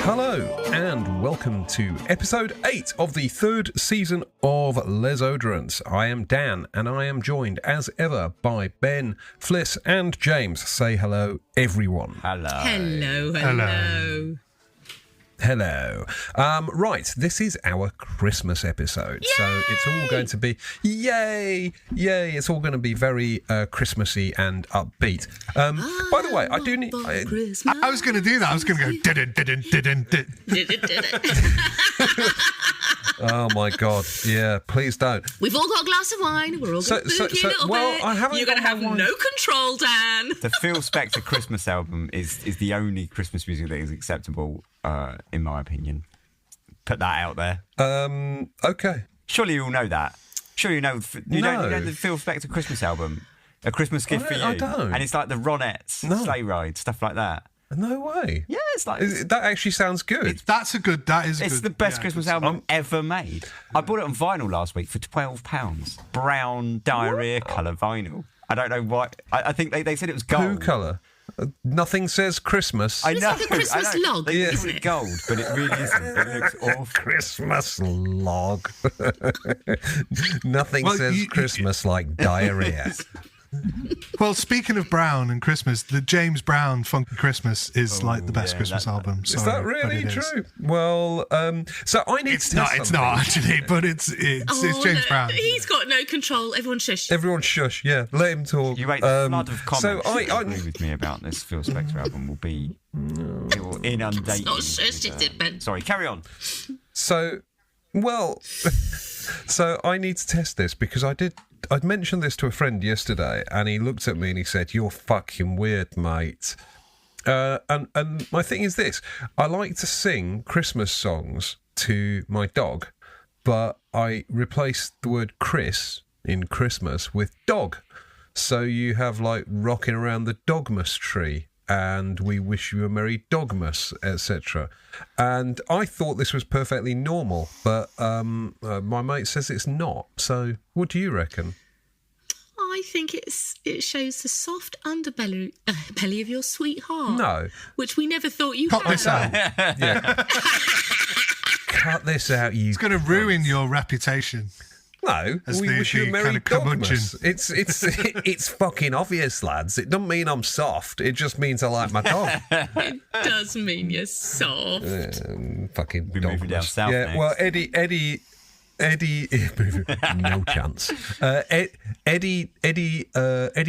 Hello and welcome to episode 8 of the 3rd season of Les Oderants. I am Dan and I am joined as ever by Ben, Fliss and James. Say hello, everyone. Hello. Hello. Hello. Right, this is our Christmas episode. Yay! So it's all going to be, yay, it's all going to be very Christmassy and upbeat. By the way, I do need... I was going to do that. I was going to go... Oh, my God. Yeah, please don't. We've all got a glass of wine. We're all going to boogie a little bit. I haven't. You're going to have no control, Dan. The Phil Spector Christmas album is the only Christmas music that is acceptable, in my opinion. Put that out there. Okay. Surely you all know that. Surely you know you know the Phil Spector Christmas album, A Christmas Gift for You. I don't. And it's like the Ronettes, Sleigh Ride, stuff like that. No way. Yeah, it's like... That actually sounds good. It's the best Christmas album ever made. I bought it on vinyl last week for £12. Brown diarrhea colour vinyl. I don't know why. I think they said it was gold. Poo colour. Nothing says Christmas. It's like a Christmas log. They call it gold, but it really isn't. It looks awful. Christmas log. Nothing says Christmas like diarrhea. Well, speaking of Brown and Christmas, the James Brown Funky Christmas is like the best Christmas album. Is that really true? Well, so I need to test It's not actually, but it's James Brown. He's got no control. Everyone shush. Everyone shush, yeah. Let him talk. You wait, the flood of comments so that agree with me about this Phil Spector album will be inundated. It's not shush, is it, Ben? Sorry, carry on. So I need to test this because I'd mentioned this to a friend yesterday and he looked at me and he said, "You're fucking weird, mate." And my thing is this. I like to sing Christmas songs to my dog, but I replaced the word Chris in Christmas with dog. So you have like Rocking Around the Dogmas Tree and We Wish You a Merry Dogmas, etc. And I thought this was perfectly normal, but my mate says it's not. So what do you reckon? I think it shows the soft underbelly belly of your sweetheart. No. Which we never thought you Cut had. this out. Yeah. Cut this out, you... It's going to ruin your reputation. No, we wish you a Merry Dogmas. It's fucking obvious, lads. It doesn't mean I'm soft. It just means I like my dog. It does mean you're soft. Fucking We're moving down south next. Well, Eddie, no chance. Eddie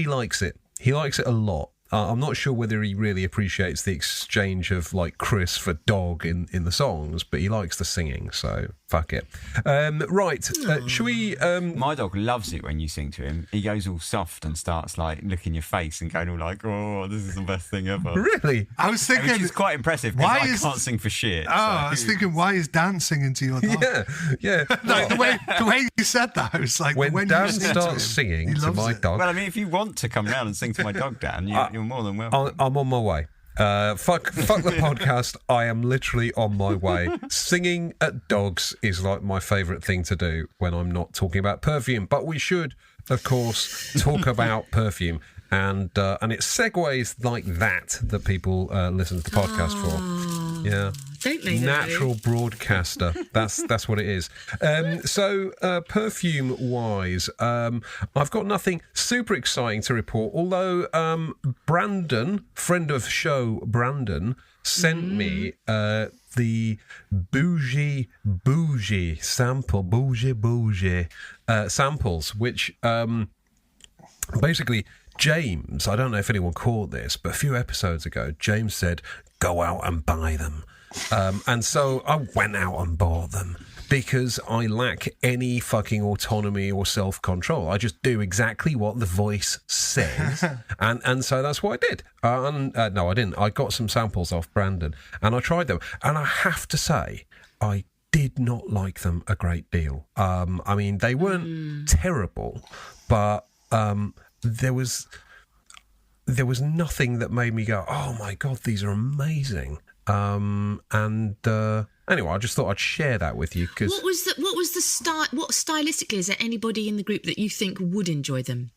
likes it. He likes it a lot. I'm not sure whether he really appreciates the exchange of like Chris for dog in the songs, but he likes the singing, so fuck it. Right, should we... My dog loves it when you sing to him. He goes all soft and starts like looking your face and going all like, "Oh, this is the best thing ever." Really? I was thinking... Which is quite impressive because I can't sing for shit. I was thinking, why is Dan singing to your dog? Yeah. Like, the way you said that, I was like... When Dan starts singing to my dog... Well, I mean, if you want to come round and sing to my dog, Dan, you're more than welcome. I'm on my way. Fuck the podcast. I am literally on my way. Singing at dogs is like my favourite thing to do when I'm not talking about perfume. But we should, of course, talk about perfume. And it's segues like that people listen to the podcast for. Yeah. Don't they? Natural broadcaster. That's what it is. So perfume wise, I've got nothing super exciting to report. Although Brandon, friend of show Brandon, sent me the bougie samples, which basically. James, I don't know if anyone caught this, but a few episodes ago, James said, "Go out and buy them." And so I went out and bought them because I lack any fucking autonomy or self-control. I just do exactly what the voice says. and so that's what I did. No, I didn't. I got some samples off Brandon and I tried them. And I have to say, I did not like them a great deal. I mean, they weren't terrible, but... There was nothing that made me go, "Oh my God, these are amazing." Anyway, I just thought I'd share that with you because what was the style? What stylistically is there anybody in the group that you think would enjoy them?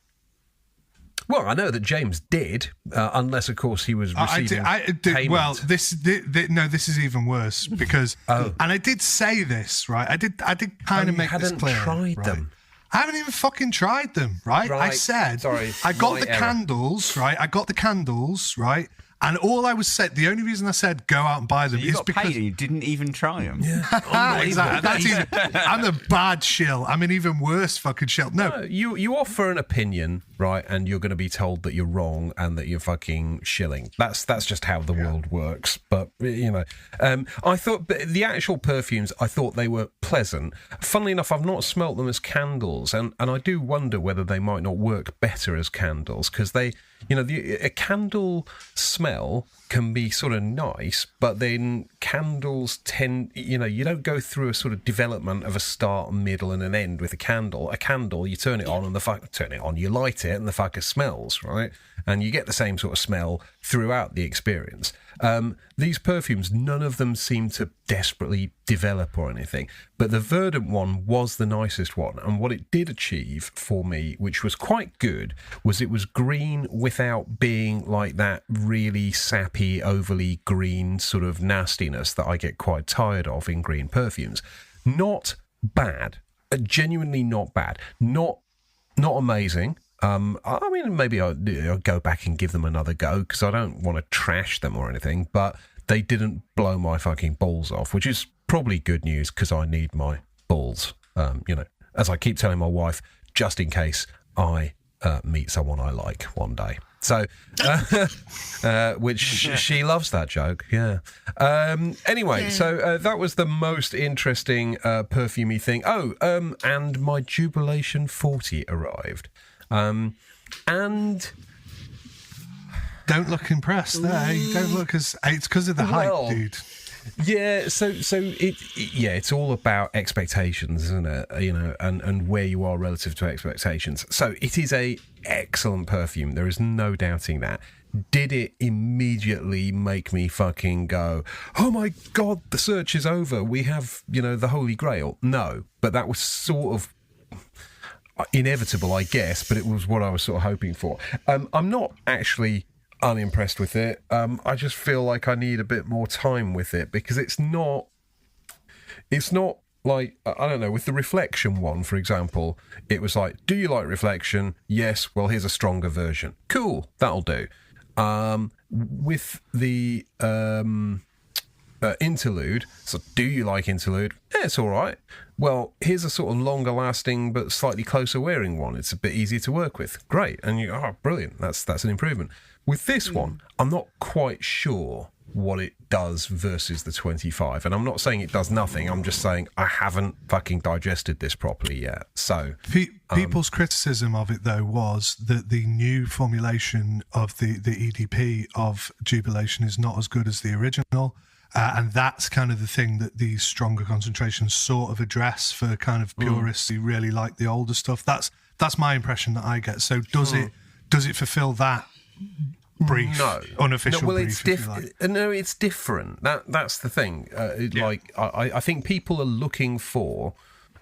Well, I know that James did, unless, of course, he was receiving payment. Well, this is even worse because, and I did say this, right? I did kind of make this clear. You hadn't tried them. I haven't even fucking tried them, right? I said, I got the candles, right? I got the candles, right? And all I was said, the only reason I said go out and buy them is because paid and you didn't even try them. Yeah, exactly. I'm the bad shill. I'm an even worse fucking shill. No, you offer an opinion, right, and you're going to be told that you're wrong and that you're fucking shilling. That's just how the world works. But I thought the actual perfumes, I thought they were pleasant. Funnily enough, I've not smelt them as candles, and I do wonder whether they might not work better as candles because they. A candle smell can be sort of nice, but then candles tend, you don't go through a sort of development of a start, a middle, and an end with a candle. A candle, you turn it on and you light it, and the fucker smells, right? And you get the same sort of smell throughout the experience. These perfumes, none of them seem to desperately develop or anything, but the Verdant one was the nicest one, and what it did achieve for me, which was quite good, was it was green without being like that really sappy, overly green sort of nastiness that I get quite tired of in green perfumes. Not bad, genuinely not bad, not amazing. I mean, maybe I'll go back and give them another go because I don't want to trash them or anything, but they didn't blow my fucking balls off, which is probably good news because I need my balls, as I keep telling my wife, just in case I meet someone I like one day. So, which she loves that joke, yeah. Anyway, so that was the most interesting perfumey thing. And my Jubilation 40 arrived. And don't look impressed there. You don't look it's because of the hype, dude. Yeah, so it's all about expectations, isn't it? And where you are relative to expectations. So it is a excellent perfume. There is no doubting that. Did it immediately make me fucking go, oh my God, the search is over. We have, the Holy Grail. No, but that was sort of inevitable, I guess, but it was what I was sort of hoping for. I'm not actually unimpressed with it. I just feel like I need a bit more time with it because it's not like, I don't know, with the Reflection one, for example, it was like, do you like Reflection? Yes, well, here's a stronger version. Cool, that'll do. With the Interlude, so do you like Interlude? Yeah, it's all right. Well, here's a sort of longer lasting but slightly closer wearing one. It's a bit easier to work with. Great. And you brilliant. That's an improvement. With this one, I'm not quite sure what it does versus the 25. And I'm not saying it does nothing. I'm just saying I haven't fucking digested this properly yet. So people's criticism of it, though, was that the new formulation of the EDP of Jubilation is not as good as the original. And that's kind of the thing that these stronger concentrations sort of address for kind of purists who really like the older stuff. That's my impression that I get. So does it fulfill that brief? No, unofficial. No, well, brief, it's different. No, it's different. That's the thing. Like I think people are looking for.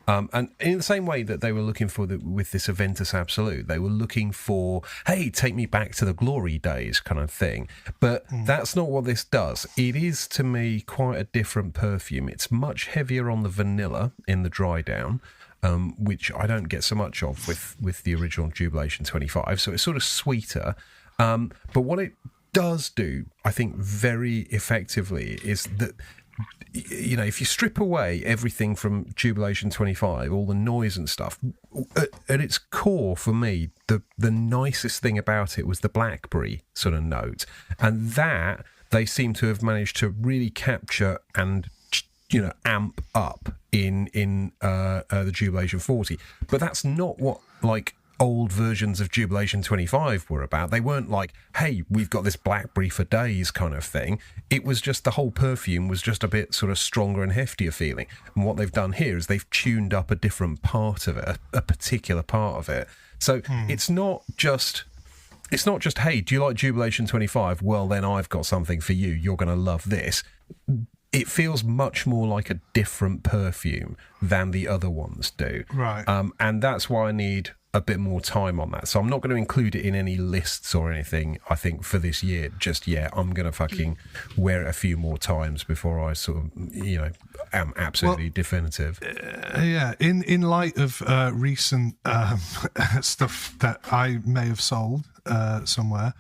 And in the same way that they were looking for with this Aventus Absolute, they were looking for, hey, take me back to the glory days kind of thing. But that's not what this does. It is, to me, quite a different perfume. It's much heavier on the vanilla in the dry down, which I don't get so much of with the original Jubilation 25. So it's sort of sweeter. But what it does do, I think, very effectively is that, if you strip away everything from Jubilation 25, all the noise and stuff, at its core, for me, the nicest thing about it was the blackberry sort of note. And that they seem to have managed to really capture and, amp up in the Jubilation 40. But that's not what, old versions of Jubilation 25 were about. They weren't like, hey, we've got this blackberry for days kind of thing. It was just the whole perfume was just a bit sort of stronger and heftier feeling. And what they've done here is they've tuned up a different part of it, a particular part of it. So it's not just, hey, do you like Jubilation 25? Well, then I've got something for you. You're going to love this. It feels much more like a different perfume than the other ones do. Right. And that's why I need a bit more time on that. So I'm not going to include it in any lists or anything, I think, for this year just yet. I'm going to fucking wear it a few more times before I sort of, am absolutely definitive. Yeah, in light of recent stuff that I may have sold somewhere,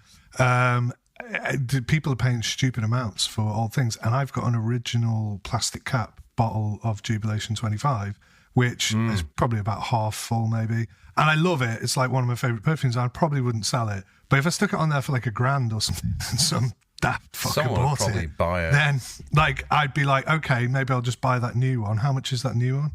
people are paying stupid amounts for all things, and I've got an original plastic cap bottle of Jubilation 25, which is probably about half full maybe, and I love it. It's like one of my favourite perfumes. I probably wouldn't sell it, but if I stuck it on there for like $1,000 or something, and some daft fucker Someone would bought probably it, buy it. then like I'd be like, okay, maybe I'll just buy that new one. How much is that new one?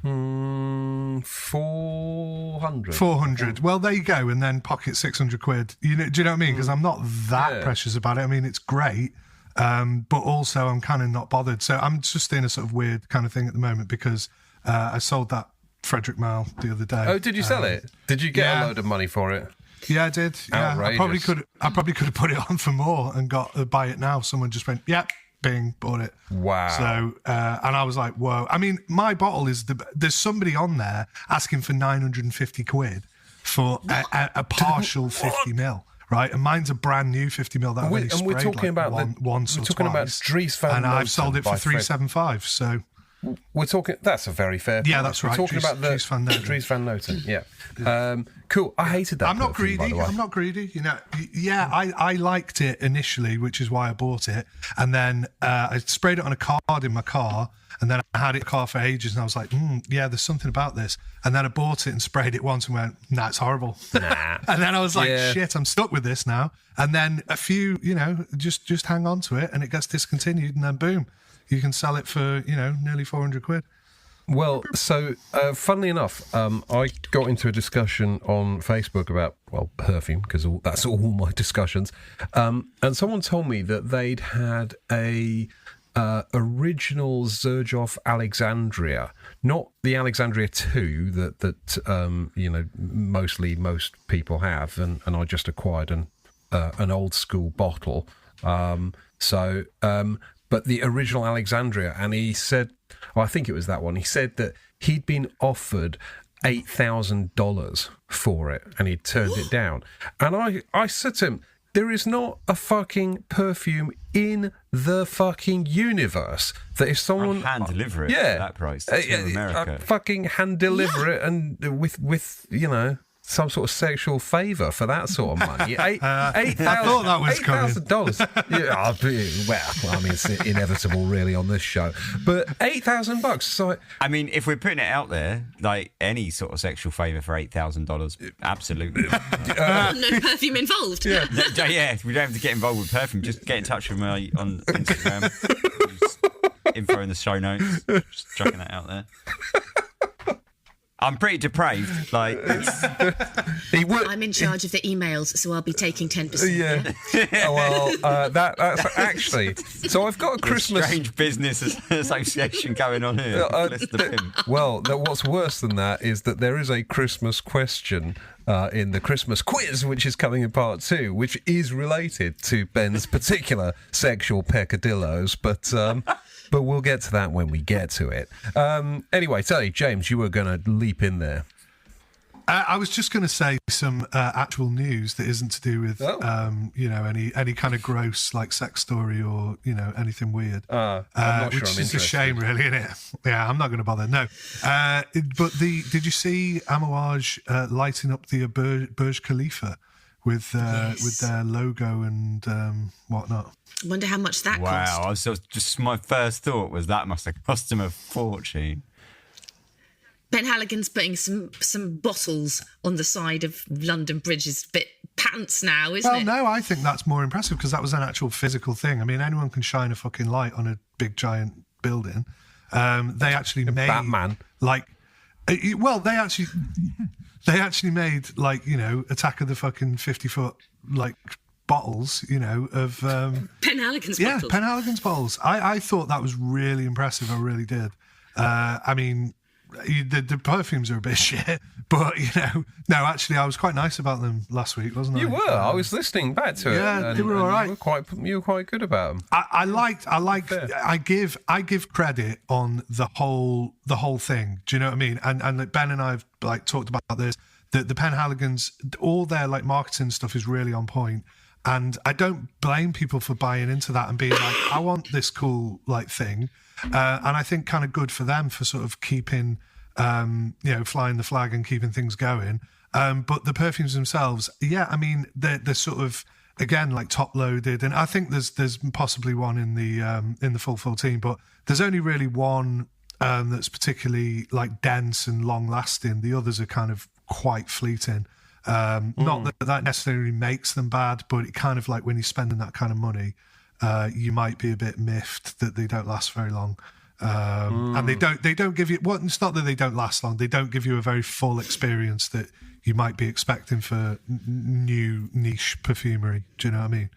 400. 400. Well, there you go, and then pocket 600 quid. Do you know what I mean? Because I'm not that precious about it. I mean, it's great, but also I'm kind of not bothered. So I'm just in a sort of weird kind of thing at the moment because I sold that Frederick Mile the other day. Oh, did you sell it? Did you get a load of money for it? Yeah, I did. Yeah, Outrageous. I probably could have put it on for more and got buy it now. Someone just went, yep. Bing, bought it. Wow. So, and I was like, whoa. I mean, my bottle is there's somebody on there asking for 950 quid for a partial 50 mil, right? And mine's a brand new 50 mil that I've only sprayed we're talking like about once or talking twice. about Dries van and I've Noten sold it for by 375. So we're talking. That's a very fair. Yeah, price. that's right. We're talking Dries about the van Noten. Dries van Noten. Yeah. Cool. I hated that. I'm not perfume, by greedy. the way. I'm not greedy. Yeah, I liked it initially, which is why I bought it. And then I sprayed it on a card in my car, and then I had it in the car for ages, and I was like, yeah, there's something about this. And then I bought it and sprayed it once and went, nah, it's horrible. Nah. And then I was like, shit, I'm stuck with this now. And then a few, just hang on to it, and it gets discontinued, and then boom, you can sell it for, nearly 400 quid. Well, so funnily enough, I got into a discussion on Facebook about perfume because that's all my discussions, and someone told me that they'd had a original Xerjoff Alexandria, not the Alexandria 2 that mostly most people have, and I just acquired an old school bottle. But the original Alexandria, and he said, I think it was that one. He said that he'd been offered $8,000 for it, and he'd turned it down. And I said to him, there is not a fucking perfume in the fucking universe that if someone hand deliver it at that price to America, fucking hand deliver it, and with some sort of sexual favour for that sort of money. I thought that was $8,000. Yeah, well, I mean, it's inevitable, really, on this show. But $8,000. So, I mean, if we're putting it out there, like any sort of sexual favour for $8,000, absolutely. No perfume involved. Yeah, we don't have to get involved with perfume. Just get in touch with me on Instagram. Info in the show notes. Just chucking that out there. I'm pretty depraved. I'm in charge of the emails, so I'll be taking 10%. Yeah. That's actually. So I've got a Christmas strange business association going on here. Well, what's worse than that is that there is a Christmas question in the Christmas quiz, which is coming in part 2, which is related to Ben's particular sexual peccadillos, but we'll get to that when we get to it. Anyway, sorry, James, you were going to leap in there. I was just going to say some actual news that isn't to do with, any kind of gross like sex story or anything weird. I'm not which sure I'm is interested. a shame, really, isn't it? Yeah, I'm not going to bother. No, but did you see Amouage lighting up the Burj Khalifa with their logo and whatnot? I wonder how much that cost. Wow, just my first thought was that must have cost him a fortune. Ben Halligan's putting some bottles on the side of London Bridge is a bit pants now, isn't it? Well, no, I think that's more impressive because that was an actual physical thing. I mean, anyone can shine a fucking light on a big giant building. They actually made Batman. They actually made Attack of the fucking 50-foot bottles, of Ben Halligan's bottles. Yeah, Ben Halligan's bottles. I thought that was really impressive. I really did. I mean, the perfumes are a bit shit, but no, actually, I was quite nice about them last week, wasn't I? You were. I was listening back to it. Yeah, they were all right. You were quite good about them. I give credit on the whole thing. Do you know what I mean? And Ben and I have talked about this. the Penhaligons, all their like marketing stuff is really on point. And I don't blame people for buying into that and being like, I want this cool like thing. And I think kind of good for them for sort of keeping, flying the flag and keeping things going. But the perfumes themselves, yeah, I mean, they're sort of, again, like top loaded. And I think there's possibly one in the full 14, but there's only really one that's particularly like dense and long lasting. The others are kind of quite fleeting. Not that necessarily makes them bad, but it kind of like when you're spending that kind of money, you might be a bit miffed that they don't last very long. And they don't give you, well, it's not that they don't last long, they don't give you a very full experience that you might be expecting for new niche perfumery. Do you know what I mean?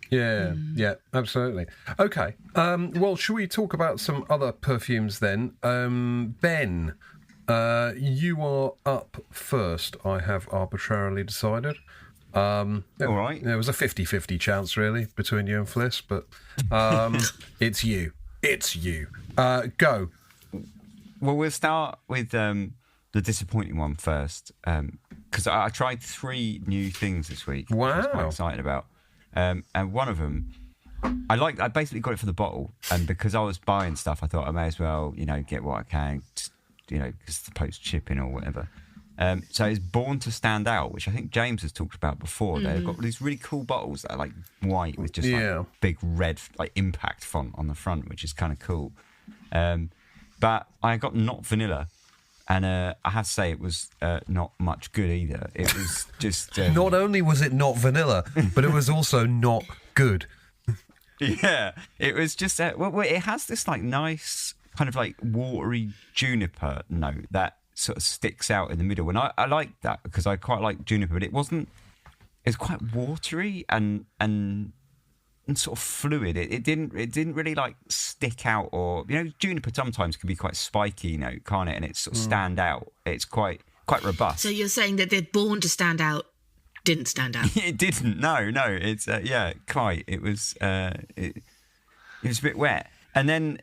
Yeah, absolutely. Okay, well, should we talk about some other perfumes then? Ben, you are up first, I have arbitrarily decided. All right. There was a 50-50 chance, really, between you and Fliss, but it's you. It's you. Go. Well, we'll start with the disappointing one first, because I tried 3 new things this week, which I was quite excited about. And one of them, I basically got it for the bottle, and because I was buying stuff, I thought I may as well, get what I can, because it's the post shipping or whatever. So it's Born to Stand Out, which I think James has talked about before. They've got these really cool bottles that are like white with just like big red like impact font on the front, which is kind of cool. But I got not vanilla, and I have to say it was not much good either. It was just not only was it not vanilla, but it was also not good. Yeah, it was just well, it has this like nice kind of like watery juniper note that sort of sticks out in the middle, and I like that because I quite like juniper, but it's quite watery and sort of fluid. It didn't really like stick out, or juniper sometimes can be quite spiky, can't it? And it's sort of stand out. It's quite robust. So you're saying that they're Born to Stand Out didn't stand out? It didn't. No. It's quite. It was it was a bit wet, and then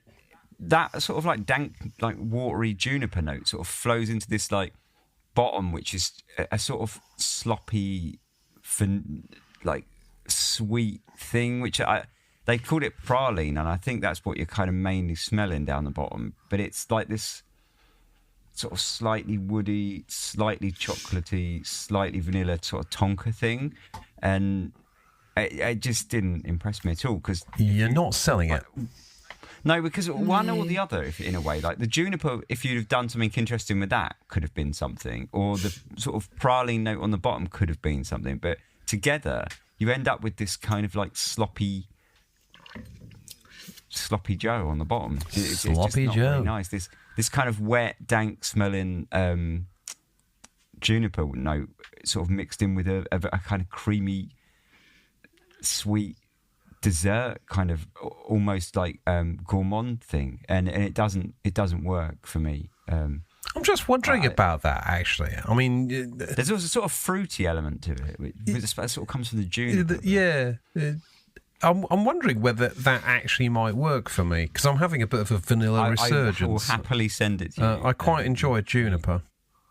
that sort of like dank, like watery juniper note sort of flows into this like bottom, which is a sort of sloppy, like sweet thing, which they called it praline, and I think that's what you're kind of mainly smelling down the bottom. But it's like this sort of slightly woody, slightly chocolatey, slightly vanilla sort of tonka thing, and it just didn't impress me at all. Because you're not selling it. No, because one or the other, if in a way. Like the juniper, if you'd have done something interesting with that, could have been something. Or the sort of praline note on the bottom could have been something. But together, you end up with this kind of like sloppy Joe on the bottom. It's just not Joe. very nice. This kind of wet, dank smelling juniper note sort of mixed in with a kind of creamy, sweet dessert kind of almost like gourmand thing, and it doesn't work for me. I'm just wondering about that, actually. I mean, there's also a sort of fruity element to it, which sort of comes from the juniper. I'm wondering whether that actually might work for me, because I'm having a bit of a vanilla resurgence. I will happily send it to you. I quite enjoy juniper,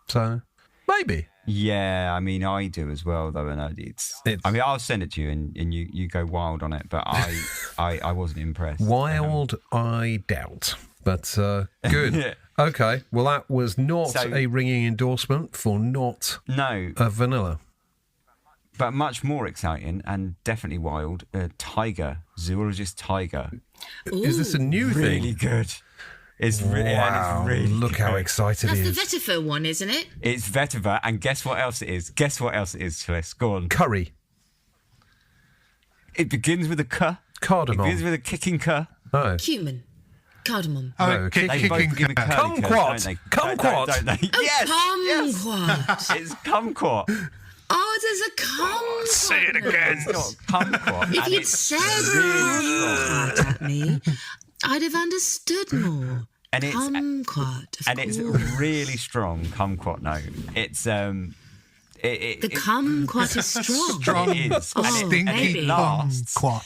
so maybe. Yeah, I mean, I do as well, though, and I mean, I'll send it to you, and you go wild on it. But I wasn't impressed. Wild, I doubt, but good. Yeah. Okay, well, that was not a ringing endorsement for a vanilla. But much more exciting and definitely wild. Tiger, Zoologist Tiger. Ooh, is this a new thing? Really good. It's really look good. how excited he is. That's the vetiver one, isn't it? It's vetiver, and guess what else it is? Fliss? Go on. Curry. It begins with a K. Cardamom. It begins with a kicking K. Oh. Cumin. Cardamom. Oh, They both begin with Kumquat. Kumquat. Don't they? Yes. Kumquat. It's kumquat. Oh, there's a kumquat. Say it again. It's not kumquat. If you'd said kumquat at me, I'd have understood more. And it's kumquat, and it's really strong kumquat note. The kumquat is strong. Strong, It is. stinky maybe. kumquat.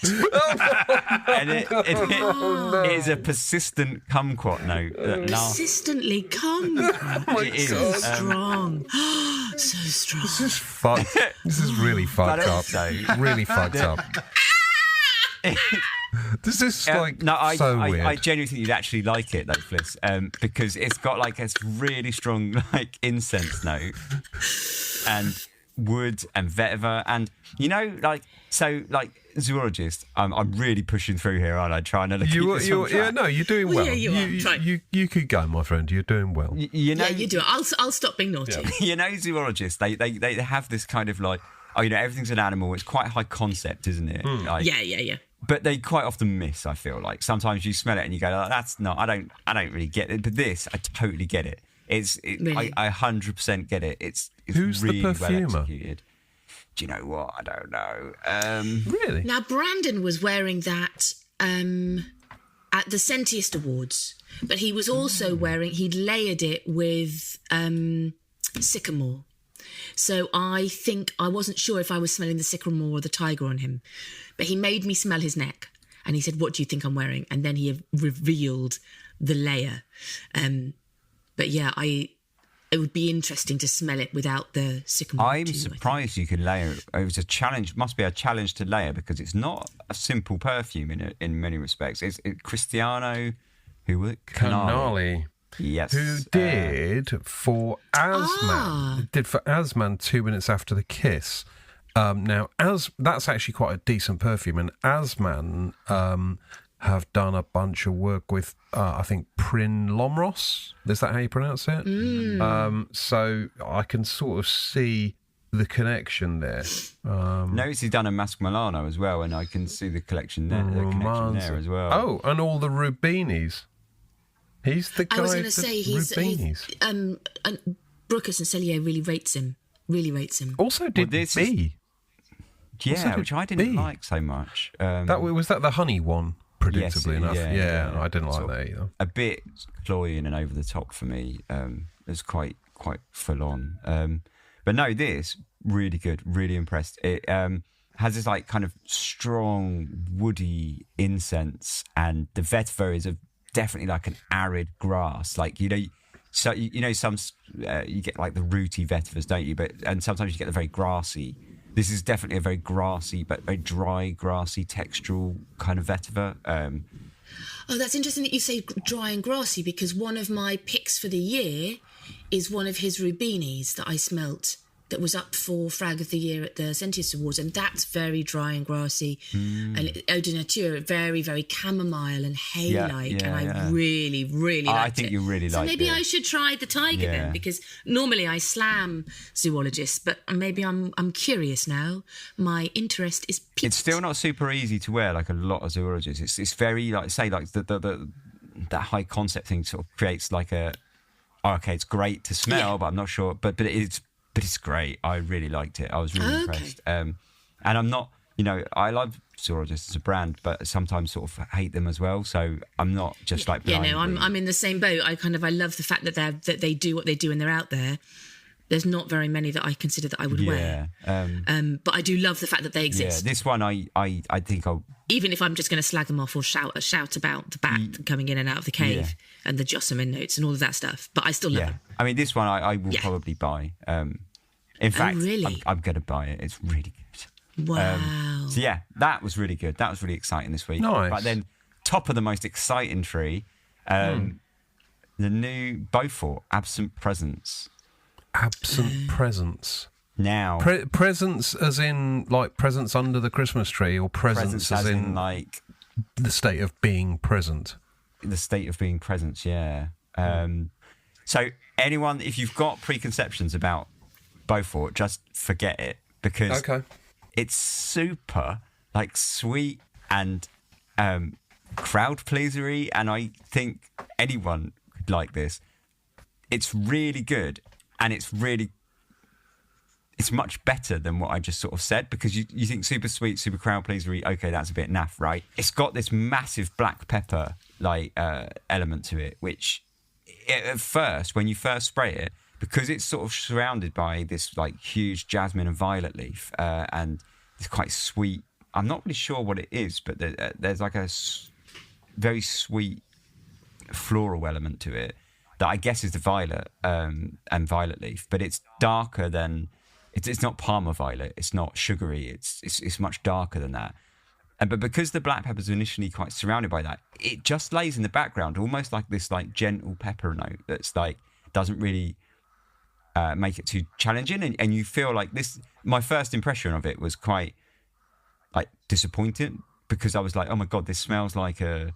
And it is a persistent kumquat note that lasts. Persistently kumquat. It is. So strong. So strong. This is really fucked up. also- Really fucked up. This is like No, so weird. I genuinely think you'd actually like it though, Fliss, because it's got like a really strong like incense note and wood and vetiver, and like zoologist. I'm really pushing through here, aren't I? Trying to keep this on track. You're doing well. yeah, you are. Try. You keep going, my friend. You're doing well. You know, Yeah, you do it. I'll stop being naughty. Zoologists. They have this kind of like, everything's an animal. It's quite high concept, isn't it? Like, Yeah. But they quite often miss. I feel like sometimes you smell it and you go, oh, "That's not. I don't really get it." But this, I totally get it. Really? I 100% get it. It's Who's the really well perfumer? executed. Do you know what? I don't know. Really? Now, Brandon was wearing that at the Sentiest Awards, but he was also he'd layered it with sycamore. So I wasn't sure if I was smelling the sycamore or the tiger on him, but he made me smell his neck and he said, "What do you think I'm wearing?" And then he revealed the layer. But yeah, it would be interesting to smell it without the sycamore. I'm too, I surprised you could layer it. It was a challenge. Must be a challenge to layer because it's not a simple perfume in many respects. It's Cristiano, who was it? Canali. Yes. Who did for Asman? Did for Asman 2 minutes after the kiss. Now, that's actually quite a decent perfume, and Asman have done a bunch of work with, I think, Prin Lomros. Is that how you pronounce it? So I can sort of see the connection there. Notice he's done a Mask Milano as well, and I can see the connection there, the connection there as well. Oh, and all the Rubinis. He's the guy. was going to say he's Rubinis. and Brookus and Cellier really rates him. Also did this B. Yeah, which I didn't B. like so much. Was that the honey one? Predictably enough, yeah. I didn't like Sort that either. A bit cloying and over the top for me. It's quite full on. But no, this really good, really impressed. It has this like kind of strong woody incense, and the vetiver is definitely like an arid grass. Like so some you get like the rooty vetivers, don't you? And sometimes you get the very grassy. This is definitely a very grassy, but very dry, grassy, textural kind of vetiver. Oh, that's interesting that you say dry and grassy, because one of my picks for the year is one of his Rubinis that I smelt that was up for Frag of the Year at the Sentiest Awards, and that's very dry and grassy. And Eau de Nature, very, very chamomile and hay-like, and I really, really liked it. I think you really liked it. So maybe I should try the Tiger then, because normally I slam zoologists, but maybe I'm curious now. My interest is piqued. It's still not super easy to wear, like a lot of zoologists. It's very, like, say, like the that high concept thing sort of creates like it's great to smell, but I'm not sure. But it's great. I really liked it. I was really impressed. And I'm not, I love zoologists as a brand, but sometimes sort of hate them as well. So I'm not just like blindly. I'm in the same boat. I love the fact that they do what they do and they're out there. There's not very many that I consider that I would wear. But I do love the fact that they exist. Yeah, this one I think I'll. Even if I'm just going to slag them off or shout about the bat coming in and out of the cave and the Jocelyn notes and all of that stuff. But I still love them. I mean, this one I will probably buy. In fact, really? I'm going to buy it. It's really good. Wow. So yeah, that was really good. That was really exciting this week. Nice. But then, top of the most exciting tree, the new Beaufort Absent Presence. Absent presents. Now, Presents as in like presents under the Christmas tree, or presents as in like the state of being present. The state of being present. Yeah. So anyone, if you've got preconceptions about Beaufort, just forget it, because it's super like sweet and crowd pleasery, and I think anyone could like this. It's really good, and it's much better than what I just sort of said, because you think super sweet, super crowd pleasery, okay, that's a bit naff, right? It's got this massive black pepper like element to it, which at first, when you first spray it, because it's sort of surrounded by this like huge jasmine and violet leaf, and it's quite sweet. I'm not really sure what it is, but there's like a very sweet floral element to it that I guess is the violet and violet leaf, but it's darker than it's not Parma violet. It's not sugary. It's much darker than that. But because the black pepper's initially quite surrounded by that, it just lays in the background, almost like this like gentle pepper note that's like doesn't really make it too challenging, and you feel like this. My first impression of it was quite like disappointed, because I was like, oh my god, this smells like a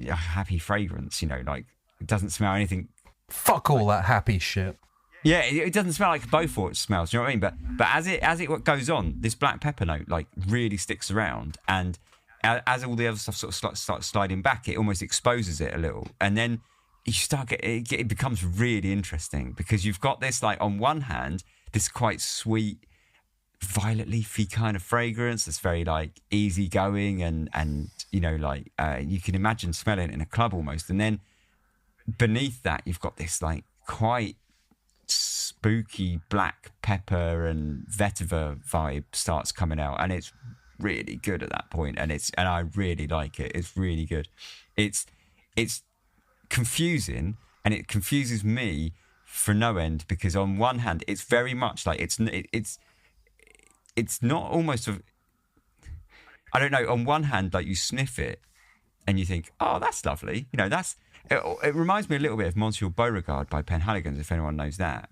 happy fragrance, like it doesn't smell anything. Fuck all that happy shit. Yeah, it doesn't smell like Beaufort smells. You know what I mean? But as it goes on, this black pepper note like really sticks around, and as all the other stuff sort of starts sliding back, it almost exposes it a little, and then you start it becomes really interesting, because you've got this like on one hand this quite sweet violet leafy kind of fragrance that's very like easygoing and you can imagine smelling it in a club almost, and then beneath that you've got this like quite spooky black pepper and vetiver vibe starts coming out, and it's really good at that point, and I really like it. It's really good. It's confusing, and it confuses me for no end, because on one hand it's very much like it's not almost of, I don't know, on one hand like you sniff it and you think, oh, that's lovely, it reminds me a little bit of Monsieur Beauregard by Penhaligon's, if anyone knows that.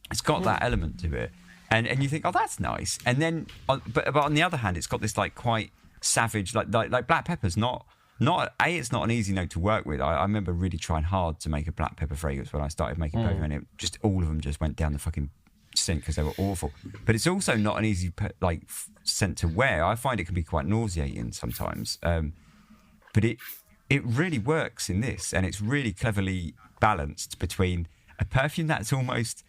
It's got that element to it, and you think, oh, that's nice. And then, but on the other hand, it's got this like quite savage, like black pepper's not it's not an easy note to work with. I remember really trying hard to make a black pepper fragrance when I started making perfume, and all of them just went down the fucking sink because they were awful. But it's also not an easy scent to wear. I find it can be quite nauseating sometimes. But it really works in this, and it's really cleverly balanced between a perfume that's almost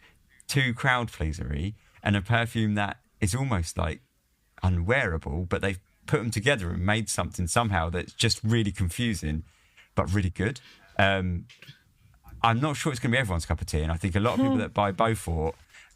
too crowd pleasery and a perfume that is almost like unwearable, but they've put them together and made something somehow that's just really confusing but really good. I'm not sure it's going to be everyone's cup of tea, and I think a lot of people that buy Beaufort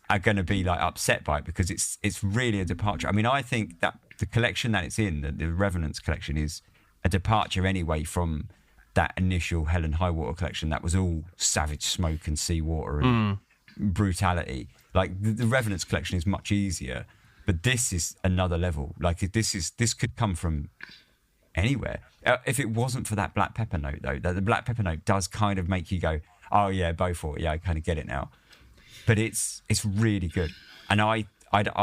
are going to be like upset by it, because it's really a departure. I mean, I think that the collection that it's in, the Revenants collection, is a departure anyway from that initial Hell and High Water collection that was all savage smoke and seawater and brutality. Like the Revenants collection is much easier, but this is another level. Like this could come from anywhere. If it wasn't for that black pepper note, though, the black pepper note does kind of make you go, oh yeah, Beaufort, yeah, I kind of get it now. But it's really good, and I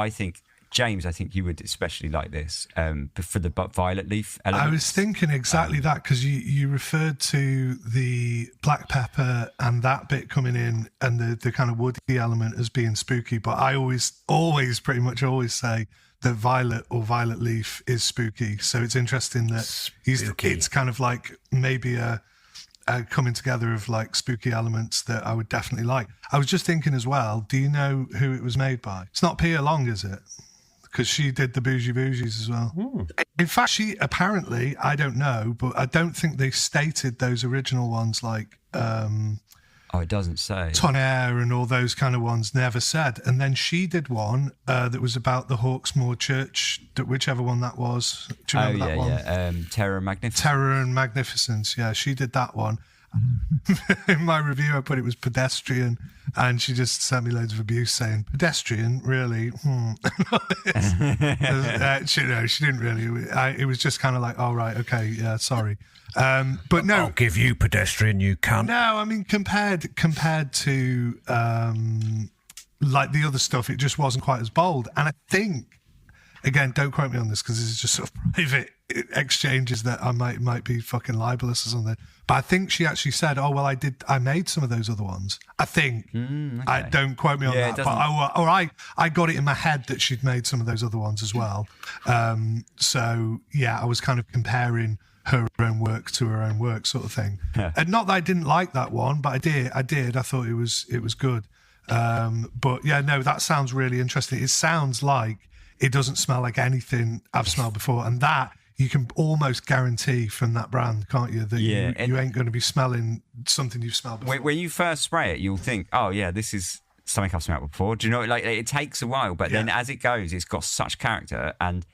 think, James, I think you would especially like this for the violet leaf element. I was thinking exactly that, because you referred to the black pepper and that bit coming in, and the kind of woody element as being spooky. But I pretty much always say that violet or violet leaf is spooky. So it's interesting that it's kind of like maybe a coming together of like spooky elements that I would definitely like. I was just thinking as well, do you know who it was made by? It's not Pia Long, is it? Because she did the Bougie Bougies as well. In fact, she apparently, I don't know, but I don't think they stated those original ones like it doesn't say. Tonnerre and all those kind of ones, never said. And then she did one that was about the Hawksmoor Church, whichever one that was. Do you remember that one? Yeah. Terror and Magnificence. Terror and Magnificence, yeah. She did that one. In my review, I put it was pedestrian, and she just sent me loads of abuse saying, pedestrian, really? She didn't really. It was just kind of like, oh, right, okay, yeah, sorry. But no. I'll give you pedestrian, you cunt. No, I mean, compared to like the other stuff, it just wasn't quite as bold. And I think, again, don't quote me on this, because this is just sort of private exchanges that I might be fucking libelous or something. But I think she actually said, "Oh well, I made some of those other ones." I think. Okay. I don't quote me on that, but I got it in my head that she'd made some of those other ones as well. So yeah, I was kind of comparing her own work to her own work, sort of thing. Yeah. And not that I didn't like that one, but I did. I thought it was good. But yeah, no, that sounds really interesting. It sounds like it doesn't smell like anything I've smelled before, and that you can almost guarantee from that brand, can't you, that you ain't going to be smelling something you've smelled before. When you first spray it, you'll think, oh yeah, this is something I've smelled before. Do you know, like it takes a while, but then as it goes, it's got such character. And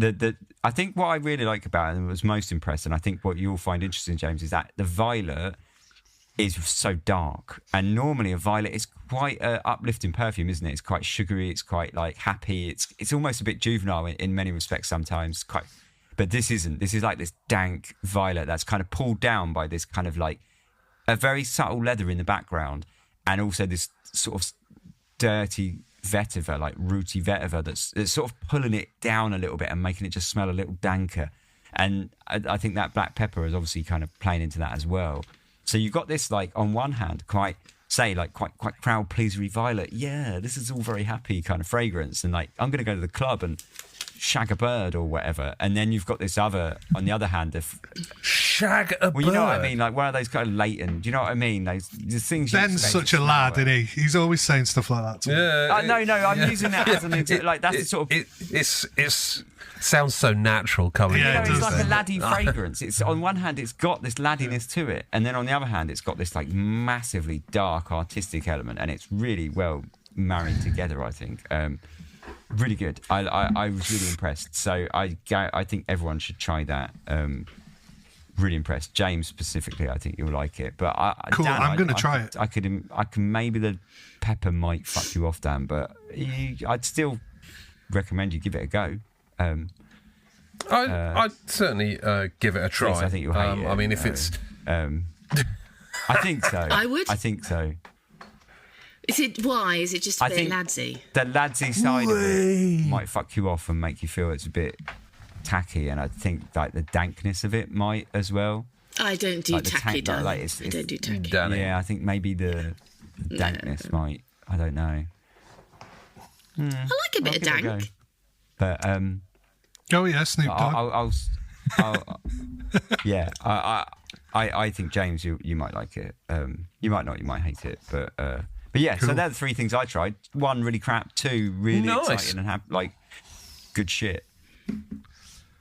I think what I really like about it and was most impressed, and I think what you'll find interesting, James, is that the violet is so dark. And normally a violet is quite an uplifting perfume, isn't it? It's quite sugary, it's quite like happy, it's almost a bit juvenile in many respects sometimes, but this isn't. This is like this dank violet that's kind of pulled down by this kind of like a very subtle leather in the background, and also this sort of dirty vetiver, like rooty vetiver that's sort of pulling it down a little bit and making it just smell a little danker. And I think that black pepper is obviously kind of playing into that as well. So you've got this, like, on one hand, quite crowd pleasery violet. Yeah, this is all very happy kind of fragrance, and like I'm going to go to the club and shag a bird or whatever. And then you've got this other, on the other hand, shag a bird. Well, you know what I mean, like one of those kind of latent. Do you know what I mean? Those the things. Ben's such a lad, isn't he? He's always saying stuff like that to me. No, I'm using that as an example. Like that's the sort of. It's sounds so natural coming. Yeah, it's like a laddie fragrance. It's on one hand, it's got this laddiness to it, and then on the other hand, it's got this like massively dark artistic element, and it's really well married together. I think. Really good. I was really impressed. So I think everyone should try that. Really impressed. James specifically, I think you'll like it. But cool. Dan, I'm going to try it. I can maybe the pepper might fuck you off, Dan, but I'd still recommend you give it a go. I'd certainly give it a try. Yes, I think you'll hate it. I mean, if it's, I think so. I would. I think so. Is it why? Is it just a bit ladsy? The ladsy side of it might fuck you off and make you feel it's a bit tacky, and I think like the dankness of it might as well. I don't do tacky, Dan. I don't do tacky. Danny. Yeah, I think maybe the dankness might. I don't know. I like a bit of dank. But oh yeah, Snoop Dogg. Yeah, I think James, you might like it. You might not. You might hate it. But yeah, cool. So they're the three things I tried. One, really crap. Two, really exciting and have like good shit.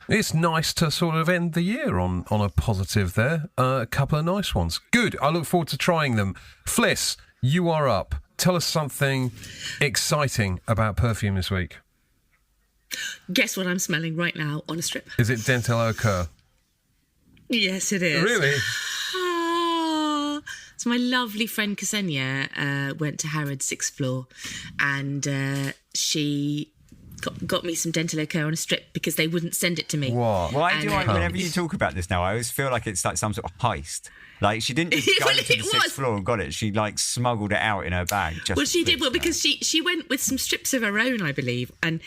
It's nice to sort of end the year on a positive there. A couple of nice ones. Good. I look forward to trying them. Fliss, you are up. Tell us something exciting about perfume this week. Guess what I'm smelling right now on a strip? Is it Dentel Occur? Yes, it is. Really? So my lovely friend Ksenia went to Harrods 6th floor, and she got me some Dental Occur on a strip because they wouldn't send it to me. What? Why do I, whenever you talk about this now, I always feel like it's like some sort of heist. Like she didn't just go to the 6th floor and got it. She like smuggled it out in her bag. She did. Well, because she went with some strips of her own, I believe, and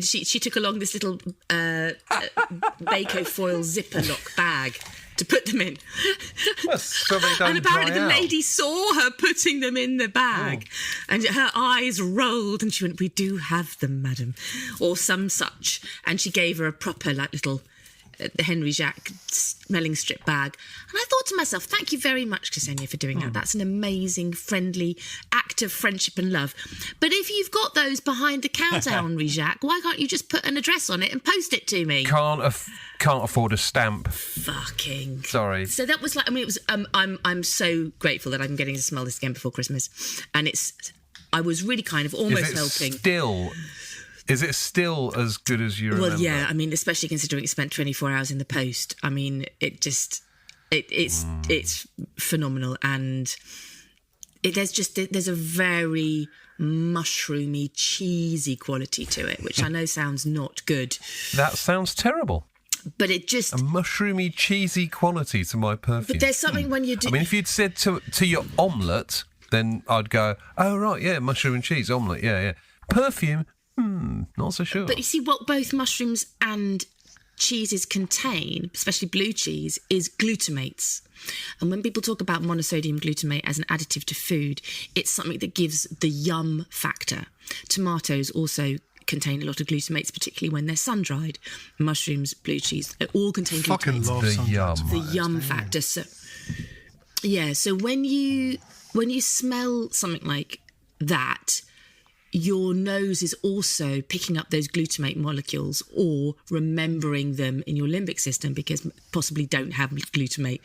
she took along this little Baco foil zipper lock bag to put them in. So they don't and apparently the dry out. lady saw her putting them in the bag, and her eyes rolled, and she went, "We do have them, madam," or some such, and she gave her a proper like little Henry Jacques smelling strip bag. And I thought to myself, thank you very much, Ksenia, for doing that. That's an amazing, friendly act of friendship and love. But if you've got those behind the counter, Henry Jacques, why can't you just put an address on it and post it to me? Can't afford a stamp. Fucking sorry. So that was like, I mean, it was. I'm so grateful that I'm getting to smell this again before Christmas, and I was really kind of almost helping. Is it still as good as you remember? Well, yeah. I mean, especially considering it spent 24 hours in the post. I mean, it's phenomenal, and there's a very mushroomy, cheesy quality to it, which I know sounds not good. That sounds terrible. But it just... a mushroomy, cheesy quality to my perfume. But there's something when you do... I mean, if you'd said to your omelette, then I'd go, oh, right, yeah, mushroom and cheese omelette, yeah. Perfume, not so sure. But you see, what both mushrooms and cheeses contain, especially blue cheese, is glutamates. And when people talk about monosodium glutamate as an additive to food, it's something that gives the yum factor. Tomatoes also contain a lot of glutamates, particularly when they're sun-dried. Mushrooms, blue cheese, they all contain glutamates. Fucking love the yum factor. So, yeah, so when you smell something like that, your nose is also picking up those glutamate molecules or remembering them in your limbic system, because possibly don't have glutamate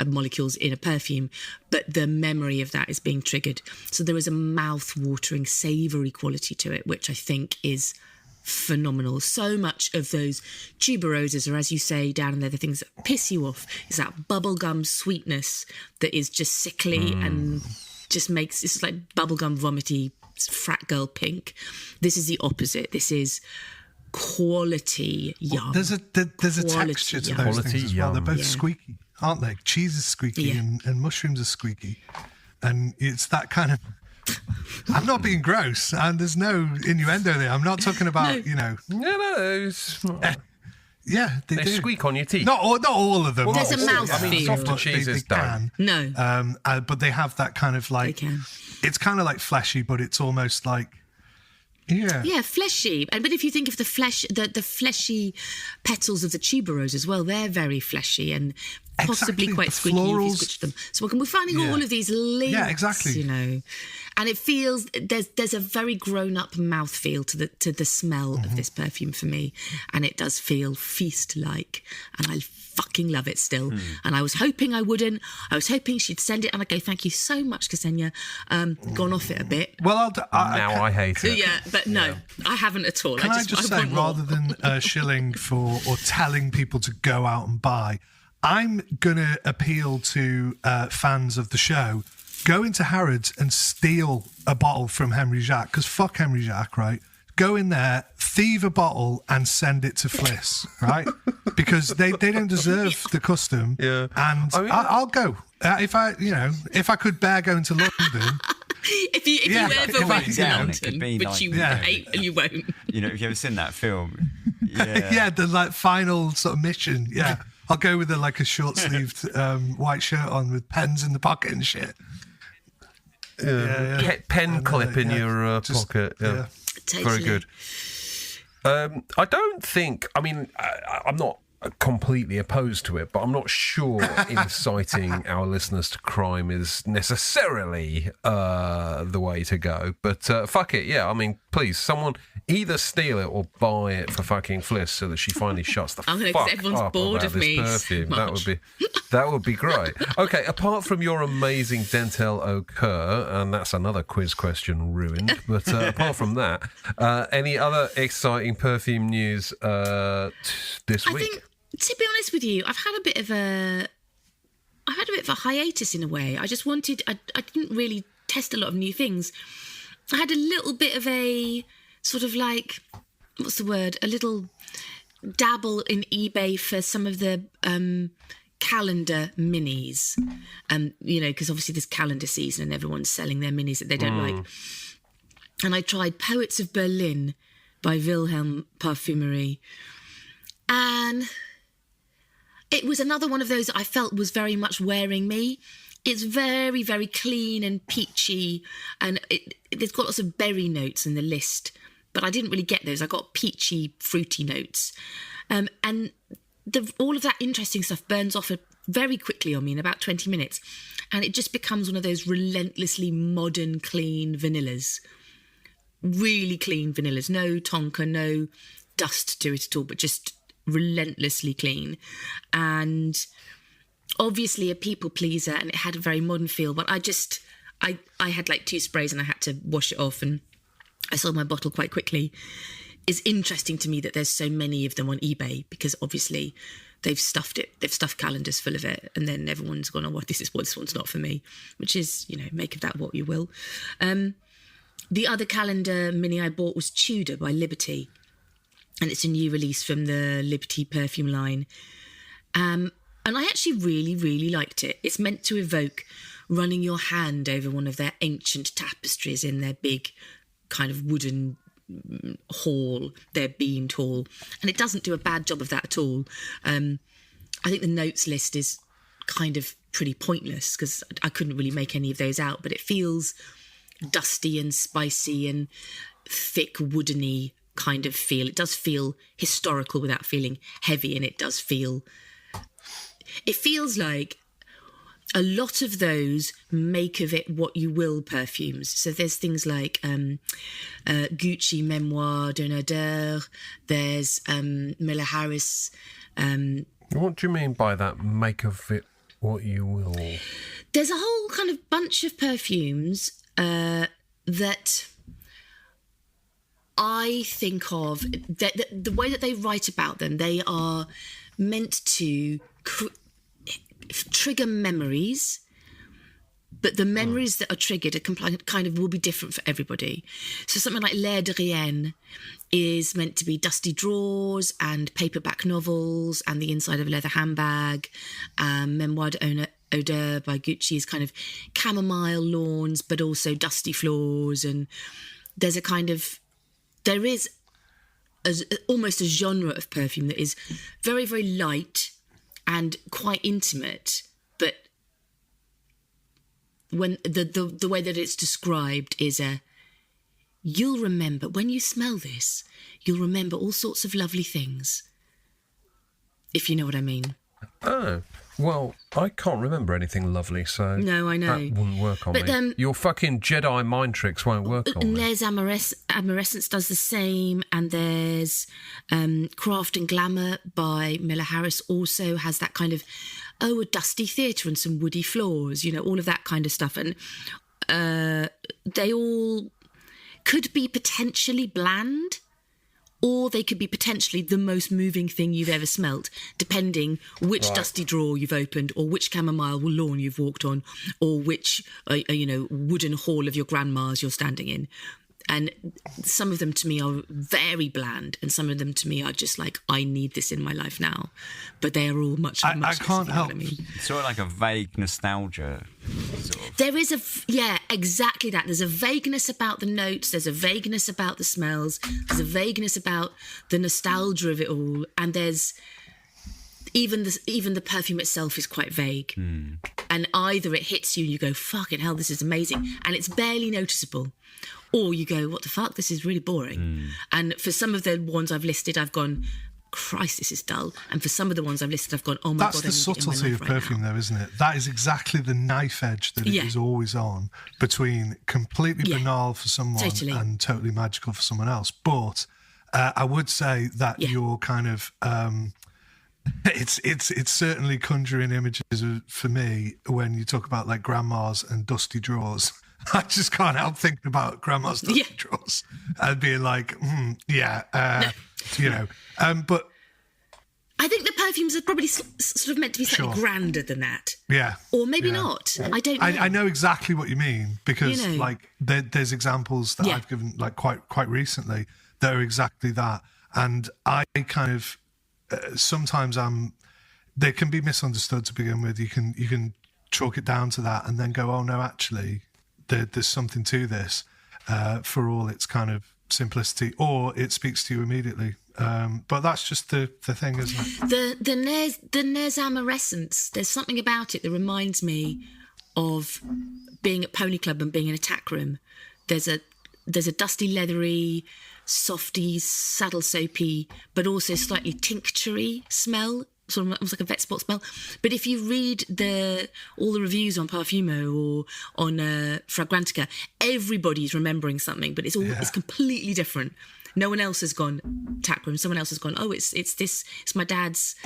molecules in a perfume, but the memory of that is being triggered. So there is a mouth-watering, savoury quality to it, which I think is phenomenal. So much of those tuberoses, or as you say down in there, the things that piss you off, is that bubblegum sweetness that is just sickly and just makes, it's like bubblegum vomity frat girl pink. This is the opposite. This is quality yum. There's a texture to those things as well. They're both squeaky, aren't they? Cheese is squeaky and mushrooms are squeaky, and it's that kind of. I'm not being gross, and there's no innuendo there. I'm not talking about yeah, they do. Squeak on your teeth. Not all of them. Well, there's a mouth feel. I mean, soft cheeses don't. No. But they have that kind of like. They can. It's kind of like fleshy, but it's almost like. Yeah, fleshy. But if you think of the fleshy petals of the tuberose as well, they're very fleshy and possibly quite squeaky if you switch them. So we're finding all of these links. Yeah, exactly. You know, and it feels there's a very grown-up mouthfeel to the smell of this perfume for me, and it does feel feast-like, and I fucking love it still. And I was hoping I wouldn't. I was hoping she'd send it, and I'd go, thank you so much, Ksenia. Gone off it a bit. Well, now I hate it. Yeah, but no, I haven't at all. Can I just say, rather than shilling for or telling people to go out and buy, I'm going to appeal to fans of the show. Go into Harrods and steal a bottle from Henry Jacques, because fuck Henry Jacques, right? Go in there, thieve a bottle and send it to Fliss, right? Because they don't deserve the custom. Yeah. And I'll go. If I could bear going to London... If you ever went to London, which like, you hate and you won't. You know, have you ever seen that film? Yeah, the like final sort of mission. Yeah, I'll go with a short-sleeved white shirt on with pens in the pocket and shit. Pen clip in your pocket. Yeah. Totally. Very good. I don't think. I mean, I'm not completely opposed to it, but I'm not sure inciting our listeners to crime is necessarily the way to go. But fuck it, yeah. I mean, please, someone either steal it or buy it for fucking Fliss so that she finally shuts the fuck everyone's up bored about of this me. perfume. That would be great. Okay, apart from your amazing Dentel Eau Coeur, and that's another quiz question ruined. But apart from that, any other exciting perfume news this week? To be honest with you, I've had a bit of a hiatus in a way. I just wanted, I didn't really test a lot of new things. I had a little bit of a sort of like, what's the word? A little dabble in eBay for some of the calendar minis. Because obviously there's calendar season and everyone's selling their minis that they don't like. And I tried Poets of Berlin by Wilhelm Parfumerie. And it was another one of those that I felt was very much wearing me. It's very, very clean and peachy, and it's got lots of berry notes in the list, but I didn't really get those. I got peachy, fruity notes. And all of that interesting stuff burns off very quickly on me in about 20 minutes, and it just becomes one of those relentlessly modern, clean vanillas. Really clean vanillas. No tonka, no dust to it at all, but just relentlessly clean, and obviously a people pleaser, and it had a very modern feel, but I had like 2 sprays and I had to wash it off, and I sold my bottle quite quickly. It's interesting to me that there's so many of them on eBay, because obviously they've stuffed calendars full of it, and then everyone's gone, oh, this one's not for me, which is, make of that what you will. The other calendar mini I bought was Tudor by Liberty, and it's a new release from the Liberty perfume line. And I actually really, really liked it. It's meant to evoke running your hand over one of their ancient tapestries in their big kind of wooden hall, their beamed hall. And it doesn't do a bad job of that at all. I think the notes list is kind of pretty pointless because I couldn't really make any of those out, but it feels dusty and spicy and thick, woodeny kind of feel. It does feel historical without feeling heavy, and it feels like a lot of those make of it what you will perfumes. So there's things like Gucci Memoir d'un Odeur. There's Miller Harris. What do you mean by that? Make of it what you will. There's a whole kind of bunch of perfumes that I think of, that the way that they write about them, they are meant to trigger memories, but the memories that are triggered are kind of will be different for everybody. So something like L'air de Rien is meant to be dusty drawers and paperback novels and the inside of a leather handbag. Memoir d'Odeur by Gucci is kind of chamomile lawns, but also dusty floors. And there is almost a genre of perfume that is very, very light and quite intimate, but when the way that it's described is you'll remember, when you smell this, you'll remember all sorts of lovely things, if you know what I mean. Oh, well, I can't remember anything lovely, so no, I know that wouldn't work on me. Your fucking Jedi mind tricks won't work on me. Les Amorescence does the same, and there's Craft and Glamour by Miller Harris also has that kind of, a dusty theatre and some woody floors, all of that kind of stuff. And they all could be potentially bland, or they could be potentially the most moving thing you've ever smelt, depending which dusty drawer you've opened, or which chamomile lawn you've walked on, or which, wooden hall of your grandma's you're standing in. And some of them to me are very bland, and some of them to me are just like, I need this in my life now. But they are all much. I can't help. I mean. Sort of like a vague nostalgia. There is exactly that. There's a vagueness about the notes. There's a vagueness about the smells. There's a vagueness about the nostalgia of it all. And there's even the perfume itself is quite vague. And either it hits you and you go, fucking hell, this is amazing, and it's barely noticeable. Or you go, what the fuck, this is really boring. And for some of the ones I've listed, I've gone, Christ, this is dull. And for some of the ones I've listed, I've gone, oh my God, that's the subtlety of perfume, though, isn't it? That is exactly the knife edge that it is always on, between completely banal for someone and totally magical for someone else. But I would say that you're kind of... It's certainly conjuring images for me when you talk about like grandmas and dusty drawers. I just can't help thinking about grandma's dusty drawers and being like, but I think the perfumes are probably sort of meant to be slightly grander than that. Yeah. Or maybe not. I don't know. I know exactly what you mean, because like there's examples that I've given like quite recently that are exactly that. And I kind of sometimes they can be misunderstood to begin with. You can chalk it down to that and then go, oh no, actually there's something to this, for all its kind of simplicity, or it speaks to you immediately. But that's just the thing, isn't it? The Nes Amorescence, there's something about it that reminds me of being at Pony Club and being in a tack room. There's a dusty, leathery, softy, saddle soapy, but also slightly tincturey smell, sort of almost like a vet spot smell. But if you read all the reviews on Parfumo or on Fragrantica, everybody's remembering something, but it's completely different. No one else has gone taproom. Someone else has gone, oh, it's this. It's my dad's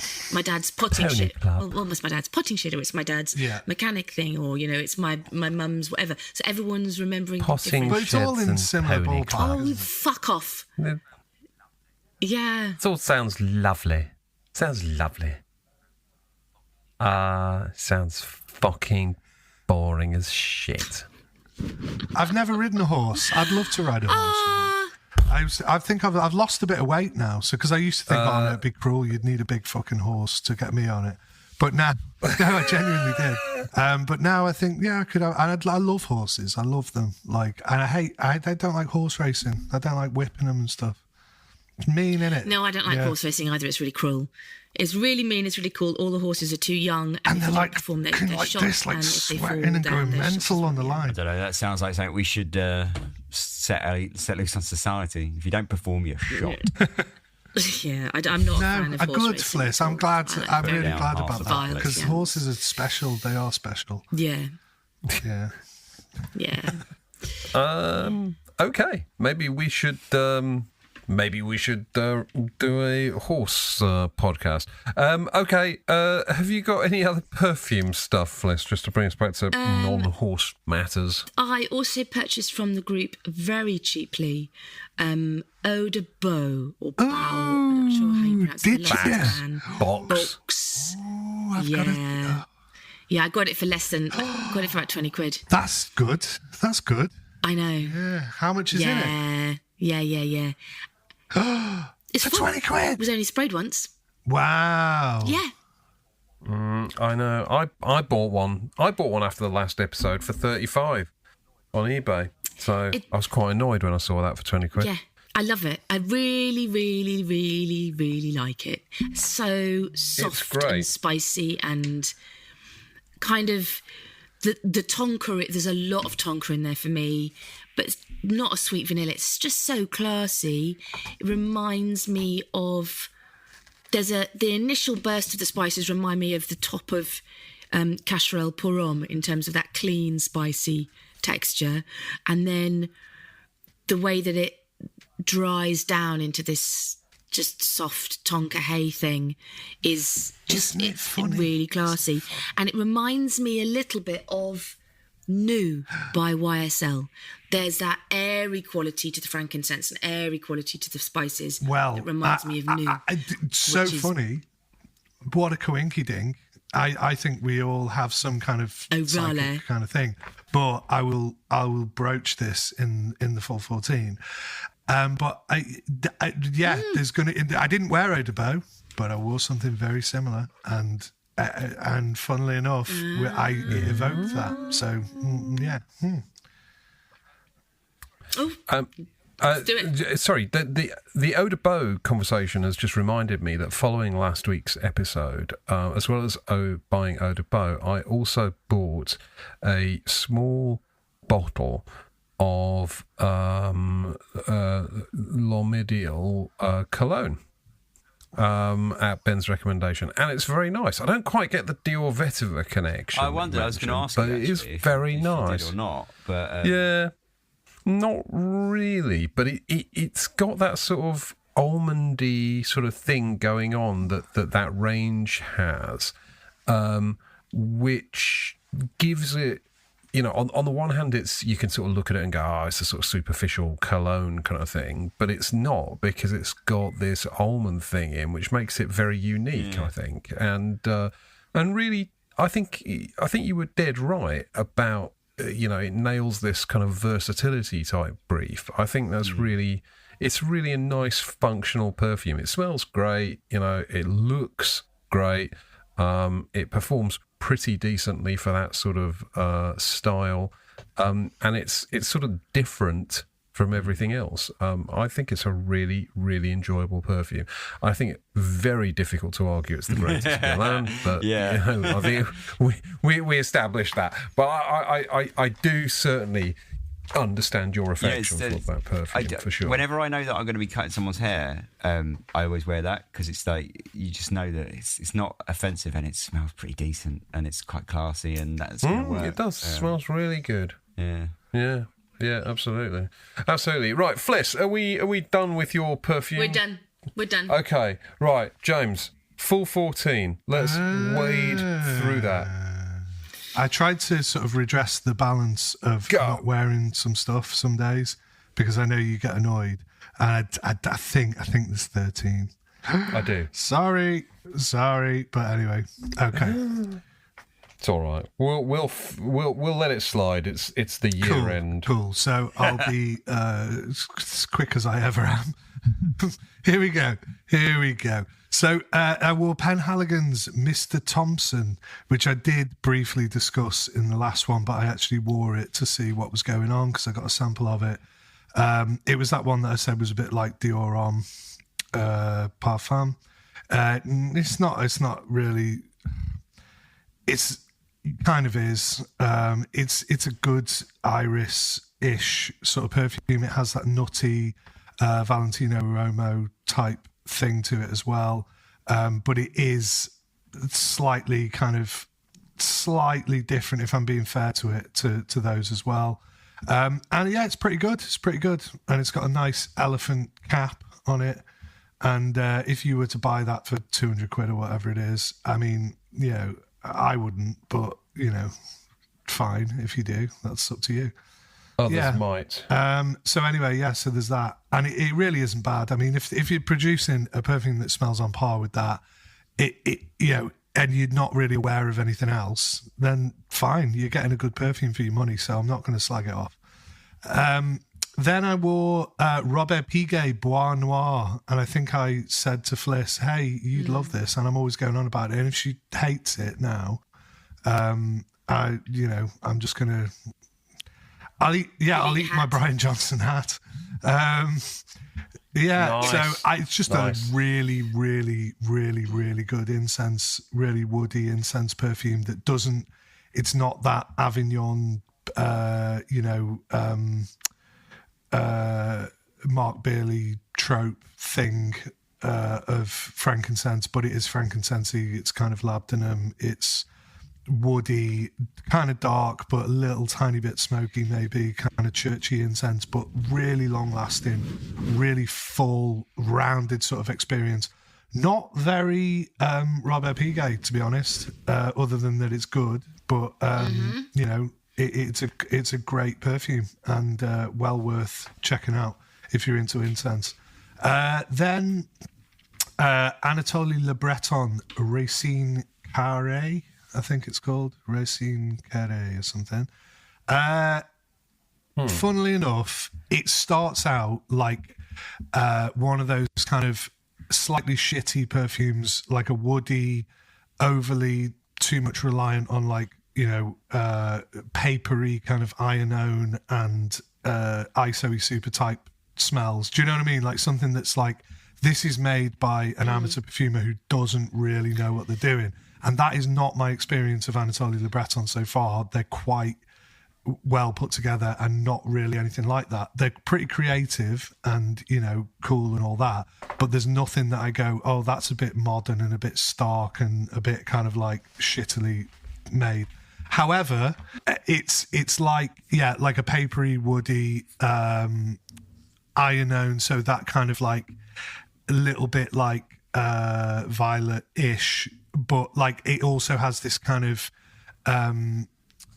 potting Pony shit. Club. Well, it's my dad's potting shit, or it's my dad's mechanic thing, or it's my mum's whatever. So everyone's remembering. Potting but it's all in similar ballpark. Oh, fuck off. Yeah. It all sounds lovely. Sounds lovely. Sounds fucking boring as shit. I've never ridden a horse. I'd love to ride a horse. I think I've lost a bit of weight now. So because I used to think, no, it'd be cruel. You'd need a big fucking horse to get me on it. But now, no, I genuinely did. But now I think, I could. I love horses. I love them. And I don't like horse racing. I don't like whipping them and stuff. It's mean, innit? No, I don't like horse racing either. It's really cruel. It's really mean. It's really cool. All the horses are too young, and they're like perform, they're like shot, this, like and if they sweating fall and down, going they're mental shot. on the line. I don't know. That sounds like something we should set loose on society. If you don't perform, you're shot. Yeah, I'm not a fan of a horse good racing. Fliss. I'm glad. I'm really down glad half about of that it. because Yeah. horses are special. They are special. Yeah, Yeah. yeah. Okay, maybe we should do a horse podcast. Okay, have you got any other perfume stuff, Fliss, just to bring us back to non-horse matters? I also purchased from the group very cheaply Eau de Beau or Bow. I'm not sure how you pronounce did it. you? Box. Oh, I've got it. Yeah, I got it for less than got it for about 20 quid. That's good. That's good. I know. Yeah. How much is in it? Yeah. It's For full. 20 quid. It was only sprayed once. Wow. Yeah. I know. I bought one. I bought one after the last episode for 35 on eBay. So I was quite annoyed when I saw that for 20 quid. Yeah. I love it. I really, really, really, really like it. So soft great. and spicy and kind of the tonka. There's a lot of tonka in there for me, but it's not a sweet vanilla. It's just so classy. It reminds me of the initial burst of the spices remind me of the top of Casserelle pour homme in terms of that clean, spicy texture, and then the way that it dries down into this just soft tonka hay thing is just Isn't it it's funny? really classy, and it reminds me a little bit of New by YSL. There's that airy quality to the frankincense and airy quality to the spices. Well, that reminds me of New. It's so which is- funny. What a coinky dink. I think we all have some kind of Oh, psychic really? kind of thing. But I will broach this in the full 14. But there's gonna. I didn't wear Eau de Beau, but I wore something very similar, and funnily enough, I evoked that. So yeah. Oh, let's do it. Sorry, the Eau de Beau conversation has just reminded me that following last week's episode, as well as buying Eau de Beau, I also bought a small bottle of L'Homédial cologne at Ben's recommendation, and it's very nice. I don't quite get the Dior Vetiver connection. I wondered. I was going to ask but you, it is actually, very if nice. you did or not, but Yeah, not really, but it's got that sort of almondy sort of thing going on that range has, which gives it, you know, on the one hand, you can sort of look at it and go, oh, it's a sort of superficial cologne kind of thing, but it's not, because it's got this almond thing in, which makes it very unique, I think, and really, I think you were dead right about. You know, it nails this kind of versatility type brief. I think that's it's really a nice functional perfume. It smells great, you know, it looks great, it performs pretty decently for that sort of style, and it's sort of different from everything else. I think it's a really, really enjoyable perfume. I think it's very difficult to argue it's the greatest Milan, but you know, I think we established that. But I do certainly understand your affection for that perfume, for sure. Whenever I know that I'm going to be cutting someone's hair, I always wear that, because it's like, you just know that it's not offensive and it smells pretty decent and it's quite classy, and that's going to work. It does. Smells really good. Yeah. Yeah, absolutely. Right, Fliss, are we done with your perfume? We're done. Okay, right, James, full 14. Let's wade through that. I tried to sort of redress the balance of not wearing some stuff some days, because I know you get annoyed, and I think there's 13. I do. Sorry, but anyway, okay. It's all right. We'll let it slide. It's the year end. Cool. So I'll be as quick as I ever am. Here we go. So I wore Penhaligon's Mr. Thompson, which I did briefly discuss in the last one, but I actually wore it to see what was going on because I got a sample of it. It was that one that I said was a bit like Dior Homme Parfum. It's not really. It kind of is. It's a good iris-ish sort of perfume. It has that nutty Valentino Romo type thing to it as well. But it is slightly different, if I'm being fair to it, to those as well. And yeah, it's pretty good. It's pretty good. And it's got a nice elephant cap on it. And if you were to buy that for 200 quid or whatever it is, I mean, you know, I wouldn't, but, you know, fine if you do. That's up to you. Others might. So anyway, yeah, so there's that. And it really isn't bad. I mean, if you're producing a perfume that smells on par with that, it you know, and you're not really aware of anything else, then fine, you're getting a good perfume for your money, so I'm not going to slag it off. Then I wore Robert Piguet Bois Noir, and I think I said to Fliss, hey, you'd love this, and I'm always going on about it, and if she hates it now, I'm just going to... I'll eat my Brian Johnson hat. Nice. So it's just a really, really, really, really good incense, really woody incense perfume that doesn't, it's not that Avignon, Mark Bailey trope thing of frankincense, but it is frankincense-y. It's kind of labdanum. It's woody, kind of dark, but a little tiny bit smoky, maybe kind of churchy incense, but really long-lasting, really full, rounded sort of experience. Not very Robert Piguet, to be honest, other than that it's good, but you know, it's a great perfume and well worth checking out if you're into incense. Then Anatoly Le Breton Racine Carré, I think it's called Racine Carré or something. Funnily enough, it starts out like one of those kind of slightly shitty perfumes, like a woody, overly too much reliant on like, you know, papery kind of ironone and ISO-y super type smells. Do you know what I mean? Like something that's like, this is made by an amateur perfumer who doesn't really know what they're doing. And that is not my experience of Anatoly Le Breton so far. They're quite well put together and not really anything like that. They're pretty creative and, you know, cool and all that. But there's nothing that I go, oh, that's a bit modern and a bit stark and a bit kind of like shittily made. However, it's like, yeah, like a papery, woody, ironone. So that kind of like a little bit like violet-ish, but like it also has this kind of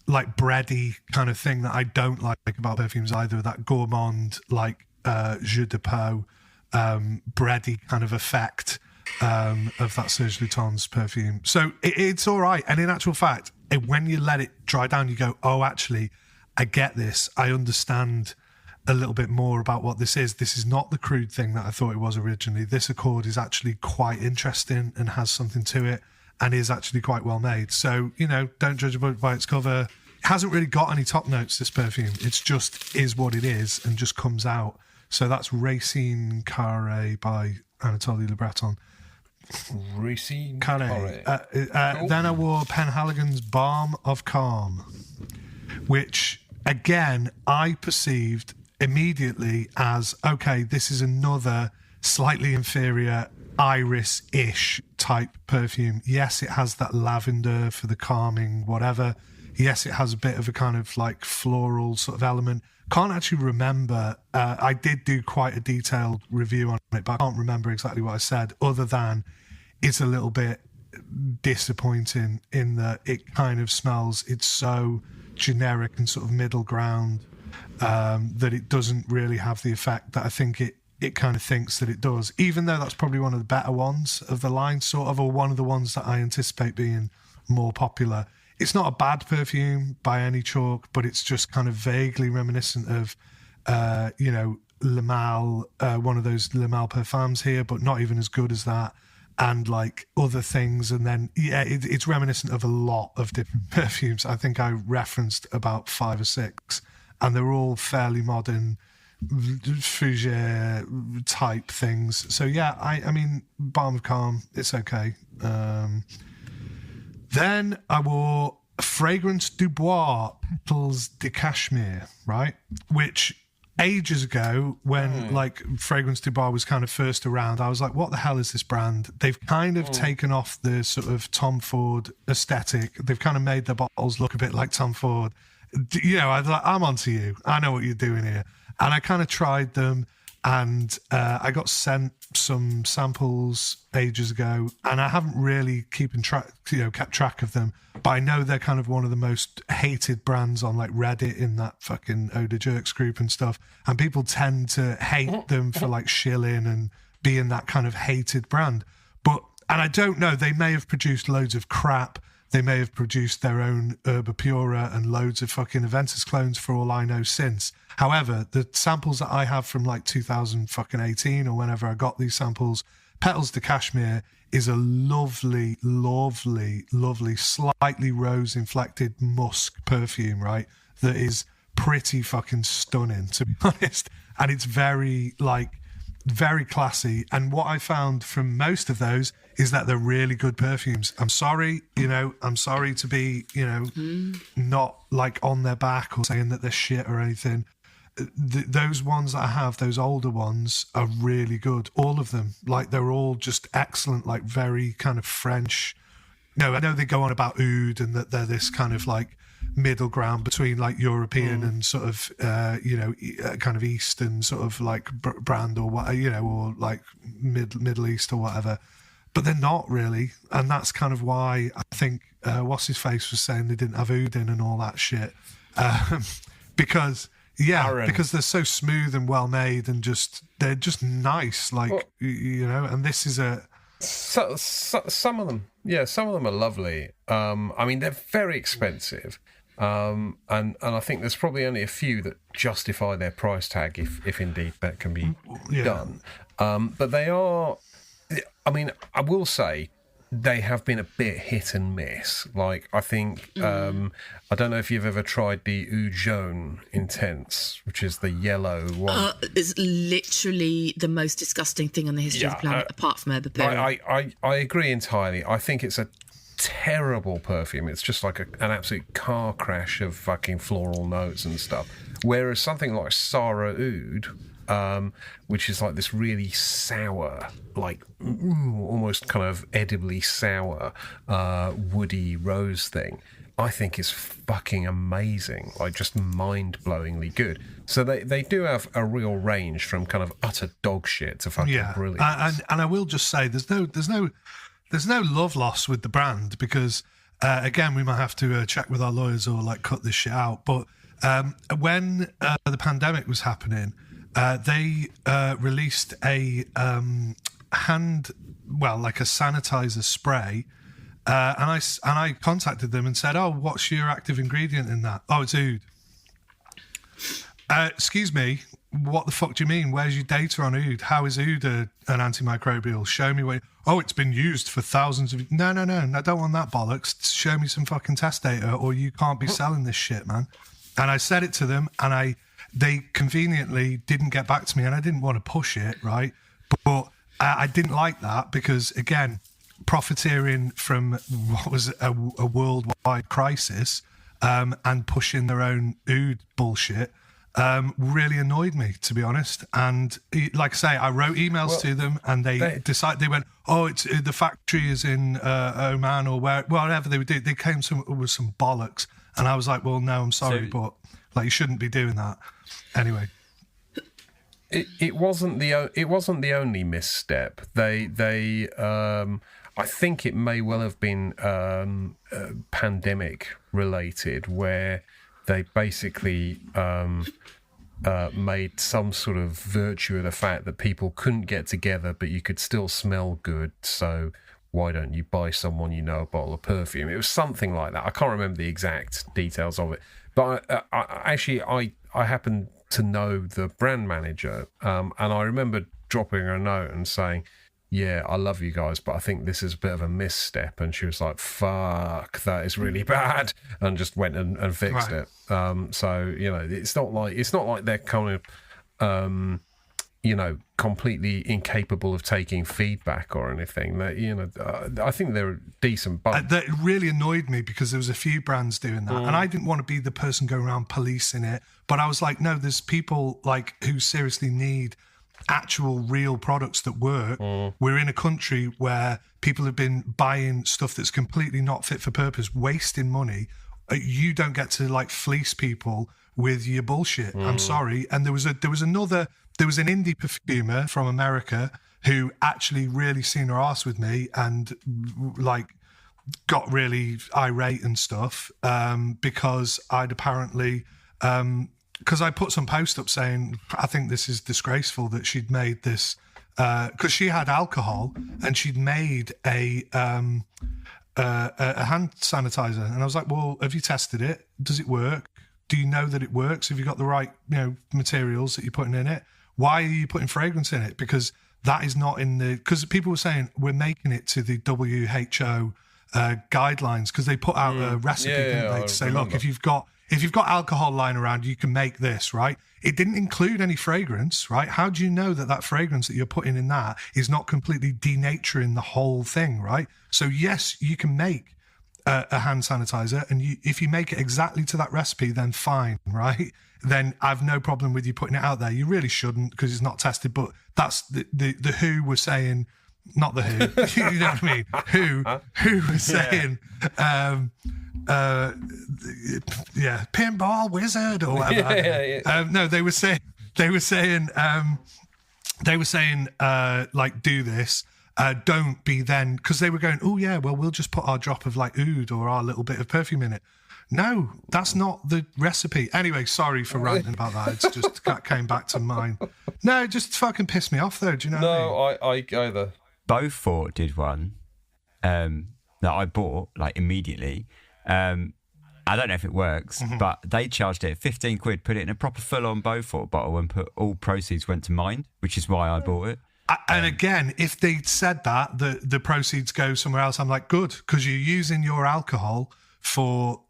like bready kind of thing that I don't like about perfumes either. That gourmand, like jus de peau, bready kind of effect of that Serge Lutens perfume. So it's all right. And in actual fact, when you let it dry down, you go, oh, actually, I get this. I understand a little bit more about what this is. This is not the crude thing that I thought it was originally. This accord is actually quite interesting and has something to it and is actually quite well made. So, you know, don't judge a book by its cover. It hasn't really got any top notes, this perfume. It's just is what it is and just comes out. So that's Racine Carré by Anatoly Le Breton. Racine Carré. Then I wore Penhaligon's Balm of Calm, which, again, I perceived immediately as, okay, this is another slightly inferior iris-ish type perfume. Yes, it has that lavender for the calming, whatever. Yes, it has a bit of a kind of like floral sort of element. Can't actually remember. I did do quite a detailed review on it, but I can't remember exactly what I said, other than it's a little bit disappointing in that it kind of smells, it's so generic and sort of middle ground, that it doesn't really have the effect that I think it kind of thinks that it does, even though that's probably one of the better ones of the line, sort of, or one of the ones that I anticipate being more popular. It's not a bad perfume by any chalk, but it's just kind of vaguely reminiscent of, you know, Le Mal, one of those Le Mal perfumes here, but not even as good as that, and like other things. And then, yeah, it's reminiscent of a lot of different perfumes. I think I referenced about 5 or 6, and they're all fairly modern fougere type things. So yeah, I mean, Balm of Calm, it's okay. Then I wore Fragrance du Bois Petals de Cashmere, right? Which ages ago when like Fragrance du Bar was kind of first around, I was like, what the hell is this brand? They've kind of taken off the sort of Tom Ford aesthetic. They've kind of made their bottles look a bit like Tom Ford. You know, I was like, I'm onto you. I know what you're doing here. And I kind of tried them, and I got sent some samples ages ago, and I haven't really kept track of them, but I know they're kind of one of the most hated brands on like Reddit in that fucking Oda Jerks group and stuff, and people tend to hate them for like shilling and being that kind of hated brand. And I don't know, they may have produced loads of crap. They may have produced their own Herba Pura and loads of fucking Aventus clones for all I know since. However, the samples that I have from like 2018 or whenever I got these samples, Petals de Cashmere is a lovely, lovely, lovely, slightly rose-inflected musk perfume, right? That is pretty fucking stunning, to be honest. And it's very classy. And what I found from most of those is that they're really good perfumes. I'm sorry to be, not like on their back or saying that they're shit or anything. Those ones that I have, those older ones, are really good. All of them. Like, they're all just excellent, like very kind of French. No, I know they go on about oud and that they're this kind of like middle ground between like European and sort of kind of Eastern sort of like brand or what, or like Middle East or whatever, but they're not really. And that's kind of why I think what's his face was saying they didn't have oud in and all that shit, because they're so smooth and well made and they're just nice, like, and this is some of them are lovely. I mean, they're very expensive. And I think there's probably only a few that justify their price tag, if indeed that can be done. But they are, I mean, I will say they have been a bit hit and miss. Like, I think, I don't know if you've ever tried the Oud Jaune Intense, which is the yellow one. It's literally the most disgusting thing on the history of the planet, apart from Herba Pura. I agree entirely. I think it's a terrible perfume. It's just like an absolute car crash of fucking floral notes and stuff. Whereas something like Sarah Oud, which is like this really sour, like almost kind of edibly sour, woody rose thing, I think is fucking amazing, like just mind-blowingly good. So they do have a real range from kind of utter dog shit to fucking brilliant. And I will just say, there's no love loss with the brand, because again, we might have to check with our lawyers or like cut this shit out. But when the pandemic was happening, they released a like a sanitizer spray, and I contacted them and said, "Oh, what's your active ingredient in that?" "Oh, it's oud." Excuse me, what the fuck do you mean? Where's your data on oud? How is oud an antimicrobial? Show me where. Oh, it's been used for thousands of. No, I don't want that bollocks. Show me some fucking test data, or you can't be selling this shit, man. And I said it to them, and they conveniently didn't get back to me, and I didn't want to push it, right? But I didn't like that, because again, profiteering from what was a worldwide crisis, and pushing their own oud bullshit, really annoyed me, to be honest. And like I say, I wrote emails to them, and they went, "Oh, it's the factory is in Oman or wherever they would do." They came with some bollocks, and I was like, "Well, no, I'm sorry, but like you shouldn't be doing that." Anyway, it wasn't the only misstep. They I think it may well have been pandemic related, where they basically made some sort of virtue of the fact that people couldn't get together, but you could still smell good. So why don't you buy someone you know a bottle of perfume? It was something like that. I can't remember the exact details of it, but I happen to know the brand manager, and I remember dropping her a note and saying, "Yeah, I love you guys, but I think this is a bit of a misstep." And she was like, "Fuck, that is really bad," and just went and fixed it. So it's not like they're kind of completely incapable of taking feedback or anything. That, you know, I think they're a decent bunch. That really annoyed me because there was a few brands doing that, and I didn't want to be the person going around policing it. But I was like, no, there's people like who seriously need actual real products that work. We're in a country where people have been buying stuff that's completely not fit for purpose, wasting money. You don't get to like fleece people with your bullshit. I'm sorry. And there was an indie perfumer from America who actually really seen her arse with me and like got really irate and stuff because I'd apparently because I put some post up saying I think this is disgraceful that she'd made this because she had alcohol and she'd made a hand sanitizer, and I was like, well, have you tested it? Does it work? Do you know that it works? Have you got the right, you know, materials that you're putting in it? Why are you putting fragrance in it? Because that is not in the... Because people were saying we're making it to the WHO guidelines because they put out a recipe, didn't they, to say, look, if you've got alcohol lying around, you can make this, right? It didn't include any fragrance, right? How do you know that fragrance that you're putting in that is not completely denaturing the whole thing, right? So yes, you can make a hand sanitizer, and if you make it exactly to that recipe, then fine, right? Then I've no problem with you putting it out there. You really shouldn't because it's not tested, but that's the WHO were saying, not the WHO, you know what I mean? Who was saying, pinball wizard or whatever. No, they were saying, like, do this. Don't be then, because they were going, oh yeah, well, we'll just put our drop of like oud or our little bit of perfume in it. No, that's not the recipe. Anyway, sorry for ranting about that. It's just came back to mind. No, it just fucking pissed me off though. Do you know what I mean? I either. Beaufort did one that I bought like immediately. I don't know if it works, but they charged it 15 quid, put it in a proper full-on Beaufort bottle and put all proceeds went to Mind, which is why I bought it. And again, if they'd said that, the proceeds go somewhere else, I'm like, good, because you're using your alcohol for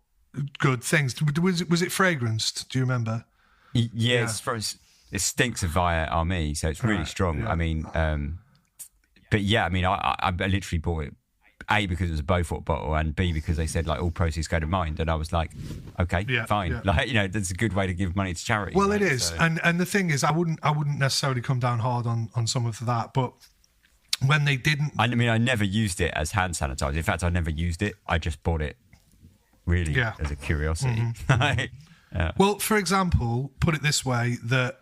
good things. Was it fragranced? Do you remember? Yeah. It stinks of Via Army, so it's really strong. Yeah. I mean, but yeah, I mean, I literally bought it, A, because it was a Beaufort bottle, and B, because they said like all proceeds go to Mind, and I was like, okay, fine. Yeah. Like, you know, that's a good way to give money to charity. Well, right? It is, so. And the thing is, I wouldn't necessarily come down hard on some of that, but when they didn't, I mean, I never used it as hand sanitizer. In fact, I never used it. I just bought it really as a curiosity. Yeah. Well, for example, put it this way, that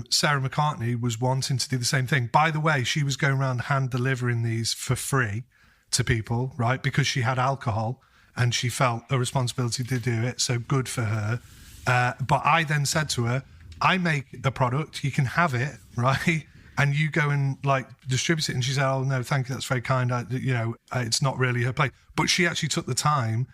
Sarah McCartney was wanting to do the same thing. By the way, she was going around hand delivering these for free to people, right? Because she had alcohol and she felt a responsibility to do it. So good for her. But I then said to her, I make a product, you can have it, right? And you go and like distribute it. And she said, oh no, thank you, that's very kind. It's not really her place. But she actually took the time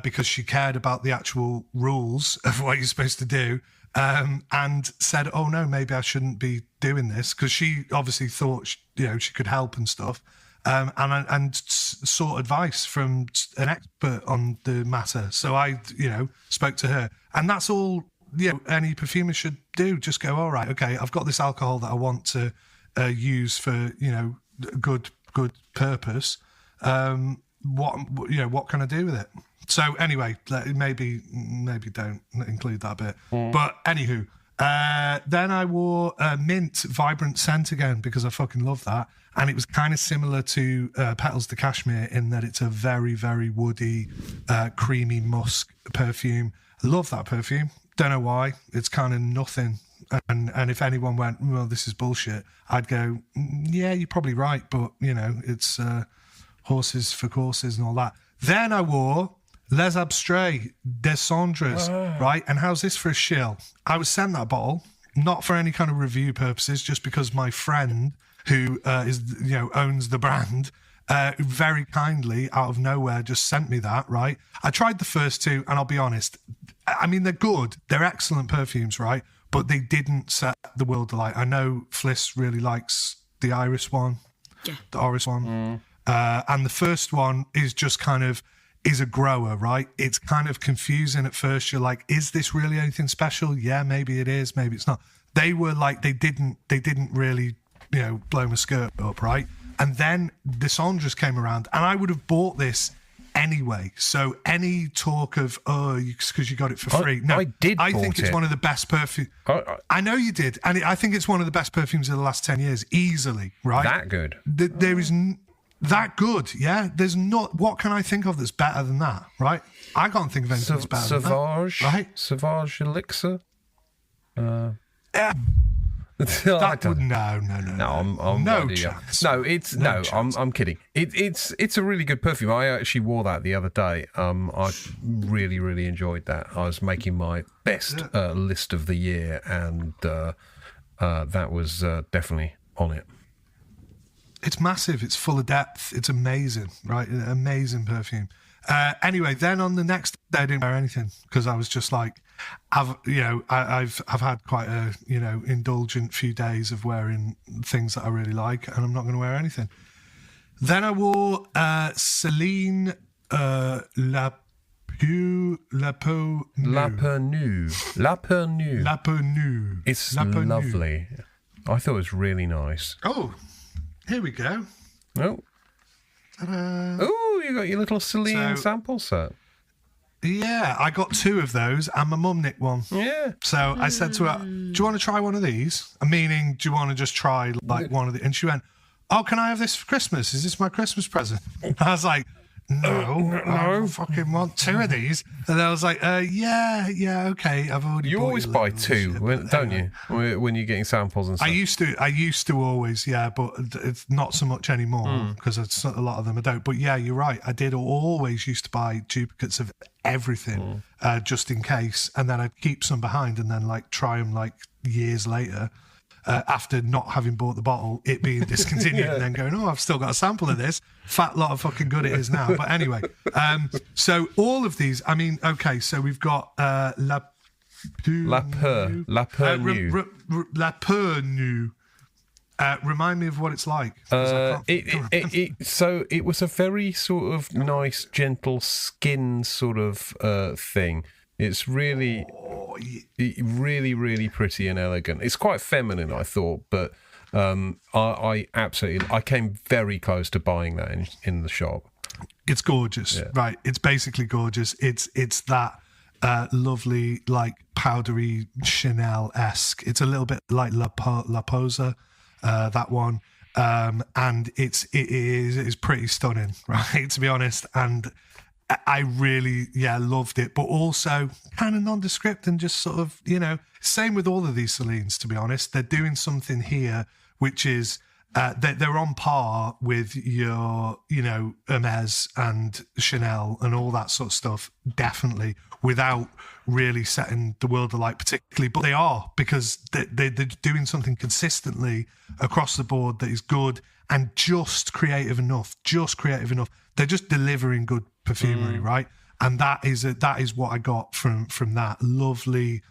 because she cared about the actual rules of what you're supposed to do, and said, oh no, maybe I shouldn't be doing this, because she obviously thought she could help and stuff, and sought advice from an expert on the matter. So I spoke to her, and that's all any perfumer should do. Just go, all right, okay, I've got this alcohol that I want to use for good purpose. What can I do with it? So anyway, maybe don't include that bit. But anywho, then I wore a mint vibrant scent again because I fucking love that. And it was kind of similar to Petals de Cashmere in that it's a very, very woody, creamy musk perfume. I love that perfume. Don't know why. It's kind of nothing. And if anyone went, well, this is bullshit, I'd go, yeah, you're probably right. But, it's horses for courses and all that. Then I wore Les Abstraits des Cendres, right? And how's this for a shill? I was sent that bottle, not for any kind of review purposes, just because my friend who owns the brand very kindly out of nowhere just sent me that, right? I tried the first two, and I'll be honest, I mean, they're good. They're excellent perfumes, right? But they didn't set the world alight. I know Fliss really likes the Iris one, the Oris one. And the first one is just kind of, is a grower, right? It's kind of confusing at first. You're like, is this really anything special? Yeah, maybe it is, maybe it's not. They were like, they didn't really blow my skirt up, right? And then Descendres came around, and I would have bought this anyway. So any talk of because you got it for free, no, I did. I think it's one of the best perfumes. I know you did, and I think it's one of the best perfumes of the last 10 years, easily. Right? That good. There is that good. Yeah. There's not. What can I think of that's better than that? Right? I can't think of anything that's better Sauvage, than that. Right? Sauvage Elixir. No. I'm no chance. No, it's no. Chance. I'm kidding. It's a really good perfume. I actually wore that the other day. I really enjoyed that. I was making my best list of the year, and that was definitely on it. It's massive. It's full of depth. It's amazing, right? Amazing perfume. Anyway, then on the next day, I didn't wear anything because I was just like, I've had quite a indulgent few days of wearing things that I really like, and I'm not going to wear anything. Then I wore Celine La Peau Nu. It's lovely. I thought it was really nice. Oh, here we go. Oh. Oh, you got your little Celine sample set. Yeah, I got 2 of those, and my mum nicked one. Yeah. So I said to her, do you want to try one of these? Meaning, do you want to just try one of the... And she went, oh, can I have this for Christmas? Is this my Christmas present? I was like, no, I fucking want 2 of these. And I was like, yeah, okay. I've already. You always buy 2, don't you? When you're getting samples and stuff. I used to always, yeah, but it's not so much anymore because a lot of them I don't. But yeah, you're right. I did always used to buy duplicates of everything just in case, and then I'd keep some behind and then try them years later. After not having bought the bottle, it being discontinued, and then going, I've still got a sample of this. Fat lot of fucking good it is now. But anyway, so all of these, I mean, okay, so we've got La Peur Nu. Remind me of what it's like. So it was a very sort of nice, gentle skin sort of thing. It's really, really pretty and elegant. It's quite feminine, I thought, but I came very close to buying that in the shop. It's gorgeous, right? It's basically gorgeous. It's that lovely, powdery Chanel-esque. It's a little bit like La Posa, that one, and it is pretty stunning, right? To be honest, and I really, loved it, but also kind of nondescript and just sort of, same with all of these Celines, to be honest. They're doing something here, which is they're on par with your, Hermes and Chanel and all that sort of stuff, definitely, without really setting the world alight particularly. But they are, because they're doing something consistently across the board that is good and just creative enough. They're just delivering good perfumery, right? And that is what I got from that lovely,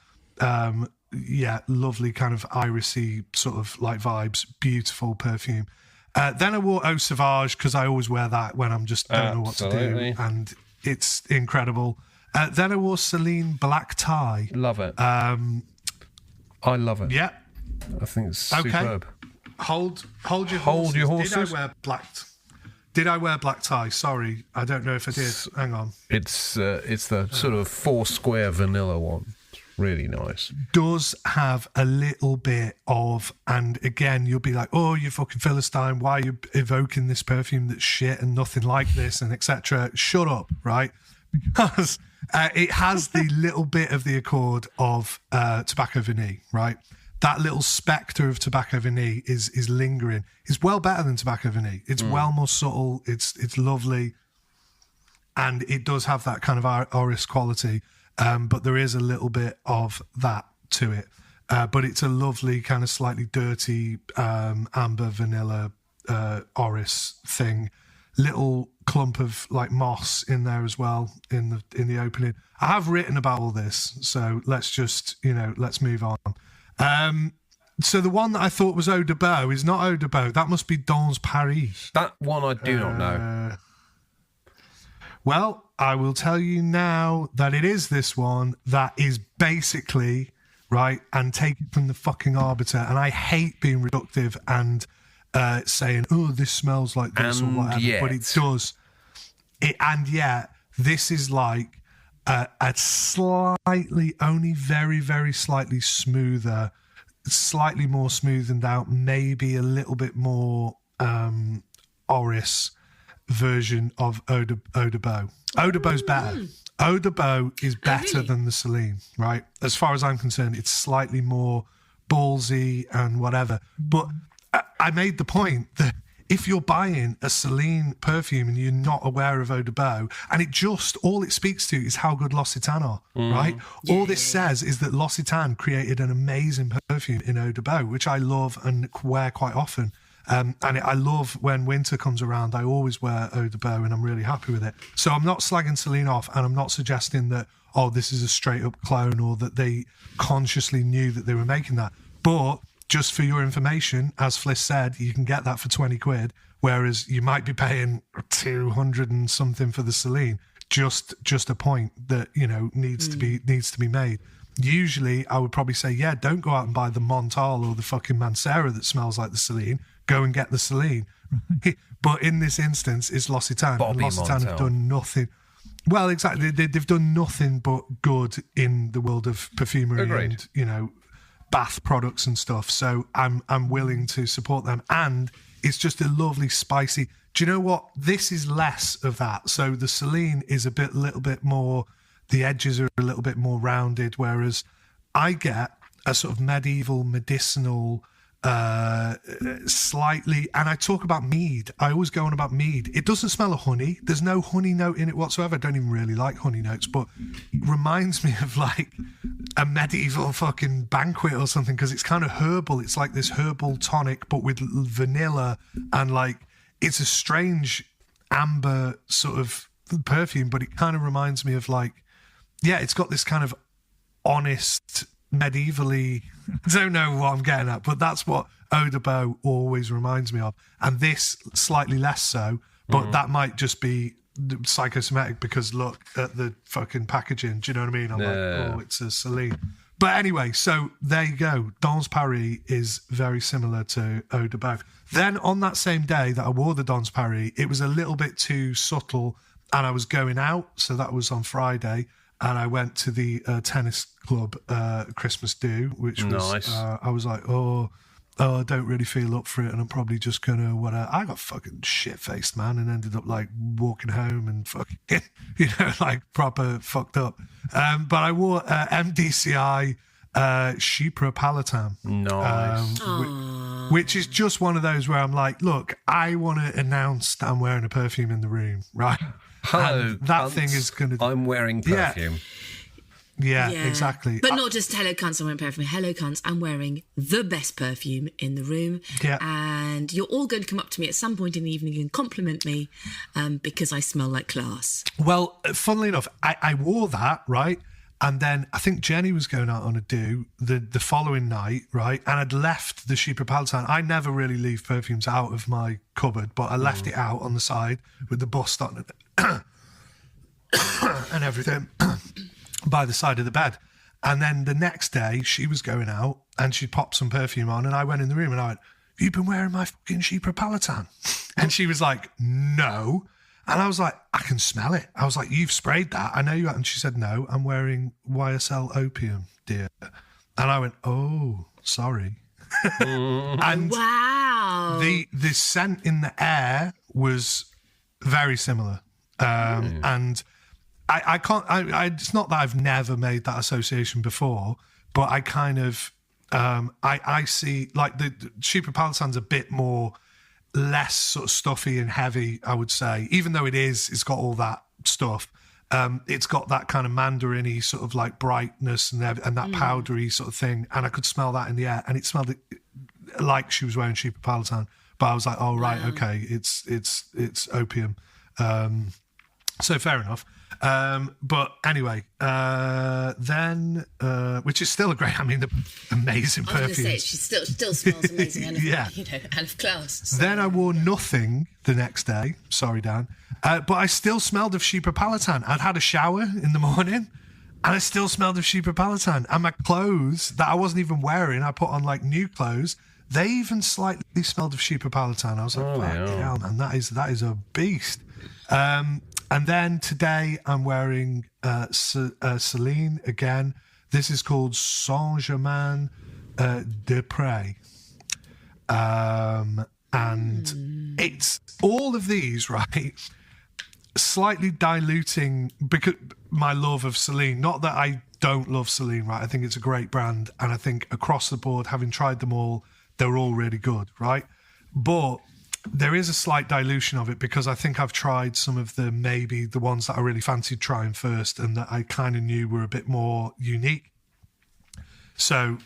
lovely kind of irisy sort of vibes, beautiful perfume. Then I wore Eau Sauvage because I always wear that when I'm just don't know what to do, and it's incredible. Then I wore Celine Black Tie. Love it. I love it. Yeah, I think it's superb. Hold your horses. Did I wear black tie? Sorry, I don't know if I did. Hang on. It's the sort of 4 square vanilla one. Really nice. Does have a little bit of, and again, you'll be like, oh, you fucking Philistine, why are you evoking this perfume that's shit and nothing like this and etc. Shut up, right? Because it has the little bit of the accord of Tobacco Vanille, right? That little Spector of Tobacco Vanille is lingering. It's well better than Tobacco Vanille. It's well more subtle. It's lovely, and it does have that kind of Oris quality. But there is a little bit of that to it. But it's a lovely kind of slightly dirty amber vanilla Oris thing. Little clump of moss in there as well in the opening. I have written about all this, so let's just let's move on. So the one that I thought was Eau de Beau is not Eau de Beau. That must be Dans Paris. That one I do not know. Well, I will tell you now that it is this one that is basically right, and take it from the fucking arbiter. And I hate being reductive and saying, oh, this smells like this or whatever, but it does. And yet, this is like a slightly, only very, very slightly smoother, slightly more smoothened out, maybe a little bit more Oris version of Eau de Beau. Eau de Beau's better. Eau de Beau is better than the Celine, right? As far as I'm concerned, it's slightly more ballsy and whatever. But I made the point that if you're buying a Celine perfume and you're not aware of Eau de Beau, and all it speaks to is how good L'Occitane are, right? Yeah. All this says is that L'Occitane created an amazing perfume in Eau de Beau, which I love and wear quite often. And I love when winter comes around, I always wear Eau de Beau and I'm really happy with it. So I'm not slagging Celine off, and I'm not suggesting that, oh, this is a straight up clone or that they consciously knew that they were making that. But just for your information, as Fliss said, you can get that for 20 quid, whereas you might be paying 200 and something for the Celine. Just a point that, needs to be made. Usually I would probably say, yeah, don't go out and buy the Montal or the fucking Mancera that smells like the Celine. Go and get the Celine. But in this instance, it's L'Occitane. And L'Occitane have done nothing. Well, exactly. They've done nothing but good in the world of perfumery. Agreed. And, bath products and stuff. So I'm willing to support them. And it's just a lovely, spicy... Do you know what? This is less of that. So the Celine is a little bit more... The edges are a little bit more rounded, whereas I get a sort of medieval, medicinal, slightly... And I talk about mead. I always go on about mead. It doesn't smell of honey. There's no honey note in it whatsoever. I don't even really like honey notes, but it reminds me of like a medieval fucking banquet or something, because it's kind of herbal. It's like this herbal tonic, but with vanilla, and like it's a strange amber sort of perfume, but it kind of reminds me of like, yeah, it's got this kind of honest, medievally... I don't know what I'm getting at, but that's what Eau de Beau always reminds me of. And this, slightly less so, but that might just be psychosomatic because look at the fucking packaging. Do you know what I mean? I'm like, oh, it's a Celine. But anyway, so there you go. Dans Paris is very similar to Eau de Beau. Then on that same day that I wore the Dans Paris, it was a little bit too subtle and I was going out. So that was on Friday. And I went to the tennis club Christmas do, which was, nice. I was like, oh, I don't really feel up for it. And I'm probably just going to, I got fucking shit-faced, man, and ended up like walking home and fucking, like proper fucked up. But I wore MDCI Chypre Palatine. Nice. Which is just one of those where I'm like, look, I want to announce that I'm wearing a perfume in the room, right? Hello, that thing is going to... I'm wearing perfume. Yeah, exactly. But not just hello cunts, I'm wearing perfume. Hello cunts, I'm wearing the best perfume in the room. Yeah. And you're all going to come up to me at some point in the evening and compliment me because I smell like class. Well, funnily enough, I wore that, right? And then I think Jenny was going out on a do the following night, right? And I'd left the Chypre Palatine. I never really leave perfumes out of my cupboard, but I left it out on the side with the bust on it and everything by the side of the bed. And then the next day she was going out and she popped some perfume on and I went in the room and I went, have you been wearing my fucking Chypre Palatine? And she was like, no. And I was like, I can smell it. I was like, you've sprayed that. I know you have. And she said, no, I'm wearing YSL Opium, dear. And I went, oh, sorry. And wow. The scent in the air was very similar. And I can't, it's not that I've never made that association before, but I kind of, I see like the Chypre Palatine's a bit more, less sort of stuffy and heavy, I would say, even though it's got all that stuff. It's got that kind of mandarin-y sort of like brightness and that powdery sort of thing. And I could smell that in the air and it smelled like she was wearing Chypre Palatine. But I was like, oh, right, okay, it's opium. So fair enough. But anyway, then, which is still a great, the amazing perfume. I was going to say, she still smells amazing and, and of class. So. Then I wore nothing the next day. Sorry, Dan. But I still smelled of Chypre Palatine. I'd had a shower in the morning And I still smelled of Super Palatine. And my clothes that I wasn't even wearing, I put on like new clothes. They even slightly smelled of Super Palatine. I was like, fuck hell, man, that is a beast. And then today I'm wearing Celine again. This is called Saint-Germain des Prés. And it's all of these, right? Slightly diluting because my love of Celine, not that I don't love Celine, right? I think it's a great brand, and I think across the board, having tried them all, they're all really good, right? But there is a slight dilution of it because I think I've tried some of the ones that I really fancied trying first and that I kind of knew were a bit more unique. So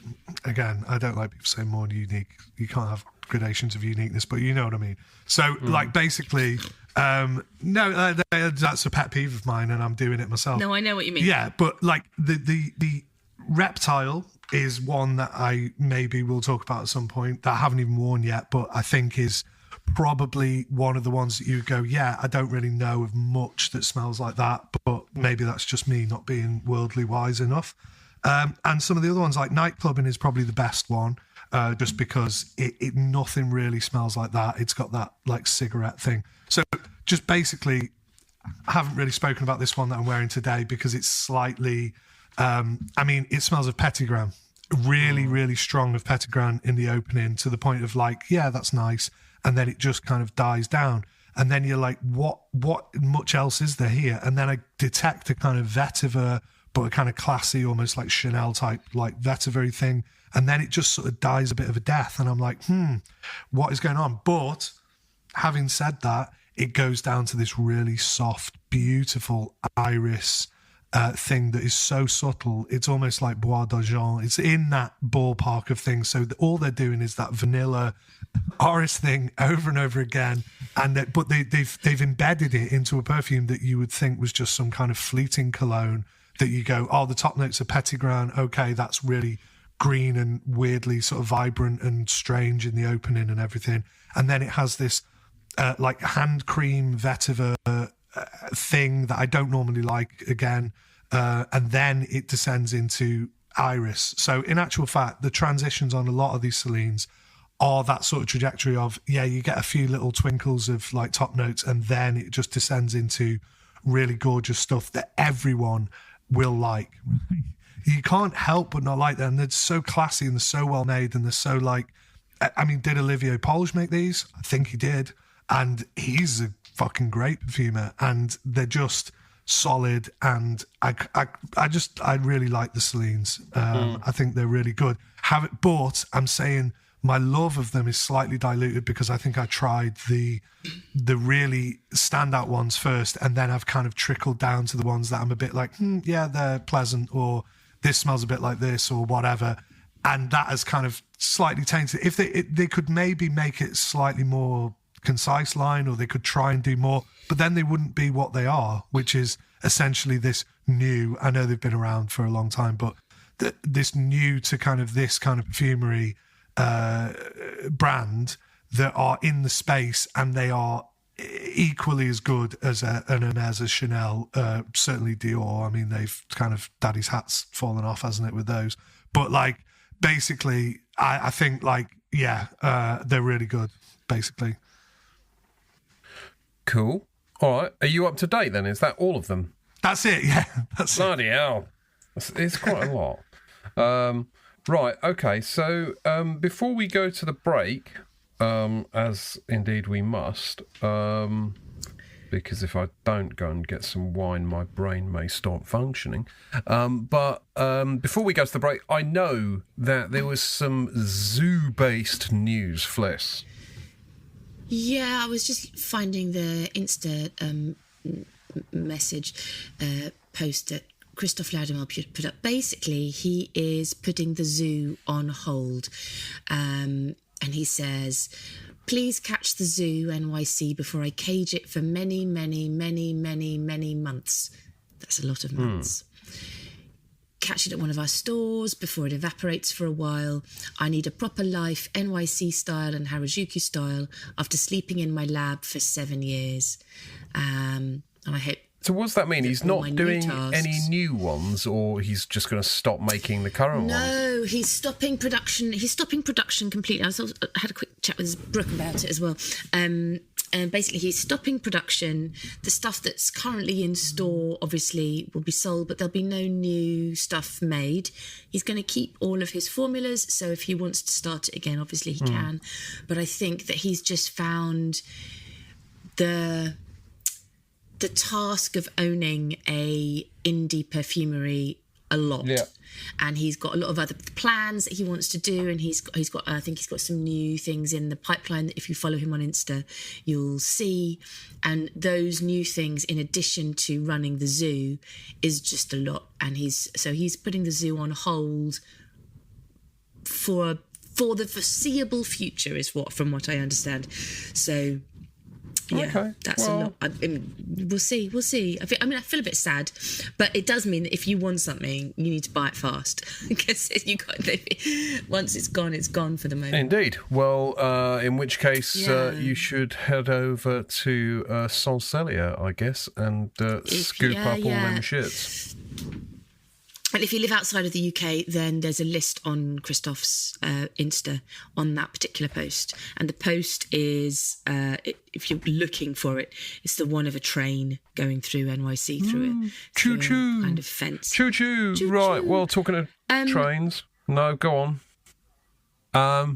again, I don't like people saying more unique. You can't have gradations of uniqueness, but you know what I mean. So like basically, that's a pet peeve of mine and I'm doing it myself. No, I know what you mean. Yeah, but like the Reptile is one that I maybe will talk about at some point that I haven't even worn yet, but I think is probably one of the ones that you go, yeah, I don't really know of much that smells like that, but maybe that's just me not being worldly wise enough. And some of the other ones, like Nightclubbing is probably the best one, just because it nothing really smells like that. It's got that like cigarette thing. So just basically, I haven't really spoken about this one that I'm wearing today because it's slightly, it smells of Petitgram. Really, really strong of Petitgram in the opening to the point of like, yeah, that's nice. And then it just kind of dies down. And then you're like, what much else is there here? And then I detect a kind of vetiver, but a kind of classy, almost like Chanel type, like vetiver thing. And then it just sort of dies a bit of a death. And I'm like, what is going on? But having said that, it goes down to this really soft, beautiful iris thing that is so subtle. It's almost like Bois d'Argent. It's in that ballpark of things. So all they're doing is that vanilla iris thing over and over again. But they've embedded it into a perfume that you would think was just some kind of fleeting cologne that you go, oh, the top notes are Petitgram. Okay, that's really green and weirdly sort of vibrant and strange in the opening and everything. And then it has this like hand cream vetiver thing that I don't normally like again. And then it descends into iris. So in actual fact, the transitions on a lot of these Celines are that sort of trajectory of, yeah, you get a few little twinkles of like top notes and then it just descends into really gorgeous stuff that everyone will like. You can't help but not like them. And they're so classy and they're so well made and they're so like, did Olivier Polge make these? I think he did. And he's a fucking great perfumer and they're just solid. And I really like the Celines. I think they're really good. But I'm saying my love of them is slightly diluted because I think I tried the really standout ones first and then I've kind of trickled down to the ones that I'm a bit like, yeah, they're pleasant, or this smells a bit like this, or whatever. And that has kind of slightly tainted. If they could maybe make it slightly more concise line, or they could try and do more, but then they wouldn't be what they are, which is essentially this new, I know they've been around for a long time, but this new to kind of this kind of perfumery brand that are in the space and they are equally as good as an Hermes, a Chanel, certainly Dior. I mean, they've kind of daddy's hat's fallen off, hasn't it, with those? But like, basically, I think like, yeah, they're really good, basically. Cool. All right. Are you up to date then? Is that all of them? That's it, yeah. That's Bloody hell. It's quite a lot. Right, okay. So before we go to the break, as indeed we must, because if I don't go and get some wine, my brain may stop functioning. But before we go to the break, I know that there was some zoo-based news, Fliss. Yeah, I was just finding the Insta message post that Christophe Laudemel put up. Basically, he is putting the zoo on hold. And he says, please catch the zoo NYC before I cage it for many, many, many, many, many months. That's a lot of months. Catch it at one of our stores before it evaporates for a while. I need a proper life, NYC style and Harajuku style, after sleeping in my lab for 7 years. And I hope So what's that mean? He's all my not new doing tasks. any new ones, or he's just going to stop making the current ones? No, he's stopping production. He's stopping production completely. I had a quick chat with Brooke about it as well. And basically, he's stopping production. The stuff that's currently in store, obviously, will be sold, but there'll be no new stuff made. He's going to keep all of his formulas. So if he wants to start it again, obviously he can. But I think that he's just found the task of owning a indie perfumery a lot. Yeah. And he's got a lot of other plans that he wants to do, and he's got I think he's got some new things in the pipeline that if you follow him on Insta you'll see, and those new things in addition to running the zoo is just a lot, and he's putting the zoo on hold for the foreseeable future from what I understand. So yeah, Okay, that's a lot. I mean, we'll see. I feel a bit sad, but it does mean that if you want something, you need to buy it fast because once it's gone for the moment. Indeed. Well, in which case you should head over to Sancelia, I guess, and scoop up all them shits. And if you live outside of the UK, then there's a list on Christoph's Insta on that particular post. And the post is, if you're looking for it, it's the one of a train going through NYC through Choo-choo. a kind of fence. Choo-choo. Right, well, talking of trains. No, go on.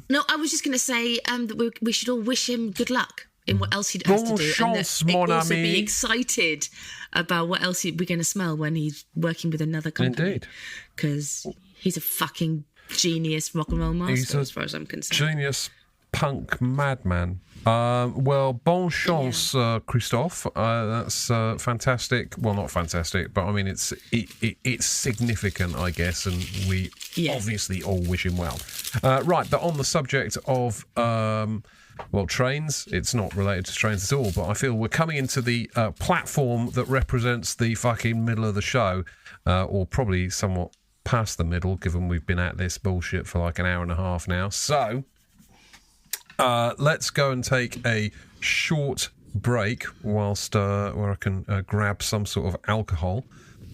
No, I was just going to say that we should all wish him good luck in what else he has to do. Chance, and mon also ami. be excited about what else we're going to smell when he's working with another company. Indeed. Because he's a fucking genius rock and roll master as far as I'm concerned. Genius punk madman. Well, bon chance, Christophe. That's fantastic. Well, not fantastic, but I mean, it's significant, I guess, and we obviously all wish him well. Right, but on the subject of trains, it's not related to trains at all, but I feel we're coming into the platform that represents the fucking middle of the show, or probably somewhat past the middle, given we've been at this bullshit for like an hour and a half now. So let's go and take a short break whilst where I can grab some sort of alcohol,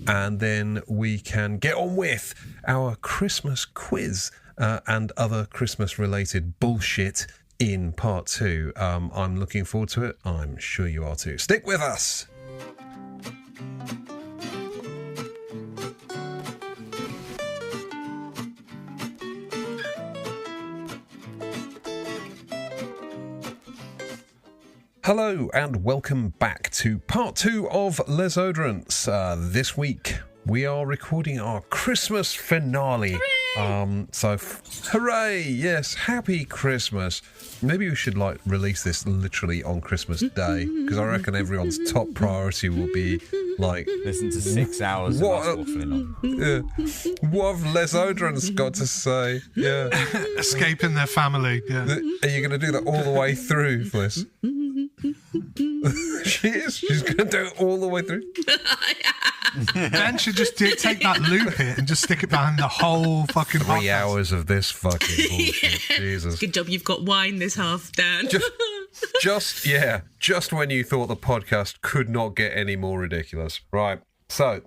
and then we can get on with our Christmas quiz and other Christmas related bullshit in part 2. I'm looking forward to it. I'm sure you are too. Stick with us. Hello and welcome back to part 2 of Les Oderants. This week we are recording our Christmas finale. Hooray! Yes, happy Christmas. Maybe we should release this literally on Christmas Day, because I reckon everyone's top priority will be listen to 6 hours of us waffling on. What have Les Oderants got to say? Yeah, Escaping their family. Yeah. Are you going to do that all the way through, Fliss? She is. She's going to do it all the way through. Ben should just take that loop here and just stick it behind the whole fucking 3 podcast. hours of this fucking bullshit. Jesus. Good job you've got wine this half, Dan. Just when you thought the podcast could not get any more ridiculous. Right. So,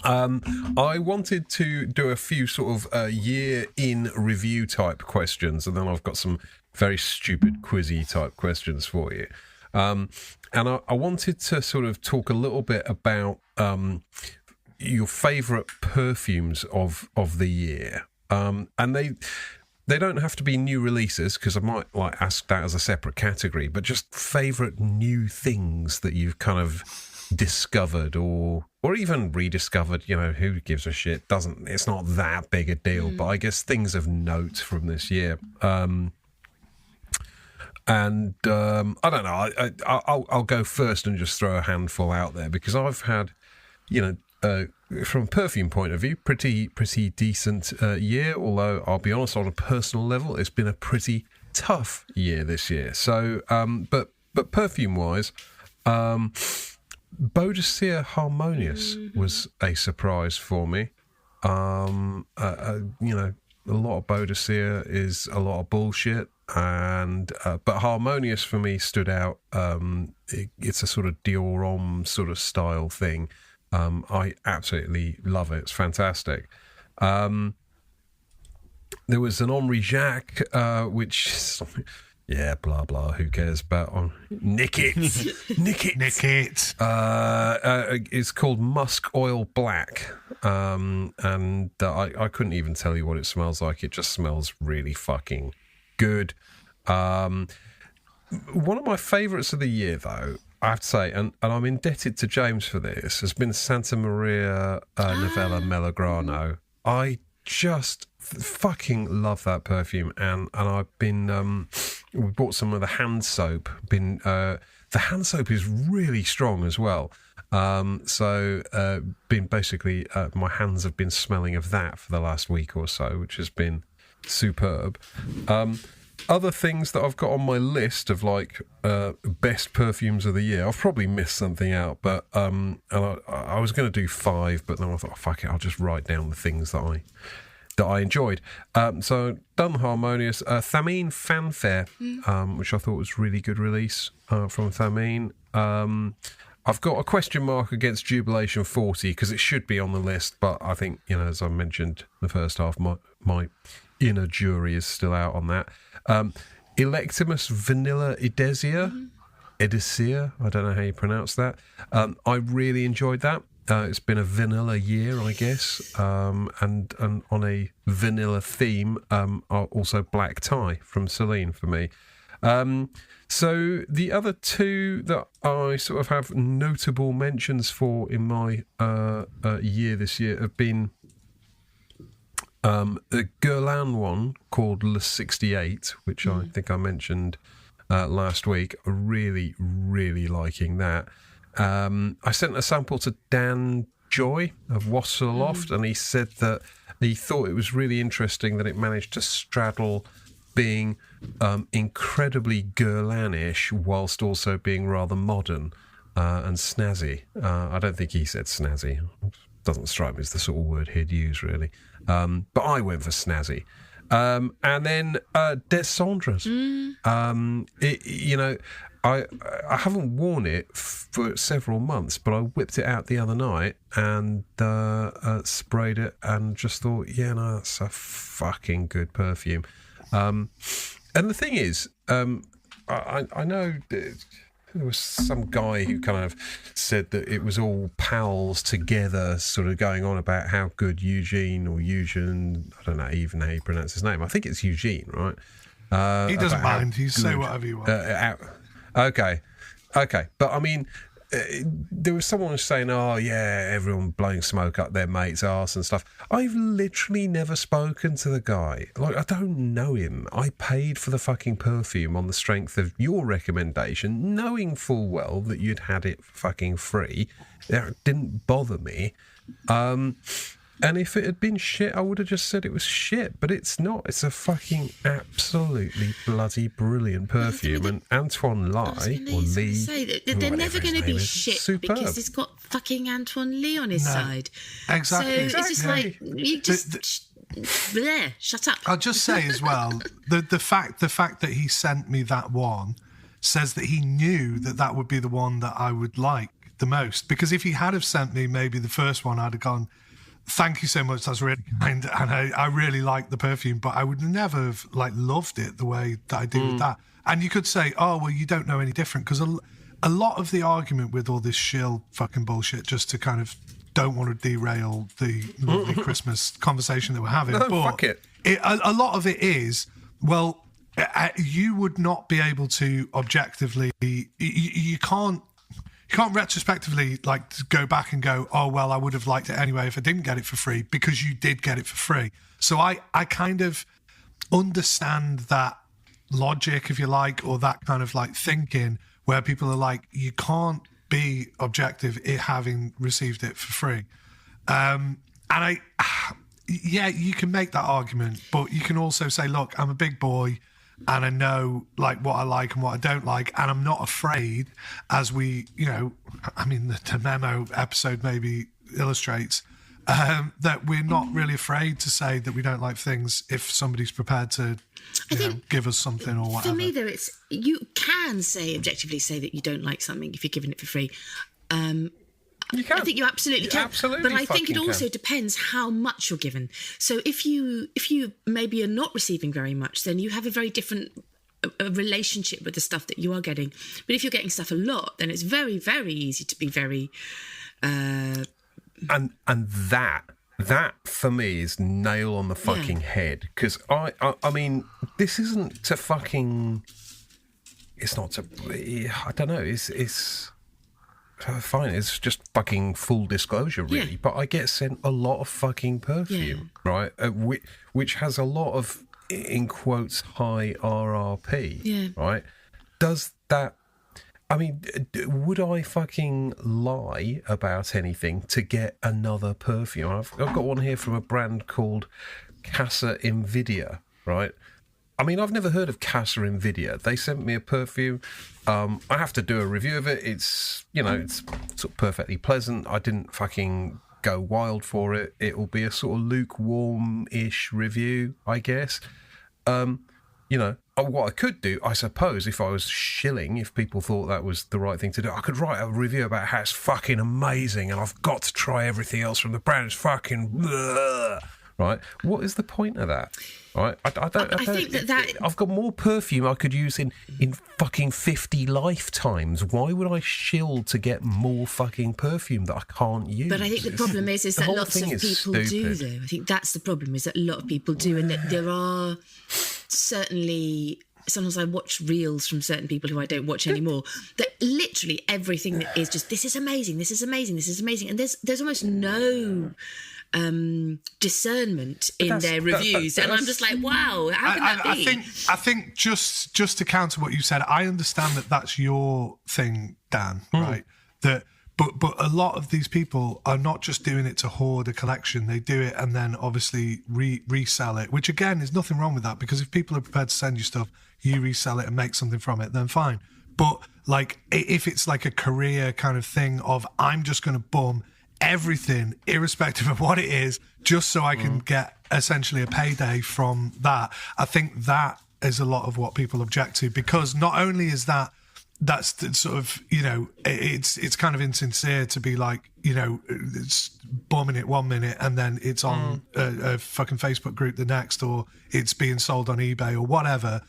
I wanted to do a few sort of year in review type questions, and then I've got some very stupid quizzy type questions for you. And I wanted to sort of talk a little bit about your favourite perfumes of the year. And they don't have to be new releases, because I might ask that as a separate category, but just favourite new things that you've kind of discovered or even rediscovered. You know, who gives a shit? It's not that big a deal, but I guess things of note from this year. And I don't know. I'll go first and just throw a handful out there, because I've had, from a perfume point of view, pretty decent year. Although I'll be honest, on a personal level, it's been a pretty tough year this year. So, but perfume wise, Bodicea Harmonious was a surprise for me. A lot of Bodicea is a lot of bullshit. and but Harmonious for me stood out. It's a sort of Dior Homme sort of style thing. I absolutely love it. It's fantastic. There was an Henri Jacques, which, yeah, blah, blah, who cares about nick it. Nick it. Nick it. It's called Musk Oil Black. And I couldn't even tell you what it smells like. It just smells really fucking good. One of my favourites of the year, though, I have to say, and I'm indebted to James for this, has been Santa Maria Novella Melograno. I just fucking love that perfume, and I've been we bought some of the hand soap. The hand soap is really strong as well. So been basically my hands have been smelling of that for the last week or so, which has been superb. Other things that I've got on my list of like best perfumes of the year, I've probably missed something out, but and I was going to do 5, but then I thought, oh, fuck it, I'll just write down the things that I enjoyed. So done Harmonious, Thameen Fanfare, which I thought was really good release from Thameen. I've got a question mark against Jubilation 40 because it should be on the list, but I think, as I mentioned in the first half, my inner jury is still out on that. Electimus Vanilla Edisia, I don't know how you pronounce that. I really enjoyed that. It's been a vanilla year, I guess, and on a vanilla theme, also Black Tie from Celine for me. So the other two that I sort of have notable mentions for in my year this year have been the Guerlain one called Le 68, which I think I mentioned last week. Really, really liking that. I sent a sample to Dan Joy of Wasserloft, and he said that he thought it was really interesting that it managed to straddle being incredibly Guerlain-ish whilst also being rather modern and snazzy. I don't think he said snazzy. Doesn't strike me as the sort of word he'd use, really. But I went for snazzy. And then Des Cendres. I haven't worn it for several months, but I whipped it out the other night and sprayed it and just thought, yeah, no, that's a fucking good perfume. And the thing is, I know there was some guy who kind of said that it was all pals together, sort of going on about how good Eugene, I don't know even how you pronounce his name. I think it's Eugene, right? He doesn't mind. You say whatever you want. Okay. But I mean, there was someone saying, oh, yeah, everyone blowing smoke up their mate's arse and stuff. I've literally never spoken to the guy. Like, I don't know him. I paid for the fucking perfume on the strength of your recommendation, knowing full well that you'd had it fucking free. It didn't bother me. And if it had been shit, I would have just said it was shit. But it's not. It's a fucking absolutely bloody brilliant perfume. And Antoine Lee, they're never going to be shit superb. because it's got fucking Antoine Lee on his side. Exactly. So it's just like, you just... shut up. I'll just say as well, the fact that he sent me that one says that he knew that would be the one that I would like the most. Because if he had have sent me maybe the first one, I'd have gone, thank you so much, that's really kind, and I really like the perfume, but I would never have loved it the way that I do with that. And you could say, oh, well, you don't know any different, because a lot of the argument with all this shill fucking bullshit, just to kind of don't want to derail the lovely Christmas conversation that we're having. No, but fuck it. A lot of it is, well, you would not be able to objectively, you can't retrospectively go back and go, oh, well, I would have liked it anyway if I didn't get it for free, because you did get it for free. So I kind of understand that logic, if you like, or that kind of thinking where people are like, you can't be objective having received it for free. You can make that argument, but you can also say, look, I'm a big boy, and I know what I like and what I don't like, and I'm not afraid, as we, the Memo episode maybe illustrates, that we're not really afraid to say that we don't like things if somebody's prepared to give us something or whatever. For me, though, you can objectively say that you don't like something if you're giving it for free. You can. I think you absolutely can. Absolutely, but I think it also can. depends how much you're given. So if you maybe are not receiving very much, then you have a very different a relationship with the stuff that you are getting. But if you're getting stuff a lot, then it's very, very easy to be very... And that for me is nail on the fucking head. Because I mean, this isn't to fucking... It's not to... I don't know. It's fine. It's just fucking full disclosure, really. Yeah. But I get sent a lot of fucking perfume, right? Which has a lot of, in quotes, high RRP, right? Does that... I mean, would I fucking lie about anything to get another perfume? I've got one here from a brand called Casa Invidia, right? I mean, I've never heard of Casa Invidia. They sent me a perfume. I have to do a review of it. It's, it's sort of perfectly pleasant. I didn't fucking go wild for it. It will be a sort of lukewarm-ish review, I guess. What I could do, I suppose, if I was shilling, if people thought that was the right thing to do, I could write a review about how it's fucking amazing and I've got to try everything else from the brand. It's fucking... Blah. Right? What is the point of that? Right? I think that I've got more perfume I could use in fucking 50 lifetimes. Why would I shill to get more fucking perfume that I can't use? But I think the problem is that lots of people do, though. I think that's the problem, is that a lot of people do, and that there are certainly... Sometimes I watch reels from certain people who I don't watch anymore, that literally everything that is just, this is amazing, this is amazing, this is amazing. And there's almost no... discernment in their reviews, and I'm just like, wow, how can that be? I think just to counter what you said, I understand that that's your thing, Dan, right? That but a lot of these people are not just doing it to hoard a collection. They do it and then obviously resell it, which again is nothing wrong with that, because if people are prepared to send you stuff, you resell it and make something from it, then fine. But like, if it's like a career kind of thing of, I'm just going to bum everything, irrespective of what it is, just so I can get essentially a payday from that. I think that is a lot of what people object to, because not only is that's sort of, it's kind of insincere to be like, it's bombing it 1 minute and then it's on a fucking Facebook group the next, or it's being sold on eBay or whatever,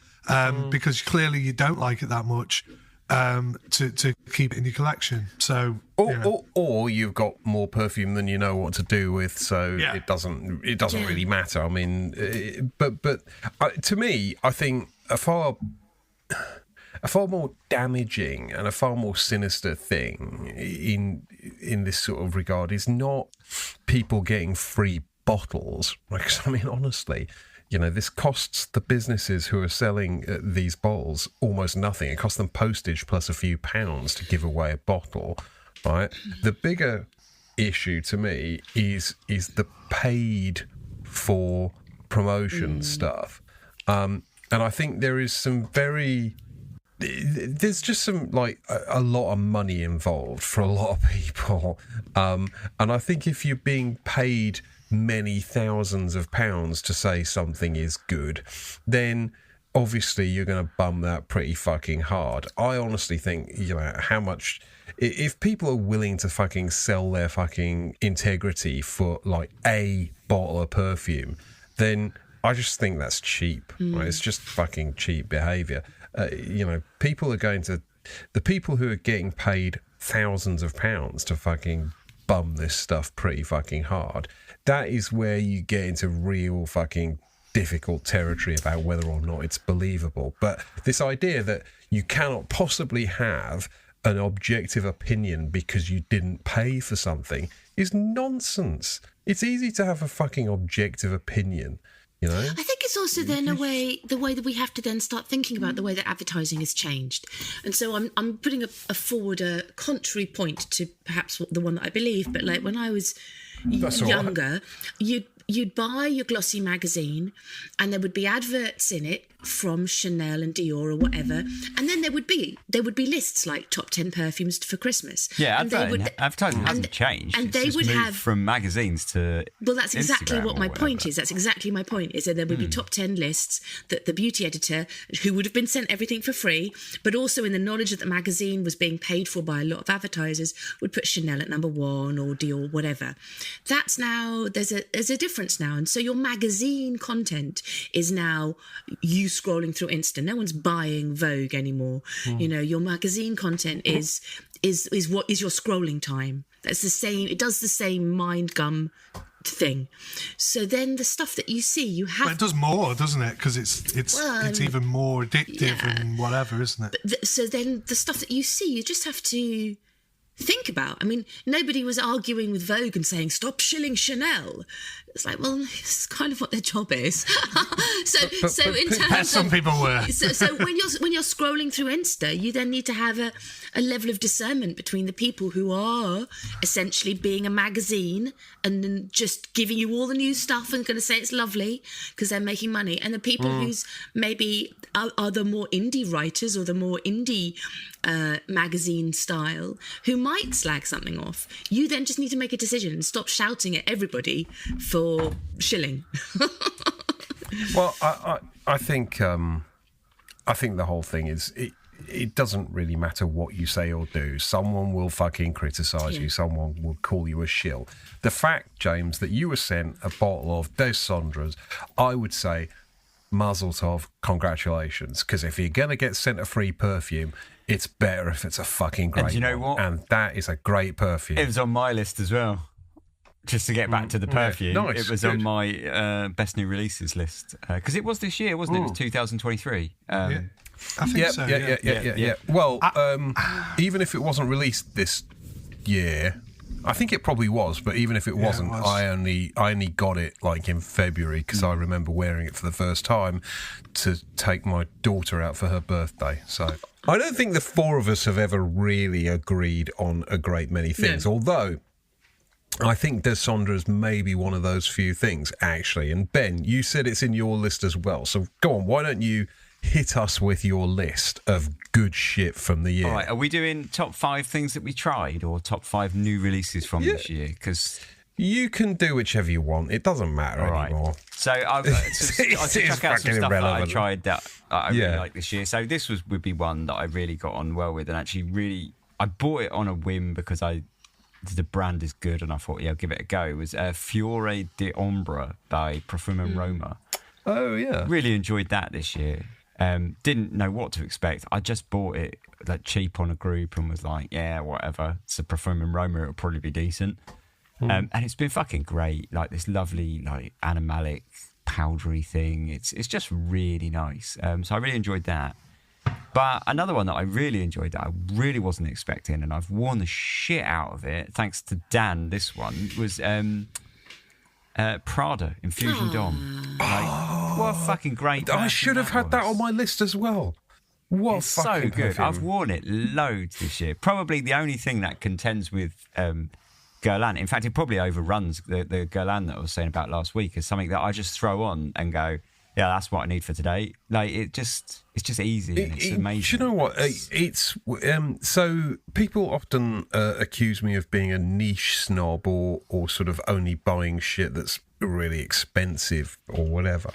because clearly you don't like it that much. To keep it in your collection. So or you've got more perfume than you know what to do with, so it doesn't really matter. I mean, but to me, I think a far more damaging and a far more sinister thing in this sort of regard is not people getting free bottles, right? 'Cause, I mean, honestly, this costs the businesses who are selling these bottles almost nothing. It costs them postage plus a few pounds to give away a bottle, right? The bigger issue to me is the paid for promotion stuff. And I think there is there's just some, like, a lot of money involved for a lot of people. And I think if you're being paid many thousands of pounds to say something is good, then obviously you're going to bum that pretty fucking hard. I honestly think, how much... If people are willing to fucking sell their fucking integrity for, like, a bottle of perfume, then I just think that's cheap. Right? It's just fucking cheap behaviour. People are going to... The people who are getting paid thousands of pounds to fucking bum this stuff pretty fucking hard, that is where you get into real fucking difficult territory about whether or not it's believable. But this idea that you cannot possibly have an objective opinion because you didn't pay for something is nonsense. It's easy to have a fucking objective opinion, I think it's also then the way that we have to then start thinking about the way that advertising has changed. And so I'm putting forward a contrary point to perhaps the one that I believe, but like when I was younger, you'd buy your glossy magazine and there would be adverts in it from Chanel and Dior or whatever, and then there would be lists like top 10 perfumes for Christmas. Yeah, and advertising hasn't changed. And it's they just would moved have from magazines to well, that's exactly Instagram what my or point whatever. is. That's exactly my point. Is that there would be top 10 lists that the beauty editor, who would have been sent everything for free, but also in the knowledge that the magazine was being paid for by a lot of advertisers, would put Chanel at number 1 or Dior, whatever. That's now there's a difference now, and so your magazine content is now you scrolling through Insta. No one's buying Vogue anymore. You know, your magazine content is what is your scrolling time. That's the same. It does the same mind gum thing. So then the stuff that you see, you have. Well, it does more, doesn't it? Because it's even more addictive and whatever, isn't it? So then the stuff that you see, you just have to think about. I mean, nobody was arguing with Vogue and saying, stop shilling Chanel. It's like, well, it's kind of what their job is. So in terms some of, people were. So when you're scrolling through Insta, you then need to have a level of discernment between the people who are essentially being a magazine and then just giving you all the new stuff and going to say it's lovely because they're making money, and the people who's maybe are the more indie writers or the more indie magazine style who might slag something off. You then just need to make a decision and stop shouting at everybody for shilling. Well, I think the whole thing is it doesn't really matter what you say or do. Someone will fucking criticise you. Someone will call you a shill. The fact, James, that you were sent a bottle of Des Sondres, I would say, mazel tov, congratulations. Because if you're going to get sent a free perfume, it's better if it's a fucking great one. And you know what? And that is a great perfume. It was on my list as well. Just to get back to the perfume, yeah, nice, it was on my best new releases list. Because it was this year, wasn't it? It was 2023. Yeah. I think so. Yeah. Well, even if it wasn't released this year, I think it probably was. But even if it wasn't, it was. I only got it like in February because I remember wearing it for the first time to take my daughter out for her birthday. So I don't think the four of us have ever really agreed on a great many things. No. Although I think Des Sondres may be one of those few things, actually. And Ben, you said it's in your list as well. So go on, why don't you hit us with your list of good shit from the year? All right, are we doing top 5 things that we tried or top 5 new releases from this year? Because you can do whichever you want. It doesn't matter anymore. So I'll check out some stuff that I tried that I really liked this year. So this would be one that I really got on well with, and actually I bought it on a whim because the brand is good and I thought, I'll give it a go. It was Fiore di Ombra by Perfume Roma. Oh, yeah. Really enjoyed that this year. Didn't know what to expect. I just bought it like cheap on a group and was like, yeah, whatever. It's a Perfume Roma, it'll probably be decent. And it's been fucking great. Like this lovely, like animalic, powdery thing. It's just really nice. So I really enjoyed that. But another one that I really enjoyed that I really wasn't expecting, and I've worn the shit out of it, thanks to Dan, this one, was Prada Infusion Dom. Like, what a fucking great I should have had that on my list as well. What it's fucking so good. perfume. I've worn it loads this year. Probably the only thing that contends with Guerlain. In fact, it probably overruns the Guerlain that I was saying about last week as something that I just throw on and go, yeah, that's what I need for today. Like it's just easy and it's amazing. Do you know what? It's so people often accuse me of being a niche snob or sort of only buying shit that's really expensive or whatever.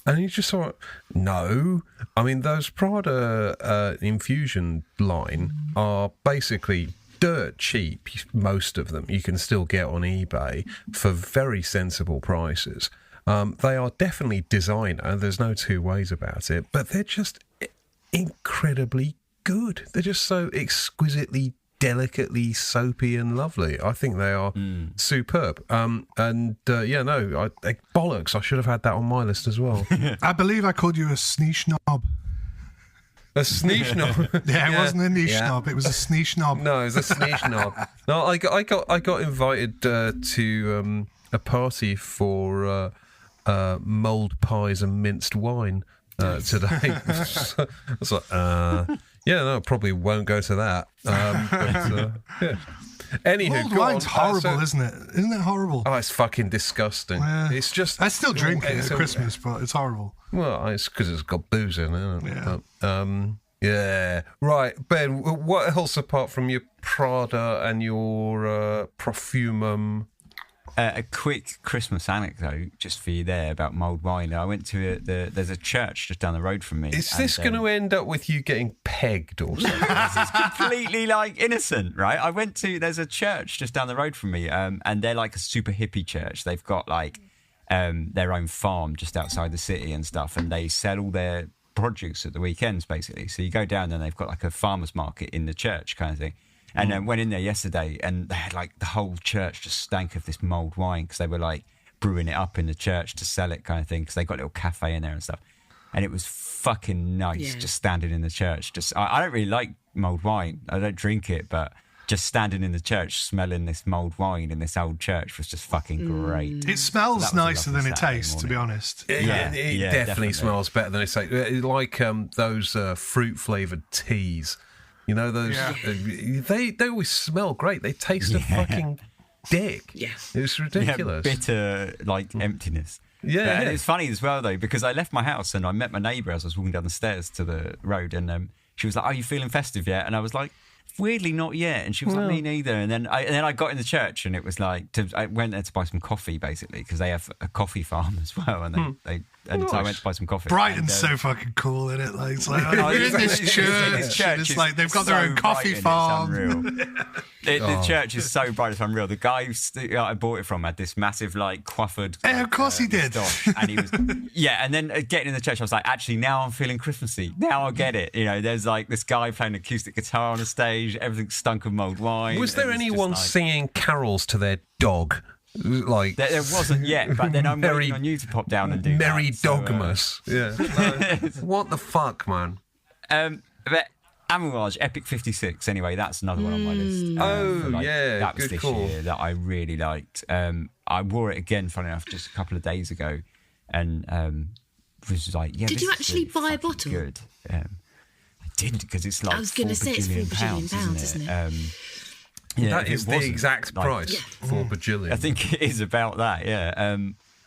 And you just thought, no. I mean, those Prada Infusion line are basically dirt cheap. Most of them you can still get on eBay for very sensible prices. They are definitely designer, there's no two ways about it, but they're just incredibly good. They're just so exquisitely, delicately soapy and lovely. I think they are superb. Bollocks, I should have had that on my list as well. I believe I called you a sneeze knob. A sneeze knob? Yeah, it wasn't a niche knob, it was a sneeze knob. No, it was a sneeze knob. No, I got invited to a party for mulled pies and minced wine today. I was like, probably won't go to that. Anywho, Mulled go wine's on. horrible, isn't it? Isn't it horrible? Oh, it's fucking disgusting. Yeah. It's just... I still drink it it's at Christmas, but it's horrible. Well, it's because it's got booze in it. Yeah. Yeah. Right, Ben, what else apart from your Prada and your Perfumum? A quick Christmas anecdote just for you there about mulled wine. I went to there's a church just down the road from me. Is this going to end up with you getting pegged or something? This is completely like innocent, right? There's a church just down the road from me, and they're like a super hippie church. They've got like their own farm just outside the city and stuff, and they sell all their produce at the weekends basically. So you go down there and they've got like a farmer's market in the church kind of thing. And then went in there yesterday and they had like the whole church just stank of this mulled wine because they were like brewing it up in the church to sell it kind of thing because they got a little cafe in there and stuff. And it was fucking nice just standing in the church. I don't really like mulled wine. I don't drink it, but just standing in the church smelling this mulled wine in this old church was just fucking great. It smells nicer than it tastes, to be honest. It definitely smells better than it's like those fruit-flavoured teas. You know, those they always smell great. They taste of fucking dick. Yeah. It's ridiculous. Bitter, like emptiness. Yeah. And it's funny as well, though, because I left my house and I met my neighbour as I was walking down the stairs to the road and she was like, "Are you feeling festive yet?" And I was like, "Weirdly, not yet." And she was like, "Me neither." And then I got in the church and it was like, I went there to buy some coffee, basically, because they have a coffee farm as well. And so I went to buy some coffee. Brighton's so fucking cool, isn't it? Like, it's like, you're in this church. It's like they've got their own coffee farm. The church is so bright, it's unreal. The guy I bought it from had this massive, like, coiffured. Yeah, of course he did. And he was, and then getting in the church, I was like, actually, now I'm feeling Christmassy. Now I get it. You know, there's like this guy playing acoustic guitar on the stage. Everything stunk of mulled wine. Was there anyone singing carols to their dog? Like there wasn't yet, but then I'm waiting on you to pop down and do Merry that. So, Dogmas. What the fuck, man? But Amouage, Epic 56. Anyway, that's another one on my list. That was good this call. year that I really liked. I wore it again, funny enough, just a couple of days ago, and was like, yeah. Did you actually buy a bottle? Good. I didn't because it's like I was going to say it's £4 bajillion, isn't it? That is the exact price for bajillion. I think it is about that, yeah.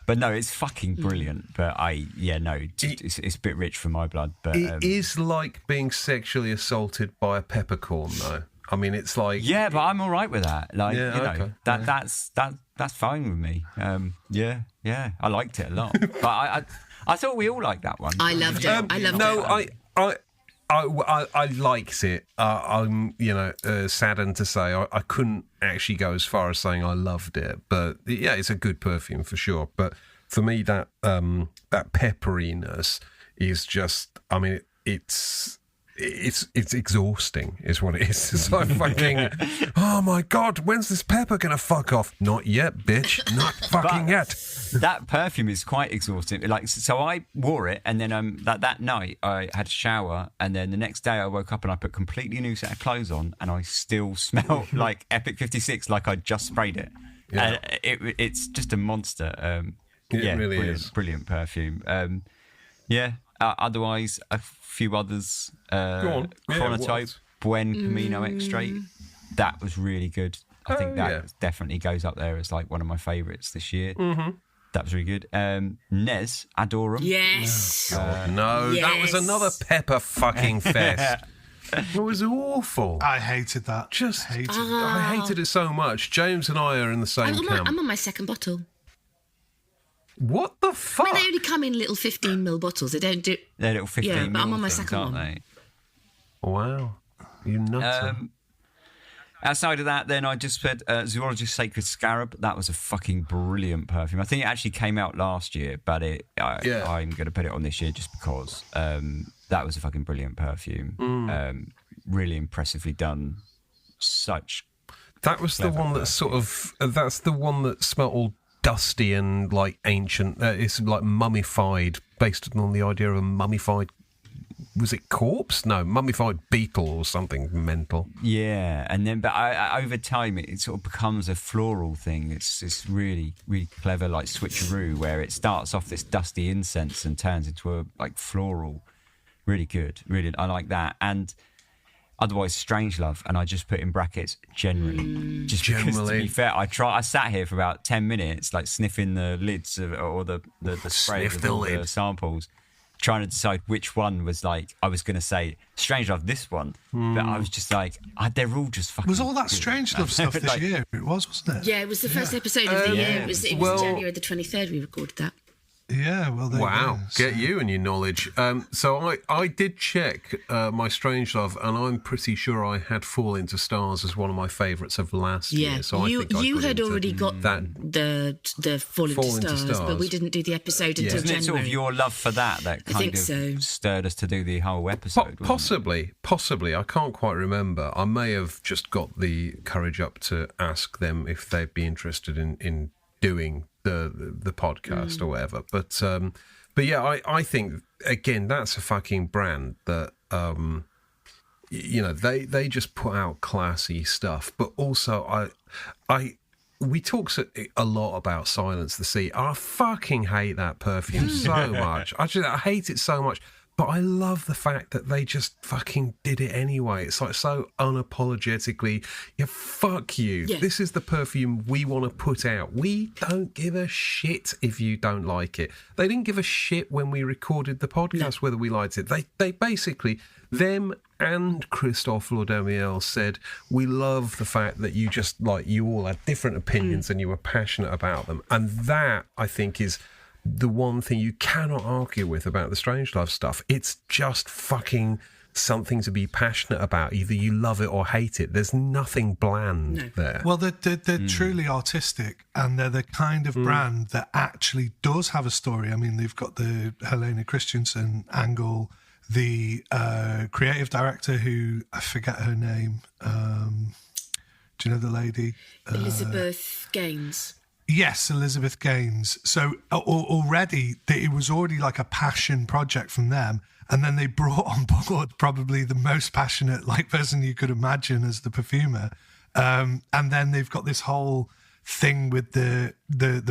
But no, it's fucking brilliant. But it's a bit rich for my blood. But it is like being sexually assaulted by a peppercorn, though. I mean, it's like but I'm all right with that. Like that's fine with me. I liked it a lot. But I thought we all liked that one. I loved it. I loved it. I liked it. I'm, saddened to say I couldn't actually go as far as saying I loved it, but yeah, it's a good perfume for sure. But for me, that pepperiness is just, I mean, it's exhausting, is what it is. It's like fucking, oh my God, when's this pepper gonna fuck off? Not yet, bitch. Not fucking yet. That perfume is quite exhausting. Like, so I wore it, and then that night I had a shower, and then the next day I woke up and I put a completely new set of clothes on, and I still smell like Epic 56, like I just sprayed it. Yeah. It's just a monster. It really is. Brilliant perfume. Otherwise, a few others. Go on. Chronotype, Buen Camino Extrait. That was really good. I think that definitely goes up there as like one of my favourites this year. Mm-hmm. That was really good. Nes, Adorum. Yes. That was another pepper fucking fest. It was awful. I hated that. I hated it so much. James and I are in the same camp. I'm on my second bottle. What the fuck? I mean, they only come in little 15ml bottles. They don't do. They're little 15 Yeah, but I'm on my things, second aren't one. they? Wow. You nuts. Outside of that, then I just said Zoologist Sacred Scarab. That was a fucking brilliant perfume. I think it actually came out last year, but I'm going to put it on this year just because that was a fucking brilliant perfume. Really impressively done. That was the one that that's the one that smelled all dusty and like ancient. It's like mummified, based on the idea of a mummified. Was it corpse? No, mummified beetle or something mental. Yeah, and then but over time it sort of becomes a floral thing. It's really really clever, like switcheroo, where it starts off this dusty incense and turns into a like floral. Really good, really I like that. And Otherwise, Strangelove, and I just put in brackets generally. Just because, to be fair, I sat here for about 10 minutes, like sniffing the lids or the spray of all the samples, trying to decide which one was like, I was going to say Strangelove, this one, but I was just like, they're all just fucking. Was all that Strangelove stuff this year? It was, wasn't it? Yeah, it was the first episode of the year. It was January the 23rd we recorded that. Yeah, well, wow, get you and your knowledge. So I did check my Strangelove, and I'm pretty sure I had Fall Into Stars as one of my favourites of last year. So you had already got the Fall Into Stars, but we didn't do the episode until January. Isn't it sort of your love for that kind of stirred us to do the whole episode? Possibly. I can't quite remember. I may have just got the courage up to ask them if they'd be interested in doing the podcast or whatever, but yeah, I think again that's a fucking brand that they just put out classy stuff, but also we talk a lot about Silence the Sea. I fucking hate that perfume so much. I hate it so much. But I love the fact that they just fucking did it anyway. It's like so unapologetically, fuck you. Yeah. This is the perfume we want to put out. We don't give a shit if you don't like it. They didn't give a shit when we recorded the podcast whether we liked it. They basically, them and Christophe Laudemiel said, we love the fact that you just you all had different opinions and you were passionate about them. And that, I think, is the one thing you cannot argue with about the Strangelove stuff. It's just fucking something to be passionate about. Either you love it or hate it. There's nothing bland there. Well, they're truly artistic, and they're the kind of brand that actually does have a story. I mean, they've got the Helena Christensen angle, the creative director who, I forget her name. Do you know the lady? Elizabeth Gaines. Yes, Elizabeth Gaines. So already, it was already like a passion project from them. And then they brought on board probably the most passionate person you could imagine as the perfumer. And then they've got this whole thing with the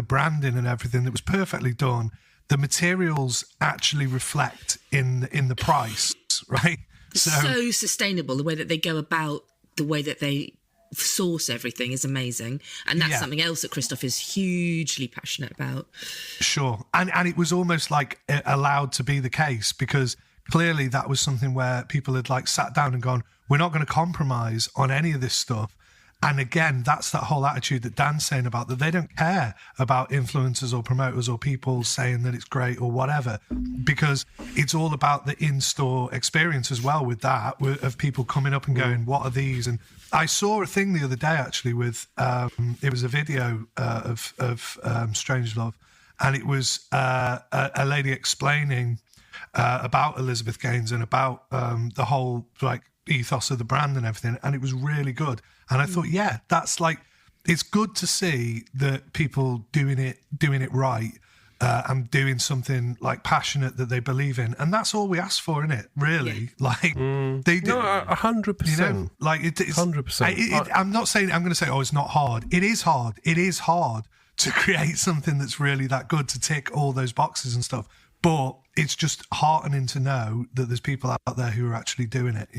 branding and everything that was perfectly done. The materials actually reflect in the price, right? So sustainable, the way that they go about, the way that they source everything is amazing, and that's something else that Christophe is hugely passionate about. Sure, and it was almost like allowed to be the case, because clearly that was something where people had sat down and gone, we're not going to compromise on any of this stuff. And again, that's that whole attitude that Dan's saying about that they don't care about influencers or promoters or people saying that it's great or whatever, because it's all about the in-store experience as well with that, of people coming up and going, what are these? And I saw a thing the other day actually with, it was a video of Strangelove, and it was a lady explaining about Elizabeth Gaines and about the whole ethos of the brand and everything, and it was really good. And I thought, that's it's good to see that people doing it right and doing something passionate that they believe in, and that's all we ask for, isn't it? Really, they do. No, 100%. It's 100%. I'm not saying I'm going to say, it's not hard. It is hard. It is hard to create something that's really that good, to tick all those boxes and stuff. But it's just heartening to know that there's people out there who are actually doing it.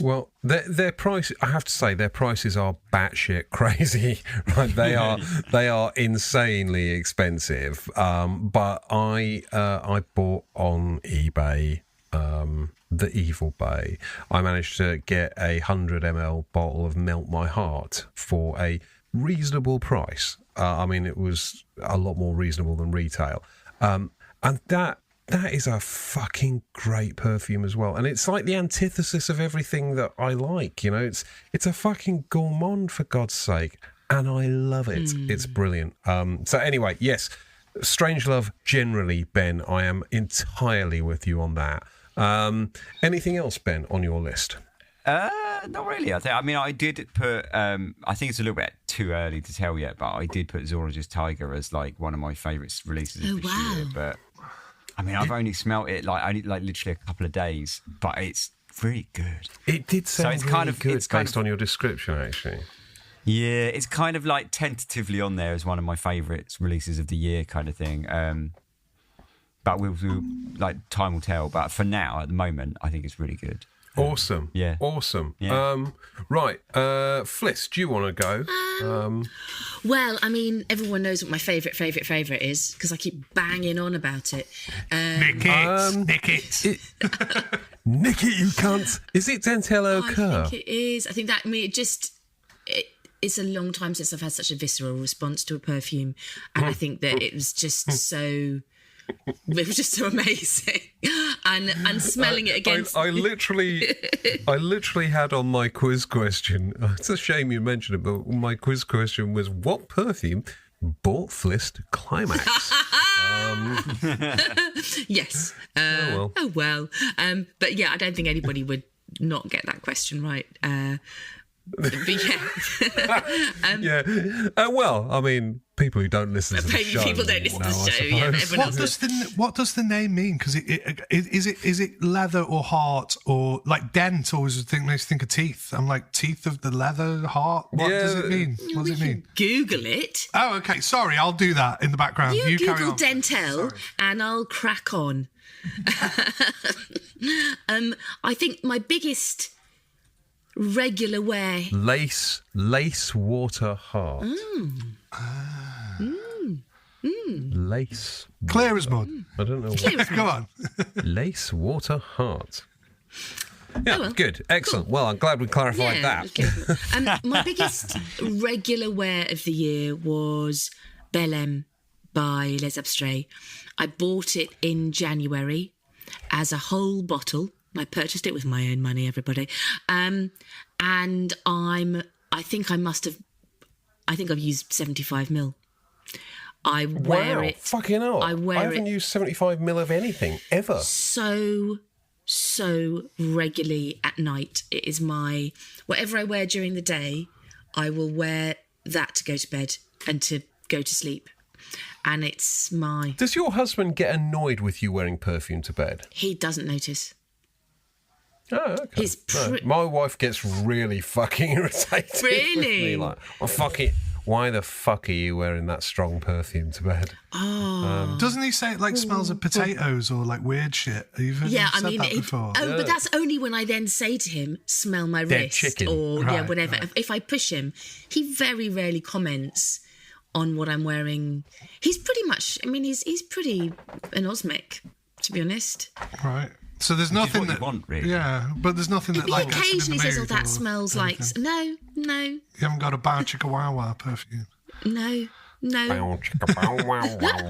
Well, their price, I have to say, their prices are batshit crazy. Right, they are insanely expensive. But I bought on eBay the Evil Bay. I managed to get 100 ml bottle of Melt My Heart for a reasonable price. I mean, it was a lot more reasonable than retail. And that is a fucking great perfume as well. And it's like the antithesis of everything that I like, It's a fucking gourmand, for God's sake. And I love it. It's brilliant. So anyway, yes, Strangelove generally, Ben, I am entirely with you on that. Anything else, Ben, on your list? Not really. I did put. I think it's a little bit too early to tell yet, but I did put Zorage's Tiger as one of my favourite releases of this year. But I've only smelt it literally a couple of days, but it's really good. It did sound good based on your description, actually. Yeah, it's kind of tentatively on there as one of my favourite releases of the year, kind of thing. But we'll time will tell. But for now, at the moment, I think it's really good. Awesome. Yeah. Awesome. Yeah. Right. Fliss, do you want to go? Well, I mean, everyone knows what my favourite is because I keep banging on about it. Nick it. Nick it, you cunt. Is it Dentello Kerr? I think it is. I think that, it's a long time since I've had such a visceral response to a perfume. And I think that it was just so... It was just so amazing, and smelling it against. I literally had on my quiz question. It's a shame you mentioned it, but my quiz question was, "What perfume brought Fliss to climax?" Yes. Oh well. But yeah, I don't think anybody would not get that question right. But yeah. Yeah. Well, I mean, people who don't listen to the show. People don't listen to the show. I Yeah, suppose. What does the name mean? Because is it leather or heart or like dent? Always makes you think of teeth. I'm like, teeth of the leather, heart. What does it mean? What does it mean? Google it. Oh, okay. Sorry, I'll do that in the background. You carry Google on. Dentel, and I'll crack on. I think my biggest regular wear. Lace water heart. Lace. Clear as mud. I don't know. Go on. Lace water heart. Yeah, well. good. Excellent. Well, I'm glad we clarified that. Okay. My biggest regular wear of the year was Bel M by Les Abstraits. I bought it in January as a whole bottle. I purchased it with my own money, everybody. And I think I've used 75 mil. I wear it. Fucking hell. I haven't used 75 mil of anything ever. So regularly at night. It is my, whatever I wear during the day, I will wear that to go to bed and to go to sleep. And it's my... Does your husband get annoyed with you wearing perfume to bed? He doesn't notice. Oh, okay. No, my wife gets really fucking irritated. Really? With me, why the fuck are you wearing that strong perfume to bed? Oh. Doesn't he say it like smells of potatoes or like weird shit? You've said that before. But that's only when I then say to him, smell my Dead wrist chicken. or Right, whatever. right. If I push him, he very rarely comments on what I'm wearing. He's pretty much, he's pretty anosmic, to be honest. Right. So there's nothing what you that want, really. Yeah, but there's nothing that He like gets him in the occasionally says, "Oh, mood that or smells like..." anything. No. You haven't got a Bow Chicka Wow Wow perfume. No. I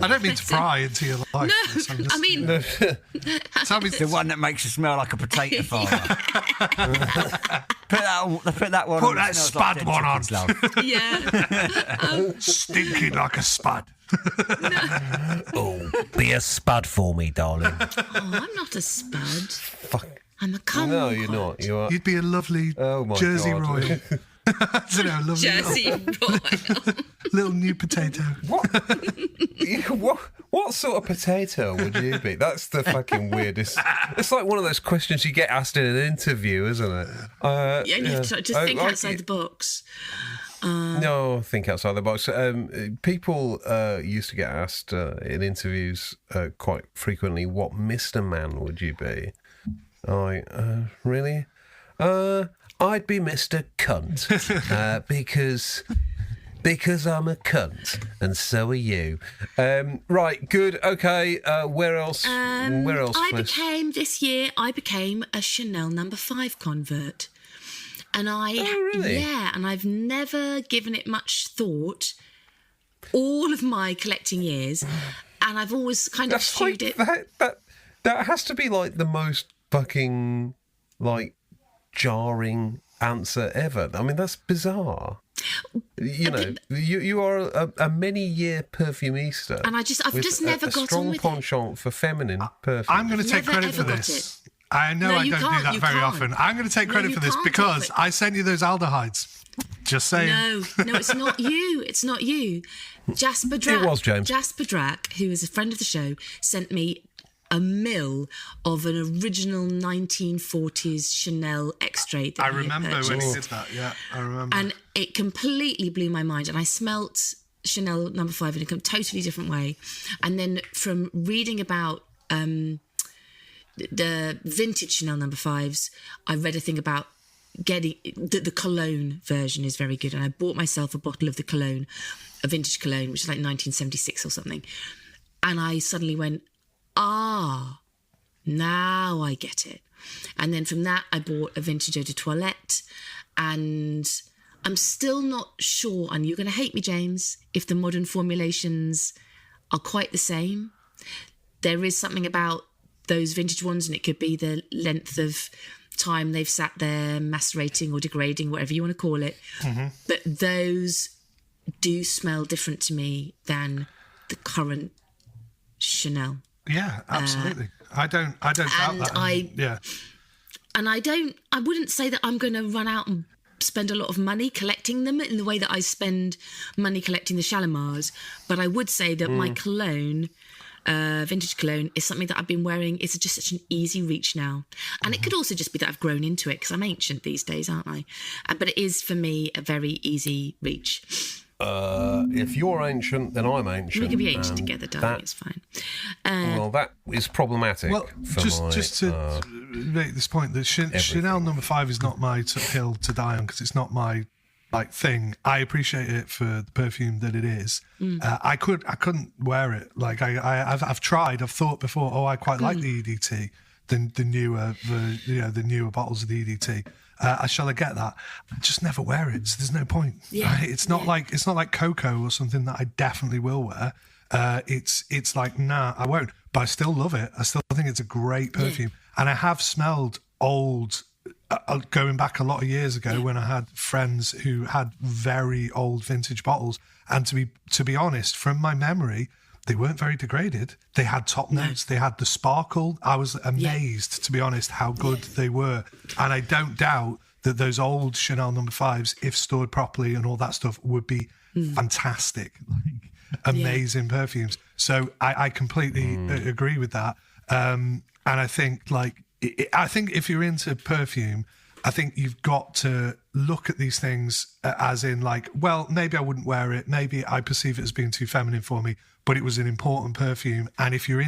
don't mean to pry into your life. No, I'm just- Tell me the one that makes you smell like a potato farmer. put that one. Put on. that It smells spud dead one on. chickens, love. Yeah. Stinking like a spud. Oh, be a spud for me, darling. Oh, I'm not a spud. Fuck. I'm a kumquat. No, you're not. You are. You'd be a lovely Oh my Jersey God. Royal. I don't know, lovely Jersey Royal. little new potato. What sort of potato would you be? That's the fucking weirdest. It's like one of those questions you get asked in an interview, isn't it? Yeah, and you have to just think outside the box. No, think outside the box. People used to get asked in interviews quite frequently, "What Mr. Man would you be?" Really? I'd be Mr. Cunt because I'm a cunt, and so are you. Right, good, okay. Where else? This year I became a Chanel No. 5 convert. And really? Yeah, and I've never given it much thought all of my collecting years, and I've always kind of chewed it. That has to be like the most fucking like jarring answer ever. I mean, that's bizarre. You know, you are a many-year perfumista, And I've just never a got strong on with it. penchant for feminine perfume. I'm going to take Never, credit for ever got this. it. I know No, I you don't do can't, that you very can't. often. I'm going to take No, credit you for this can't, because but- I sent you those aldehydes. Just saying. No, it's not you. It's not you. Jasper Drack. It was James. Jasper Drack, who is a friend of the show, sent me a mill of an original 1940s Chanel extrait. That I he had remember when he purchased. did that. Yeah, I remember. And it completely blew my mind. And I smelt Chanel No. 5 in a totally different way. And then from reading about the vintage Chanel No. 5s, I read a thing about getting the cologne version is very good, and I bought myself a bottle of the cologne, a vintage cologne, which is like 1976 or something, and I suddenly went, now I get it. And then from that I bought a vintage eau de toilette, and I'm still not sure, and you're going to hate me, James, if the modern formulations are quite the same. There is something about those vintage ones, and it could be the length of time they've sat there macerating or degrading, whatever you want to call it. Mm-hmm. But those do smell different to me than the current Chanel. Yeah, absolutely. I don't doubt that. And I wouldn't say that I'm going to run out and spend a lot of money collecting them in the way that I spend money collecting the Shalimars. But I would say that my cologne, vintage cologne, is something that I've been wearing. It's just such an easy reach now. And it could also just be that I've grown into it because I'm ancient these days, aren't I? But it is, for me, a very easy reach. If you're ancient, then I'm ancient. We can be ancient together, darling. It's fine. Well, that is problematic. Well, just to make this point, that Chanel No. 5 is not my hill to die on because it's not my thing. I appreciate it for the perfume that it is. I couldn't wear it. Like I've tried. I've thought before. Oh, I quite like the EDT, the newer bottles of the EDT. Shall I get that? I just never wear it. So there's no point. Yeah. Right? It's not like cocoa or something that I definitely will wear. It's like, nah, I won't. But I still love it. I still think it's a great perfume. And I have smelled old, going back a lot of years ago when I had friends who had very old vintage bottles. And to be honest, from my memory, they weren't very degraded. They had top notes. They had the sparkle. I was amazed, to be honest, how good they were. And I don't doubt that those old Chanel No. 5s, if stored properly and all that stuff, would be fantastic, amazing perfumes. So I completely agree with that. And I think, I think if you're into perfume, I think you've got to look at these things as in well, maybe I wouldn't wear it. Maybe I perceive it as being too feminine for me, but it was an important perfume. And if you're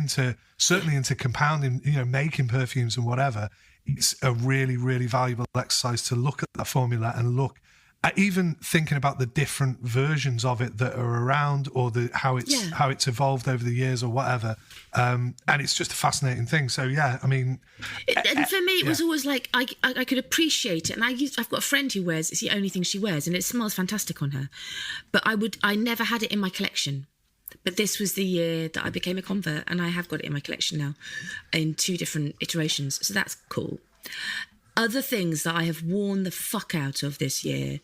certainly into compounding, making perfumes and whatever, it's a really, really valuable exercise to look at that formula and look at even thinking about the different versions of it that are around, or how it's evolved over the years or whatever. And it's just a fascinating thing. So and for me, it was always like I could appreciate it, and I've got a friend who wears, it's the only thing she wears, and it smells fantastic on her. But I never had it in my collection. But this was the year that I became a convert, and I have got it in my collection now in 2 different iterations. So that's cool. Other things that I have worn the fuck out of this year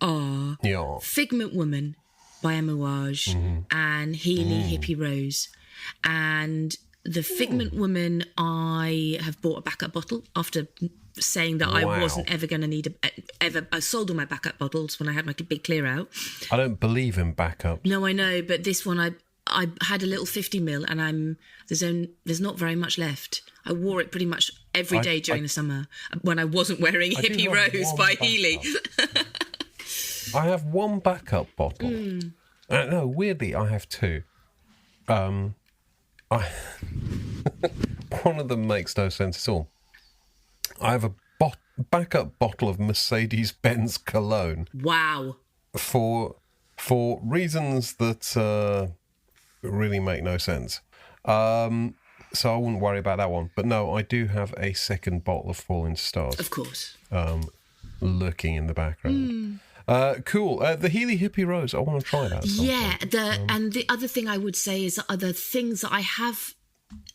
are Figment Woman by Amouage and Healy Hippie Rose. And the Figment Woman, I have bought a backup bottle after saying that I wasn't ever going to need I sold all my backup bottles when I had my big clear out. I don't believe in backup. No, I know, but this one I had a little 50ml, and there's not very much left. I wore it pretty much every day during the summer when I wasn't wearing Hippie Rose by Healy. I have one backup bottle. No, weirdly, I have 2. One of them makes no sense at all. I have a backup bottle of Mercedes-Benz cologne. Wow. For reasons that really make no sense. So I wouldn't worry about that one. But no, I do have a second bottle of Falling Stars. Of course. Lurking in the background. Cool. The Healy Hippie Rose, I want to try that. And the other thing I would say is that other things that I have,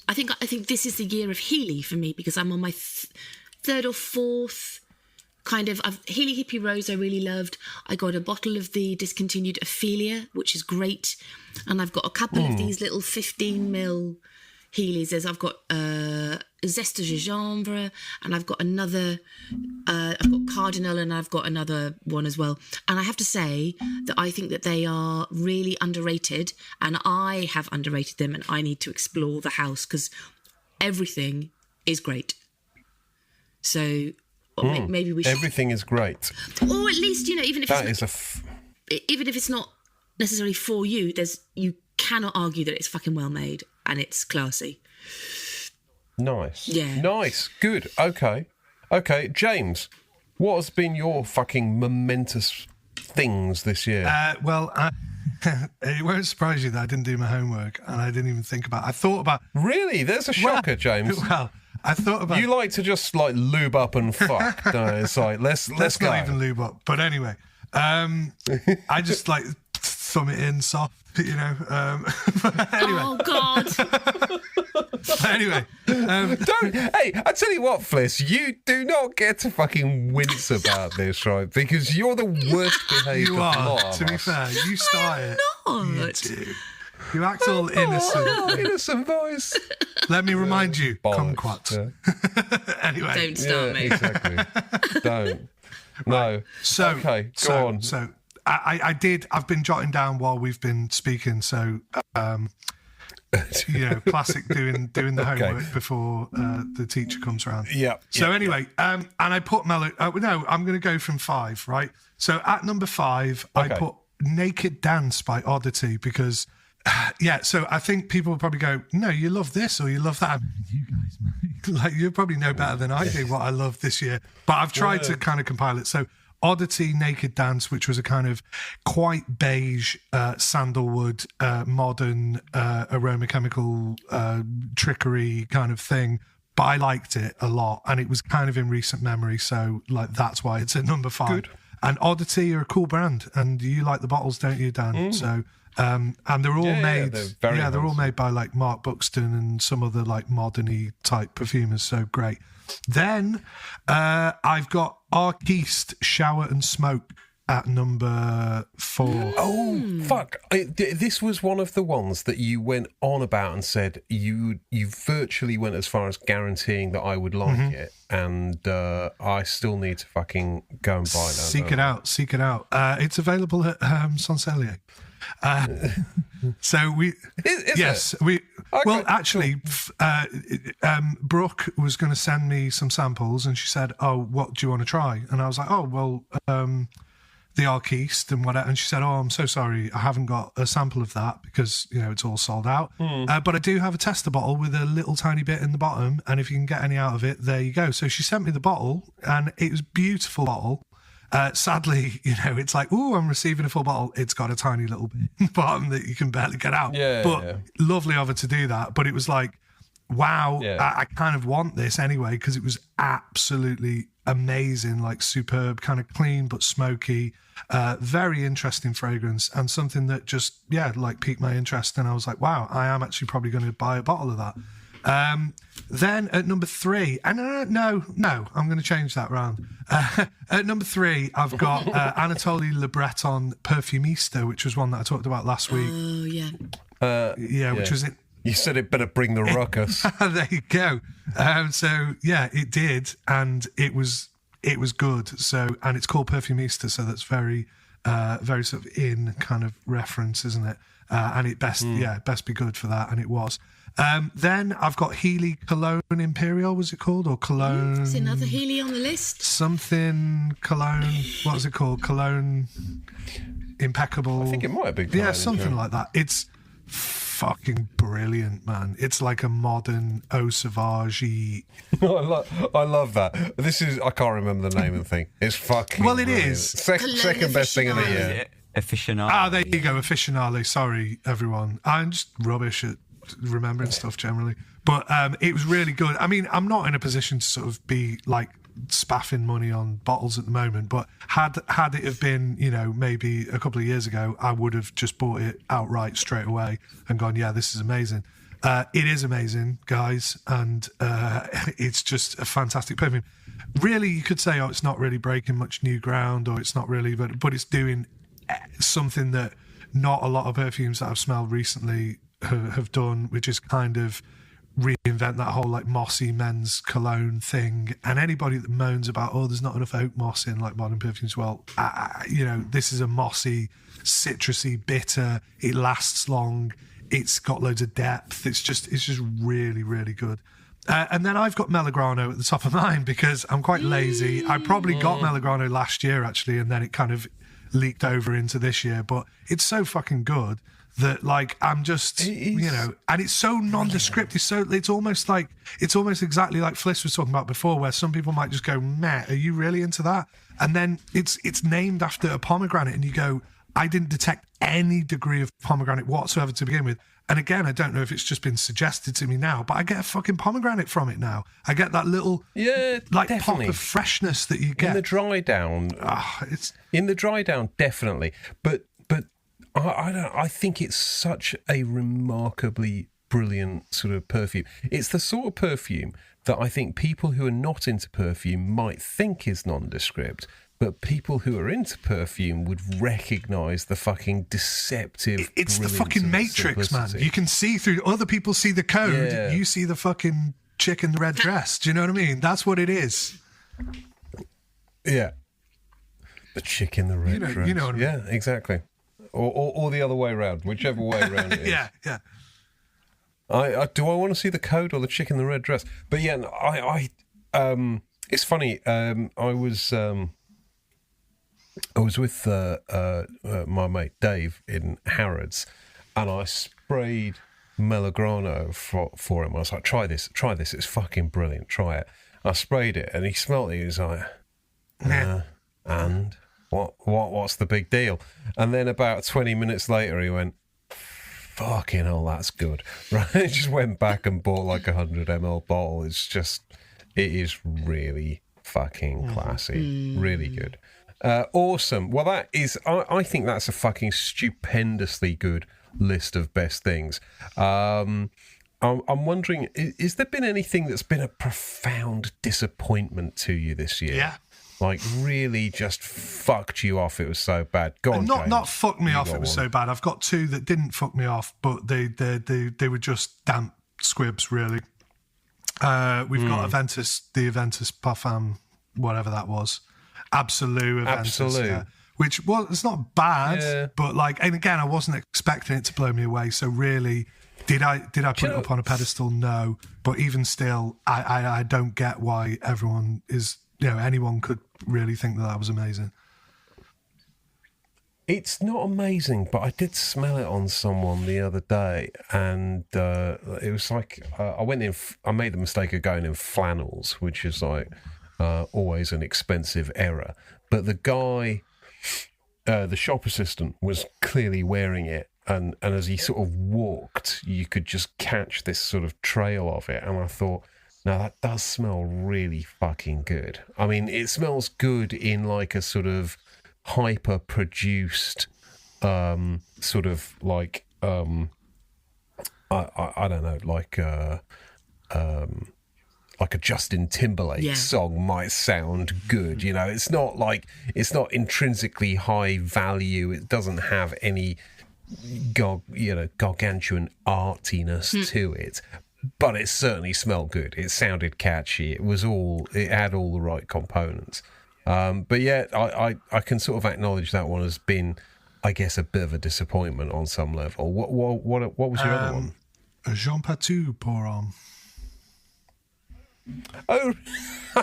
I think this is the year of Healy for me, because I'm on my 3rd or 4th kind of. Healy Hippie Rose I really loved. I got a bottle of the discontinued Ophelia, which is great. And I've got a couple of these little 15ml Heelys. I've got Zeste de Gingembre, and I've got another, I've got Cardinal, and I've got another one as well. And I have to say that I think that they are really underrated, and I have underrated them, and I need to explore the house because everything is great. So maybe we should... Everything is great. Or at least, even if that it's... Even if it's not necessarily for you, you cannot argue that it's fucking well made and it's classy. Nice. Yeah. Nice. Good. Okay. James, what has been your fucking momentous things this year? It won't surprise you that I didn't do my homework and I didn't even think about it. I thought about... Really? There's a shocker, James. Well, I thought about... You like to just, like, lube up and fuck. No, it's like, let's go. Not even lube up. But anyway, I just, like, thumb it in soft, you know. Anyway. Oh, God. Anyway. Hey, I tell you what, Fliss, you do not get to fucking wince about this, right? Because you're the worst behaved You of are, lot to of be us. fair. You start it. Not. You do. You act all innocent. Oh, innocent voice. Let me remind you, Bollocks. kumquat. Yeah. Anyway. Don't start me. Exactly. Don't. No. So, Okay, go on. So I've been jotting down while we've been speaking. So, you know, classic doing the homework before the teacher comes around. Yeah. So anyway, and I put no, I'm going to go from 5, right? So at number 5, I Okay. put Naked Dance by Oddity because, so I think people will probably go, no, you love this or you love that. You guys, mate. Like, you probably know better than I do what I love this year. But I've tried to kind of compile it. So Oddity, Naked Dance, which was a kind of quite beige, sandalwood, modern, aroma chemical trickery kind of thing. But I liked it a lot, and it was kind of in recent memory, so like that's why it's at number 5. Good. And Oddity are a cool brand, and you like the bottles, don't you, Dan? So, and they're all made, they're all nice. made by like Mark Buxton and some other like modern-y type perfumers. So great. Then I've got Arquiste Shower and Smoke at number 4. Oh, fuck. This was one of the ones that you went on about and said you virtually went as far as guaranteeing that I would like it, and I still need to fucking go and buy that. Seek it out. It's available at Sancellier. So we, Is it? we. Okay, Well, actually, Brooke was going to send me some samples, and she said, "Oh, what do you want to try?" And I was like, "Oh, well, the Arquiste and whatever." And she said, "Oh, I'm so sorry, I haven't got a sample of that because it's all sold out. But I do have a tester bottle with a little tiny bit in the bottom, and if you can get any out of it, there you go." So she sent me the bottle, and it was a beautiful bottle. Sadly, it's like, "Ooh, I'm receiving a full bottle." It's got a tiny little bit in the bottom that you can barely get out. But lovely of her to do that. But it was like, wow, I kind of want this anyway because it was absolutely amazing, like superb, kind of clean but smoky, very interesting fragrance, and something that just, like piqued my interest. And I was like, wow, I am actually probably going to buy a bottle of that. Then at number 3, and no, I'm going to change that round. At number 3, I've got Anatoly Le Breton Perfumista, which was one that I talked about last week. Oh, yeah. Which was it. You said it better bring the ruckus. There you go. So it did, and it was good. So, and it's called Perfumista, so that's very sort of in kind of reference, isn't it? And it best be good for that, and it was. Then I've got Healy Cologne Imperial, was it called? Or Cologne... There's another Healy on the list. Something Cologne... What was it called? Cologne Impeccable... I think it might have been. Yeah, something like that. It's fucking brilliant, man. It's like a modern Eau Sauvage-y... I love that. This is... I can't remember the name of the thing. It's fucking Well, it brilliant. is. Second best thing of the year. Aficionado. There you go, Aficionado. Sorry, everyone. I'm just rubbish at remembering stuff generally. But it was really good. I mean, I'm not in a position to sort of be like spaffing money on bottles at the moment, but had it have been, maybe a couple of years ago, I would have just bought it outright straight away and gone, yeah, this is amazing. It is amazing, guys, and it's just a fantastic perfume. Really, you could say, it's not really breaking much new ground, or it's not really, but it's doing something that not a lot of perfumes that I've smelled recently have done, which is kind of reinvent that whole like mossy men's cologne thing. And anybody that moans about, there's not enough oak moss in like modern perfumes, well, this is a mossy, citrusy, bitter. It lasts long. It's got loads of depth. It's just really, really good. And then I've got Melograno at the top of mine because I'm quite lazy. I probably got Melograno last year actually, and then it kind of leaked over into this year, but it's so fucking good that like I'm just and it's so nondescript. It's almost exactly like Fliss was talking about before, where some people might just go, meh, are you really into that? And then it's named after a pomegranate, and you go, I didn't detect any degree of pomegranate whatsoever to begin with. And again, I don't know if it's just been suggested to me now, but I get a fucking pomegranate from it now. I get that little pop of freshness that you get in the dry down. In the dry down, definitely. But I think it's such a remarkably brilliant sort of perfume. It's the sort of perfume that I think people who are not into perfume might think is nondescript, but people who are into perfume would recognise the fucking deceptive. It's the fucking Matrix, man. You can see through. Other people see the code. Yeah. You see the fucking chick in the red dress. Do you know what I mean? That's what it is. Yeah. The chick in the red dress. You know what I mean? Yeah, exactly. Or the other way around, whichever way around it is. Yeah. Do I want to see the code or the chick in the red dress? But yeah, it's funny. I was with my mate Dave in Harrods, and I sprayed Melograno for him. I was like, try this, it's fucking brilliant, try it. I sprayed it, and he smelled it, he was like, and what's the big deal? And then about 20 minutes later he went, fucking hell, that's good. Right? He just went back and bought like 100 ml bottle. It is really fucking classy. Really good. Awesome. Well, that is, I think that's a fucking stupendously good list of best things. I'm wondering, is there been anything that's been a profound disappointment to you this year? Yeah. Like, really just fucked you off, it was so bad. Go on, James. Not fucked me off, it was so bad. I've got two that didn't fuck me off, but they were just damp squibs, really. We've got the Aventus Parfum, whatever that was. Absolute Aventus. Yeah. Which was, it's not bad, but like, and again, I wasn't expecting it to blow me away. So really, did I put it up on a pedestal? No. But even still, I don't get why everyone is, anyone could really think that was amazing. It's not amazing, but I did smell it on someone the other day, and it was like I made the mistake of going in flannels, which is like always an expensive error. But the guy, the shop assistant, was clearly wearing it, and as he sort of walked, you could just catch this sort of trail of it, and I thought, now that does smell really fucking good. I mean, it smells good in like a sort of hyper produced sort of like I don't know, like a Justin Timberlake song might sound good. It's not intrinsically high value. It doesn't have any gargantuan artiness to it, but it certainly smelled good. It sounded catchy. It had all the right components. But yeah, I can sort of acknowledge that one has been, I guess, a bit of a disappointment on some level. What was your other one? Jean Patou pour homme. Oh,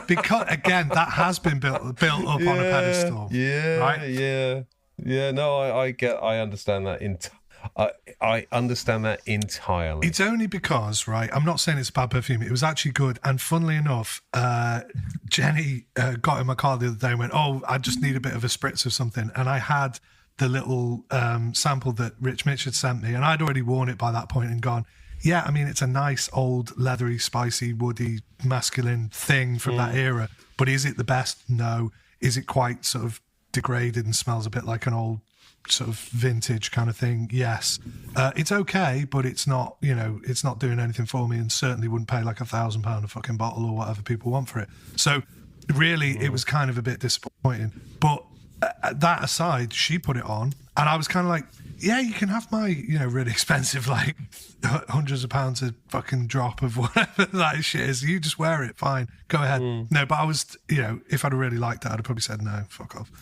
because again, that has been built up on a pedestal. Yeah, right? yeah. No, I understand that. I understand that entirely. It's only because, right, I'm not saying it's a bad perfume. It was actually good. And funnily enough, Jenny got in my car the other day and went, I just need a bit of a spritz of something. And I had the little sample that Rich Mitch had sent me. And I'd already worn it by that point and gone, yeah, I mean, it's a nice, old, leathery, spicy, woody, masculine thing from that era. But is it the best? No. Is it quite sort of degraded and smells a bit like an old sort of vintage kind of thing? Yes. It's okay, but it's not, it's not doing anything for me, and certainly wouldn't pay like £1,000 a fucking bottle or whatever people want for it. So really, it was kind of a bit disappointing. But that aside, she put it on, and I was kind of like, yeah, you can have my, really expensive, like hundreds of pounds a fucking drop of whatever that shit is. You just wear it, fine, go ahead. No, but I was, if I'd really liked it, I'd have probably said no, fuck off.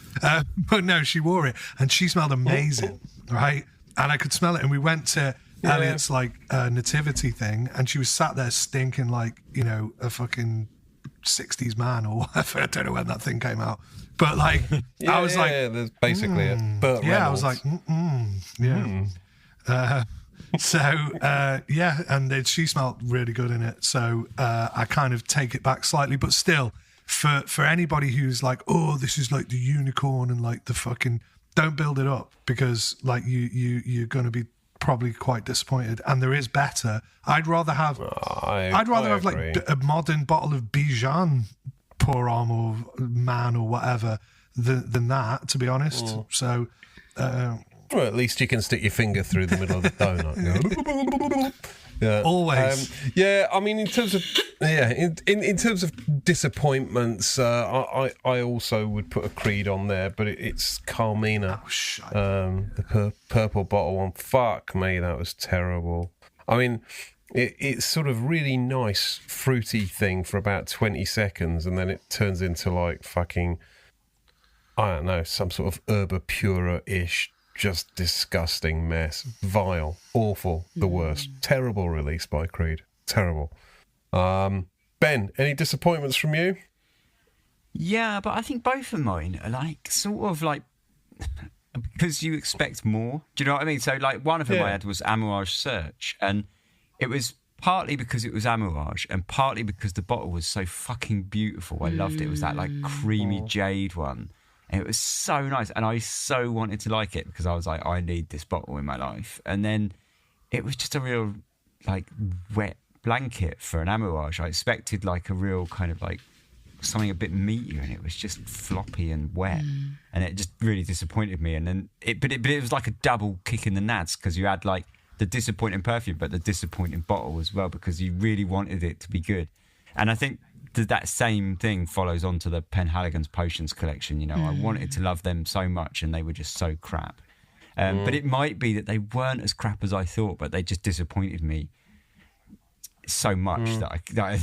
But no, she wore it, and she smelled amazing, right? And I could smell it, and we went to Elliot's like nativity thing, and she was sat there stinking like, a fucking 60s man or whatever. I don't know when that thing came out. But like, I was like, there's basically it. But I was like, And she smelled really good in it. So I kind of take it back slightly, but still, for anybody who's like, oh, this is like the unicorn and like the fucking, don't build it up, because like you're going to be probably quite disappointed. And there is better. I'd rather have like a modern bottle of Bijan Pour Homme or Man or whatever than that, to be honest. So. Well, at least you can stick your finger through the middle of the donut. Yeah. Always. I mean, in terms of in terms of disappointments, I also would put a Creed on there, but it's Carmina. The purple bottle one. Fuck me, that was terrible. I mean, it's sort of really nice fruity thing for about 20 seconds, and then it turns into like fucking, I don't know, some sort of Herba Pura-ish, just disgusting mess. Vile, awful, the worst. Terrible release by Creed. Terrible. Ben, any disappointments from you? Yeah, but I think both of mine are like sort of like because you expect more. Do you know what I mean? So like one of them I had was Amouage Search, and it was partly because it was Amouage and partly because the bottle was so fucking beautiful. I loved it. It was that like creamy jade one. And it was so nice, and I so wanted to like it because I was like, I need this bottle in my life. And then it was just a real, like, wet blanket for an Amouage. I expected, like, a real kind of, like, something a bit meatier, and it was just floppy and wet. And it just really disappointed me. And then, but it was like a double kick in the nads, because you had, like, the disappointing perfume, but the disappointing bottle as well, because you really wanted it to be good. And I think that same thing follows on to the Penhaligon's Potions collection. You know, I wanted to love them so much, and they were just so crap. But it might be that they weren't as crap as I thought, but they just disappointed me so much that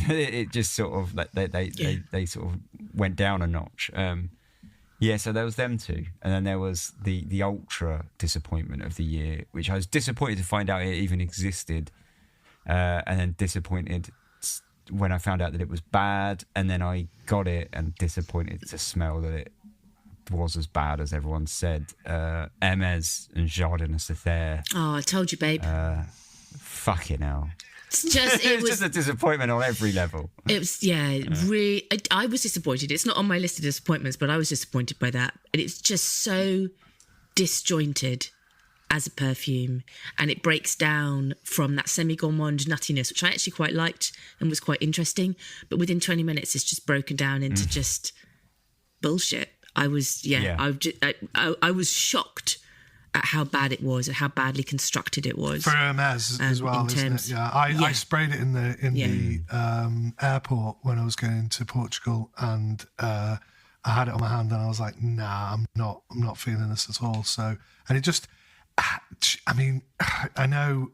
it just sort of they sort of went down a notch. So there was them two, and then there was the ultra disappointment of the year, which I was disappointed to find out it even existed, and then disappointed when I found out that it was bad, and then I got it and disappointed to smell that it was as bad as everyone said. Hermès and Jardin Esther. Oh, I told you, babe. Fucking hell. It was just a disappointment on every level. It was, really. I was disappointed. It's not on my list of disappointments, but I was disappointed by that. And it's just so disjointed as a perfume, and it breaks down from that semi-gourmand nuttiness, which I actually quite liked and was quite interesting, but within 20 minutes it's just broken down into just bullshit. I was I was shocked at how bad it was and how badly constructed it was for Hermès as well, isn't it? I sprayed it in the airport when I was going to Portugal, and I had it on my hand, and I was like, nah, I'm not feeling this at all. So, and it just, I mean, I know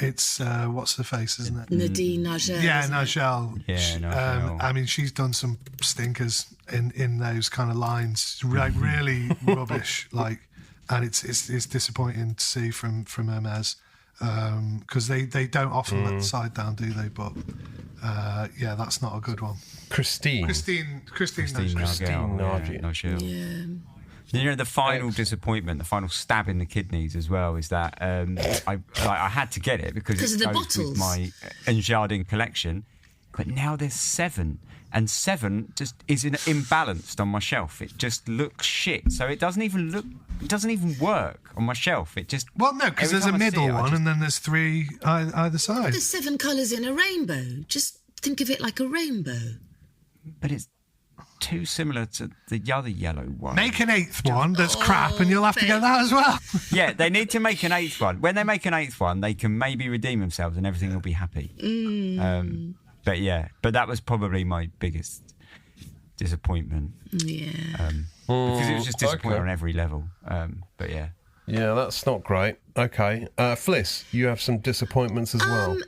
it's what's her face, isn't it? Nadine Nagel. Yeah, Nagel. Yeah, Nagel. I mean, she's done some stinkers in those kind of lines, like really rubbish. Like, and it's disappointing to see from Hermès, because they don't often let the side down, do they? But that's not a good one. Christine Nagel. Yeah. You know, the final disappointment, the final stab in the kidneys as well, is that I had to get it because of it the goes bottles. with my Enjardin collection. But now there's 7, and 7 just is imbalanced on my shelf. It just looks shit. So it doesn't even work on my shelf. It just because there's a middle one, and then there's 3 either side. There's 7 colours in a rainbow. Just think of it like a rainbow. But it's too similar to the other yellow one. Make an 8th one that's crap, and you'll have to get that as well. Yeah, they need to make an 8th one. When they make an 8th one, they can maybe redeem themselves, and everything will be happy. But that was probably my biggest disappointment. Yeah. Because it was just disappointing on every level. But yeah. Yeah, that's not great. Okay. Fliss, you have some disappointments as well.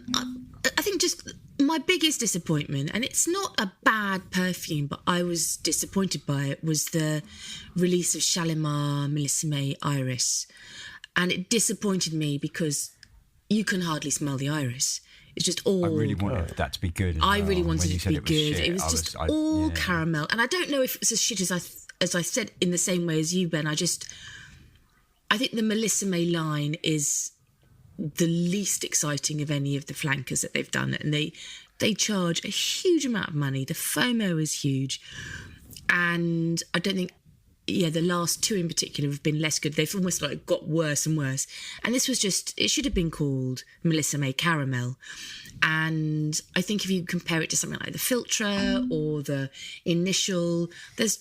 I think just my biggest disappointment, and it's not a bad perfume, but I was disappointed by it, was the release of Shalimar Millésime Iris. And it disappointed me because you can hardly smell the iris. It's just all... I really wanted that to be good. I really wanted it to be good. Shit, it was just all caramel. And I don't know if it's as shit as I said in the same way as you, Ben. I I think the Melissa May line is the least exciting of any of the flankers that they've done, and they charge a huge amount of money. The FOMO is huge, and I don't think the last two in particular have been less good. They've almost like got worse and worse, and this was just, it should have been called Melissa May Caramel. And I think if you compare it to something like the Filtra or the Initial, there's,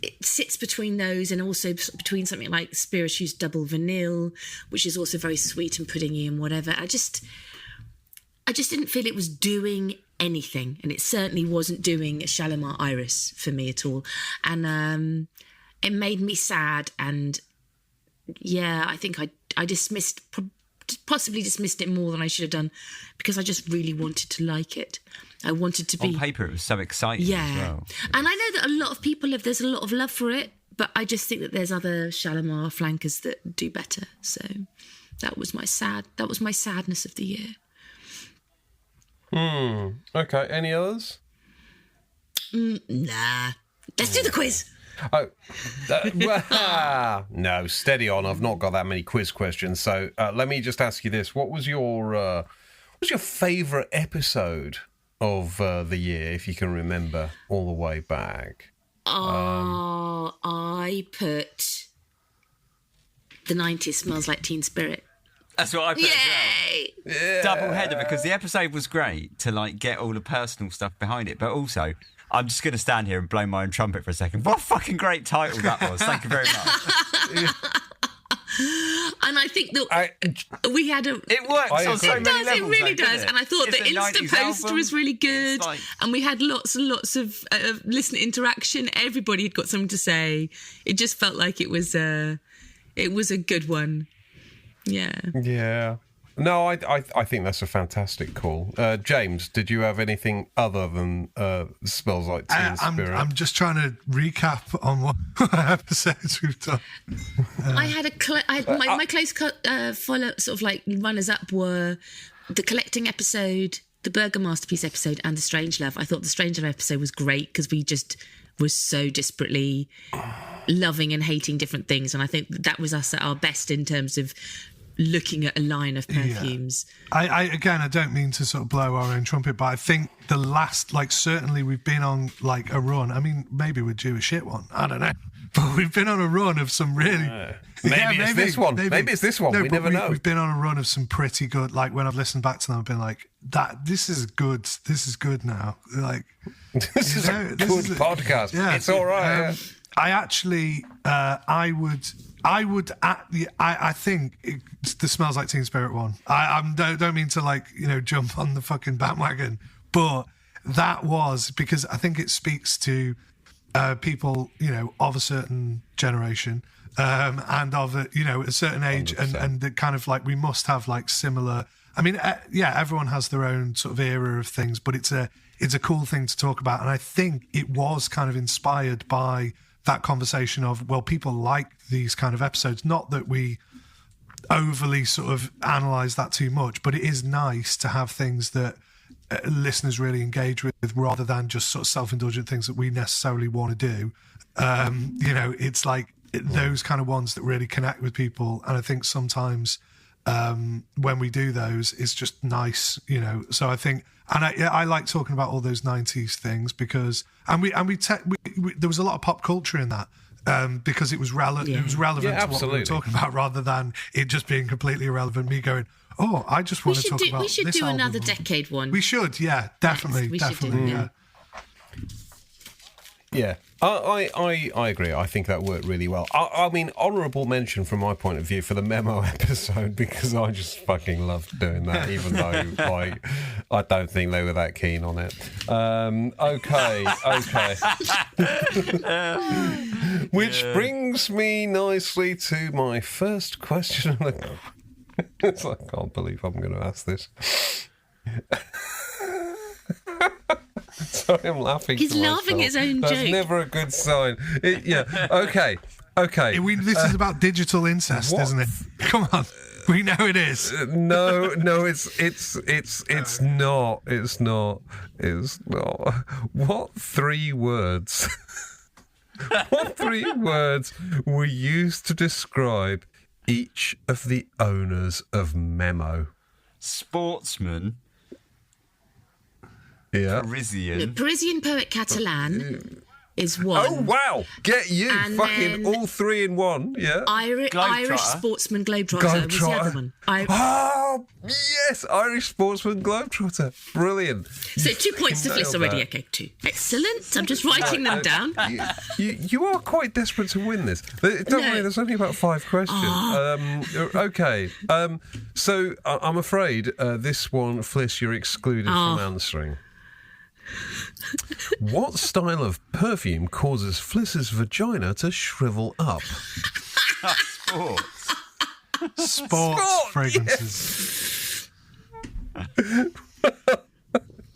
it sits between those, and also between something like Spiritue's Double Vanille, which is also very sweet and puddingy and whatever. I just didn't feel it was doing anything, and it certainly wasn't doing a Shalimar Iris for me at all. And it made me sad, and I think I possibly dismissed it more than I should have done, because I just really wanted to like it. I wanted to be... On paper, it was so exciting as well. And I know that a lot of people there's a lot of love for it, but I just think that there's other Shalimar flankers that do better. So that was my sadness of the year. Okay, any others? Nah. Let's do the quiz. No, steady on. I've not got that many quiz questions. So let me just ask you this: what was your favourite episode of the year, if you can remember all the way back? I put the 90s Smells Like Teen Spirit. That's what I put. Yay! As well. Yeah. Double header, because the episode was great to like get all the personal stuff behind it, but also I'm just going to stand here and blow my own trumpet for a second. What a fucking great title that was. Thank you very much. And I think that we had a... It works on so many levels. It really does. And I thought It's the a Insta 90s poster album. was really good. Like... And we had lots and lots of listener interaction. Everybody had got something to say. It just felt like it was a good one. Yeah. Yeah. No, I think that's a fantastic call. James, did you have anything other than Smells Like Teen Spirit? I'm just trying to recap on what episodes we've done. I had my close follow, sort of like runners-up were the Collecting episode, the Burger Masterpiece episode, and the Strangelove. I thought the Strangelove episode was great because we just were so desperately loving and hating different things, and I think that was us at our best in terms of looking at a line of perfumes. Yeah. I don't mean to sort of blow our own trumpet, but I think the last, like, certainly we've been on like a run. I mean, maybe we're due a shit one. I don't know. But we've been on a run of some really... Maybe it's this one. Maybe it's this one. No, we never know. We've been on a run of some pretty good, like, when I've listened back to them, I've been like, this is good. This is good now. Like, this is a good podcast. Yeah, it's all right. I actually, I think it's the Smells Like Teen Spirit one. I don't mean to, like, jump on the fucking bandwagon, but that was because I think it speaks to people, of a certain generation and of a certain age, 100%. and the kind of like we must have like similar. I mean, everyone has their own sort of era of things, but it's a cool thing to talk about, and I think it was kind of inspired by that conversation of, well, people like these kind of episodes. Not that we overly sort of analyse that too much, but it is nice to have things that listeners really engage with rather than just sort of self-indulgent things that we necessarily want to do. It's like those kind of ones that really connect with people. And I think sometimes when we do those, it's just nice, So I think, and I like talking about all those 90s things because, there was a lot of pop culture in that. Because it was relevant to what we were talking about, rather than it just being completely irrelevant. Me going, I just want to talk about this. We should do album. another decade one. We should, yeah, definitely, yeah. Yeah, I agree. I think that worked really well. I mean, honourable mention from my point of view for the memo episode, because I just fucking loved doing that, even though I don't think they were that keen on it. Okay. Which brings me nicely to my first question. I can't believe I'm going to ask this. Sorry, I'm laughing. He's laughing at his own joke. That's never a good sign. Okay. This is about digital incest, isn't it? Come on, we know it is. No, it's not. It's not. What 3 words What 3 words were used to describe each of the owners of Memo? Sportsman, Yeah. Parisian. Parisian poet Catalan is one. Oh, wow. Get you. And Fucking then- all 3 in one. Yeah. Irish Globetrotter. sportsman Globetrotter was the other one. Oh, yes. Irish sportsman Globetrotter. Brilliant. So 2 points to Fliss nailed already. that. Okay, 2. Excellent. I'm just writing them down. You are quite desperate to win this. Don't worry, there's only about 5 questions. Okay. So I'm afraid this one, Fliss, you're excluded from answering. What style of perfume causes Fliss's vagina to shrivel up? Sports. Fragrances.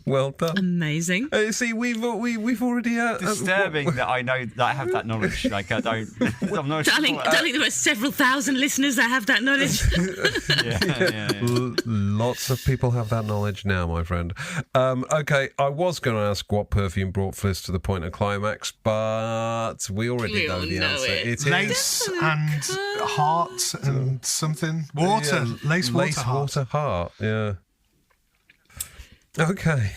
Well done. Amazing. See, we've already Disturbing that I know that I have that knowledge. Like I'm not Darling, there are several thousand listeners that have that knowledge. Lots of people have that knowledge now, my friend. Okay, I was going to ask what perfume brought Fliss to the point of climax, but we already We know all the know answer. it. It is Lace and heart and something. Water. Yeah, Lace, water, lace, heart. water, heart. Yeah. Okay.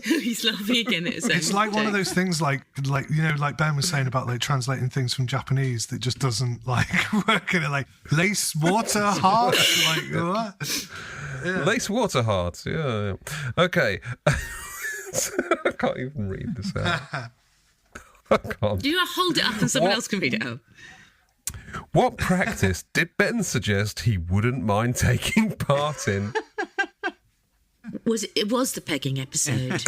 He's laughing again at his own It's like one of joke. those things, like like Ben was saying about like translating things from Japanese that just doesn't like work. In it, like lace, water, heart, like what? Lace, water, heart. Yeah. Okay. I can't even read this out. I can't. Do you hold it up and someone else can read it out? What practice did Ben suggest he wouldn't mind taking part in? It was the pegging episode.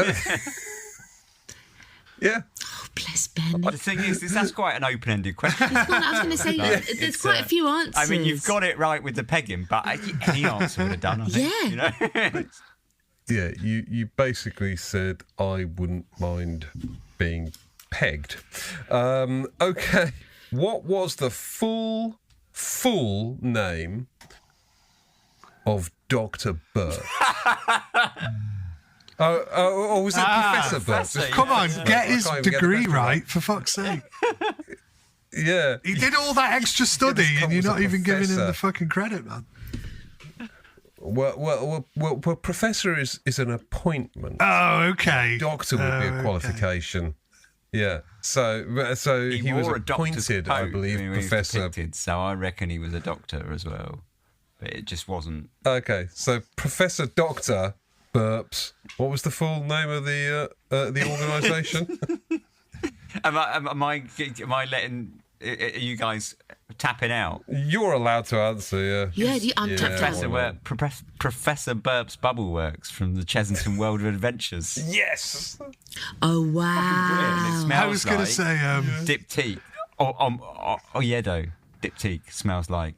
Yeah. Oh, bless Ben. The thing is, that's quite an open-ended question. Well, I was going to say, there's It's, quite a few answers. I mean, you've got it right with the pegging, but any answer would have done. I think, Yeah. You know? Yeah, you basically said I wouldn't mind being pegged. Okay. What was the full name of Dr. Burke? Or was it Professor Burke? Professor, Come on, get his can't even get the degree question right, for fuck's sake. Yeah. He did all that extra study, Guinness and you're Cup not was a even giving him professor. the fucking credit, man. Well, professor is an appointment. Oh, okay. Doctor would be a qualification. Yeah. So he was wore a doctor's appointed, I coat believe, when he was professor. depicted, so I reckon he was a doctor as well. But it just wasn't. Okay, so Professor Doctor Burps. What was the full name of the organisation? Am I letting? Are you guys tapping out? You're allowed to answer. Yeah, I'm tapped out. Professor Burp's Bubble Works from the Chesington World of Adventures. Yes. Oh, And it wow. smells I was going like to say, Diptyque. Yedo. Diptyque smells like.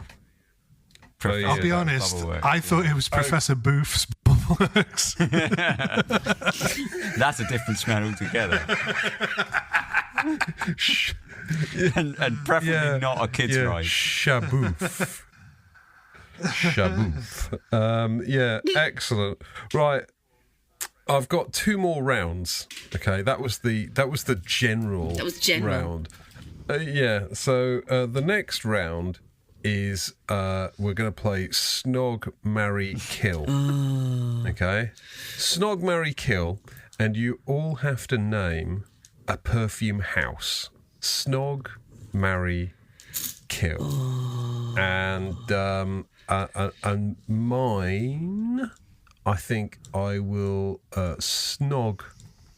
yeah. I'll be Burp's honest, Bubble Works. I thought it was Professor Booth's Bubble Works. That's a different smell altogether. and preferably not a kid's ride. Shaboof. Shaboof. Yeah, excellent. Right. I've got 2 more rounds. Okay, that was the general. That was general. round. Yeah. So the next round is we're going to play Snog, Marry, Kill. Okay, Snog, Marry, Kill, and you all have to name a perfume house. Snog, Marry, Kill, and mine. I think I will snog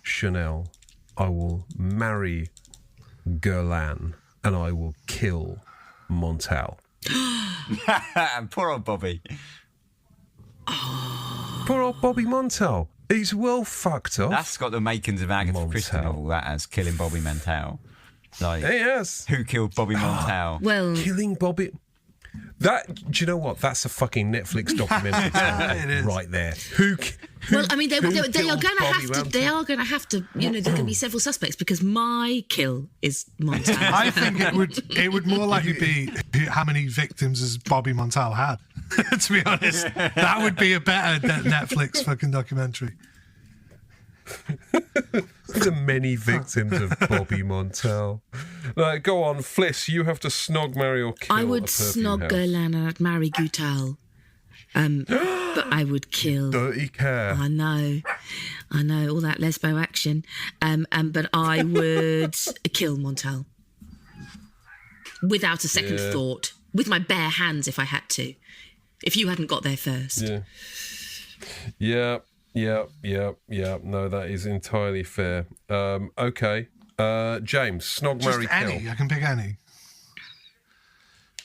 Chanel, I will marry Guerlain, and I will kill Montal. Poor old Bobby. Poor old Bobby Montal. He's well fucked up. That's got the makings of Agatha Montal. Christie novel, that as killing Bobby Mantel. Like, Yes. who killed Bobby Montal? Well, Killing Bobby. That, do you know what? That's a fucking Netflix documentary It is. right there. well, I mean, they are going to killed Bobby have to. They are going to have to. You know, there can be several suspects because my kill is Montal. I think it would more likely be how many victims has Bobby Montal had. To be honest, that would be a better Netflix fucking documentary. The many victims of Bobby Montel. Go on, Fliss, you have to snog, marry or kill I would a perfume snog house. Guerlain and I'd marry Goutal. But I would kill. Dirty care. I know, all that lesbo action. But I would kill Montel without a second thought, with my bare hands if I had to. If you hadn't got there first. Yeah. No, that is entirely fair. Okay. James, snog, Just marry, any. kill. I can pick any.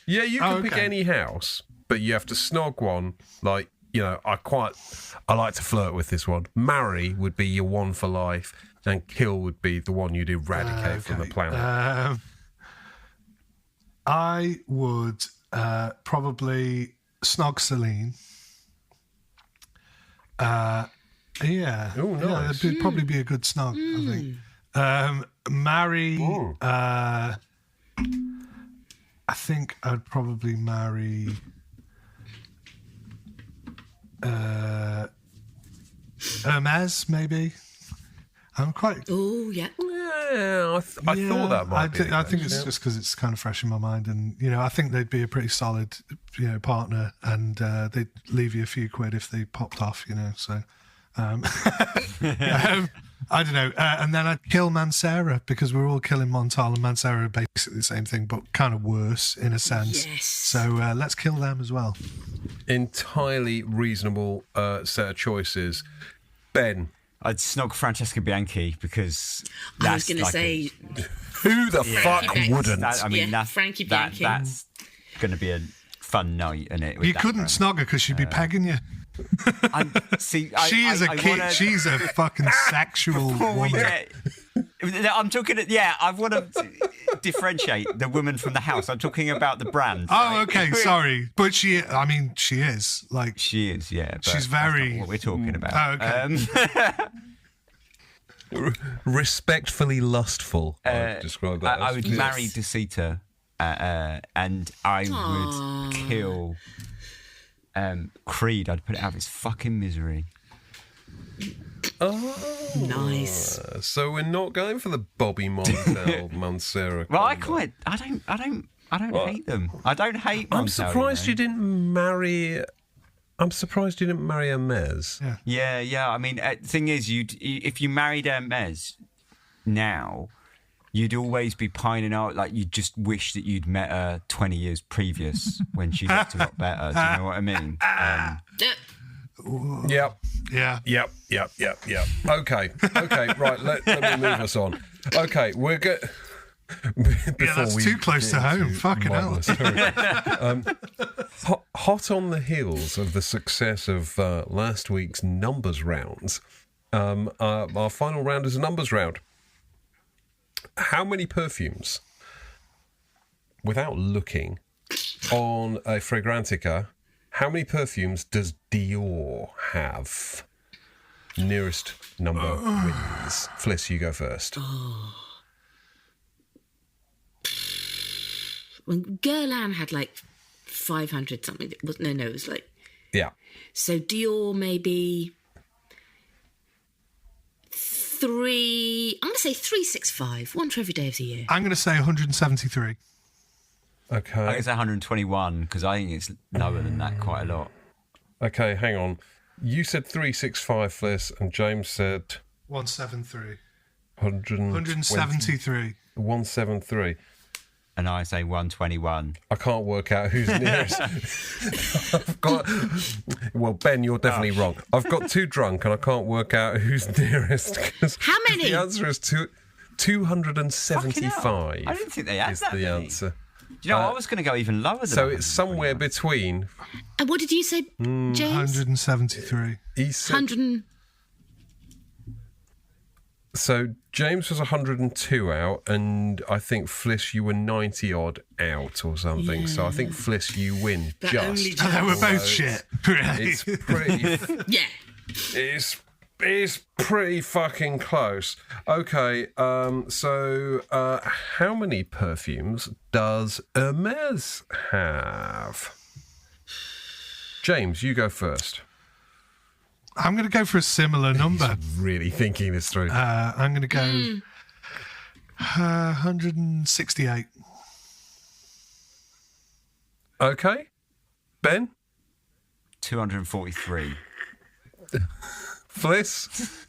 Yeah, you can pick any house, but you have to snog one. Like, I like to flirt with this one. Marry would be your one for life, and kill would be the one you'd eradicate from the planet. I would probably snog Celine. Yeah. Oh, nice. Yeah, that'd probably be a good snog, I think. Marry. I think I'd probably marry. Hermes, maybe. I'm quite. Oh, yeah. Yeah, I thought that might be. I think it's just because it's kind of fresh in my mind, and I think they'd be a pretty solid, partner, and they'd leave you a few quid if they popped off, So, I don't know. And then I'd kill Mancera because we're all killing Montal and Mancera are basically the same thing, but kind of worse in a sense. Yes. So let's kill them as well. Entirely reasonable set of choices. Ben. I'd snog Francesca Bianchi because I was going to say... Who the fuck wouldn't? Frankie Bianchi. That's going to be a fun night, isn't it? You couldn't snog her because she'd be pegging you. She is a kid. She's a fucking sexual woman. I'm talking. I want to differentiate the woman from the house. I'm talking about the brand. Oh, right? okay, sorry, but she is like she is. Yeah, but she's very. That's not what we're talking about. Oh, okay. Respectfully lustful. I'd describe that. I would marry DeSita, and I would kill Creed. I'd put it out of its fucking misery. Oh, nice. So we're not going for the Bobby Montel Mancera. Well, I don't hate them. I don't hate. I'm Montel, surprised you didn't marry. I'm surprised you didn't marry Hermes. Yeah. I mean, the thing is, if you married Hermes now, you'd always be pining out. Like you just wish that you'd met her 20 years previous when she looked a lot better. Do you know what I mean? Yep. Yeah. Yep. Okay. Right. Let me move us on. Okay, we're good. That's too close to home. Fucking hell. Hot on the heels of the success of last week's numbers rounds, our final round is a numbers round. How many perfumes, without looking, on a Fragrantica, how many perfumes does Dior have? Nearest number wins. Fliss, you go first. When Guerlain had like 500 something. It was like... Yeah. So Dior maybe 3... I'm going to say 365. One for every day of the year. I'm going to say 173. Okay. I think it's 121 because I think it's lower than that quite a lot. Okay, hang on. You said 365, Fliss, and James said 173. 173. 173. And I say 121. I can't work out who's nearest. Well, Ben, you're definitely wrong. I've got too drunk and I can't work out who's nearest. How many? The answer is 275. I didn't think they had is that the many. answer. Do you know, I was going to go even lower than So it's somewhere between. And what did you say, James? 173. He said, 100. So James was 102 out, and I think Fliss, you were 90 odd out or something. Yeah. So I think Fliss, you win. But only just. They were both shit. It's pretty. Yeah. It's pretty fucking close. Okay, so how many perfumes does Hermes have? James, you go first. I'm going to go for a similar number. He's really thinking this through. I'm going to go 168. Okay. Ben? 243. Fliss?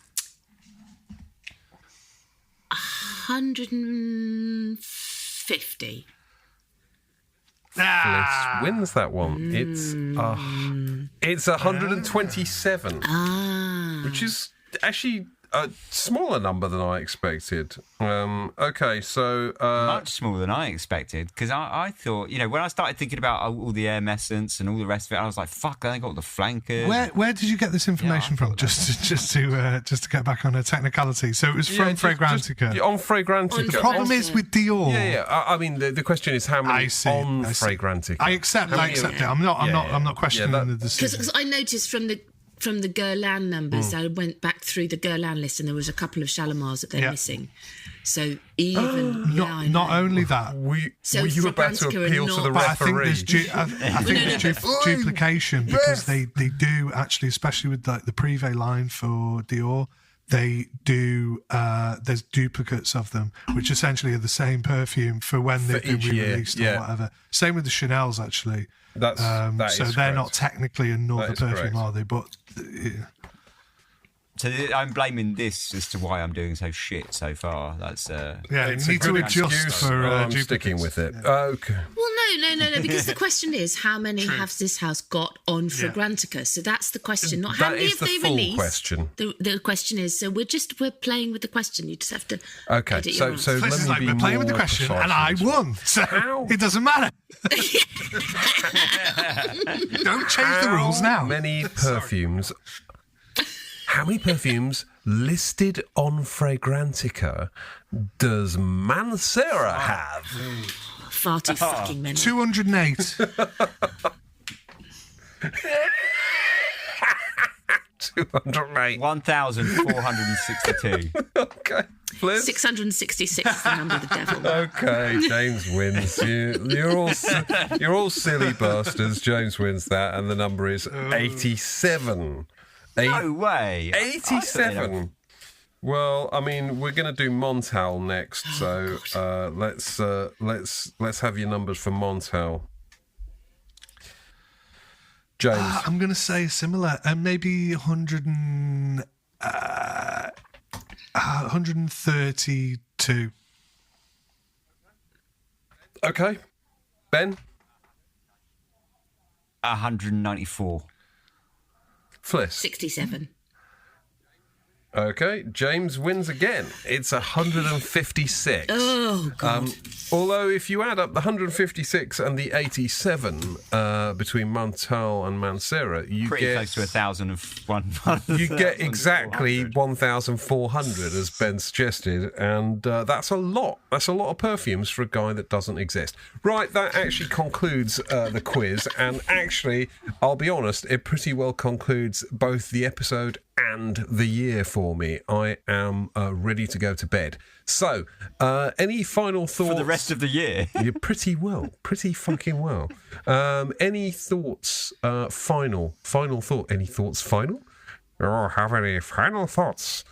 150. Fliss wins that one. It's 127, which is actually a smaller number than I expected. Okay, so Much smaller than I expected, because I thought, when I started thinking about all the Essence and all the rest of it, I was like, fuck, I got the flankers. Where did you get this information from? Just to get back on a technicality. So it was from Fragrantica. On Fragrantica. The problem is with Dior. Yeah. I mean, the question is how many on Fragrantica. I accept it. I'm not questioning the decision. Because I noticed from the Guerlain numbers, I went back through the Guerlain list, and there was a couple of Shalimars that they're missing. So even not only that, were you about to appeal to the referee? I think there's duplication, because they do actually, especially with the Privé line for Dior, they do. There's duplicates of them, which essentially are the same perfume for when they've been re-released or whatever. Same with the Chanel's actually. That so is they're correct. not technically another perfume, correct. are they? But So I'm blaming this as to why I'm doing so shit so far. That's It's you need a good to adjust excuse. for I'm duplicates. sticking with it. Okay. Well, no, because the question is, how many has this house got on Fragrantica? So that's the question, not how That many is have the they full released. question. The question is, so we're playing with the question. You just have to Okay, edit so your answer. let This is me like be we're playing with the more question, precise and I on this one. won. So How? it doesn't matter. Don't change the rules now. How many perfumes listed on Fragrantica does Mancera have? Far too fucking many. 208. 208. 1,462. Okay. Fliss? 666 is the number of the devil. Okay, James wins. You're all silly bastards. James wins that, and the number is 87. No way. 87. Well, I mean, we're going to do Montal next, so let's have your numbers for Montal. James. I'm going to say similar, maybe 132. Okay. Ben? 194. Fliss? 67. Okay, James wins again. It's 156. Oh, God. Although if you add up the 156 and the 87 between Montal and Mancera, you Pretty get close to 1,001. you get exactly 1,400, as Ben suggested, and that's a lot. That's a lot of perfumes for a guy that doesn't exist. Right, that actually concludes the quiz, and actually, I'll be honest, it pretty well concludes both the episode and the year for me. I am ready to go to bed. So, any final thoughts? For the rest of the year? You're pretty fucking well. Any thoughts, final thought? Any thoughts, final? Oh, have any final thoughts?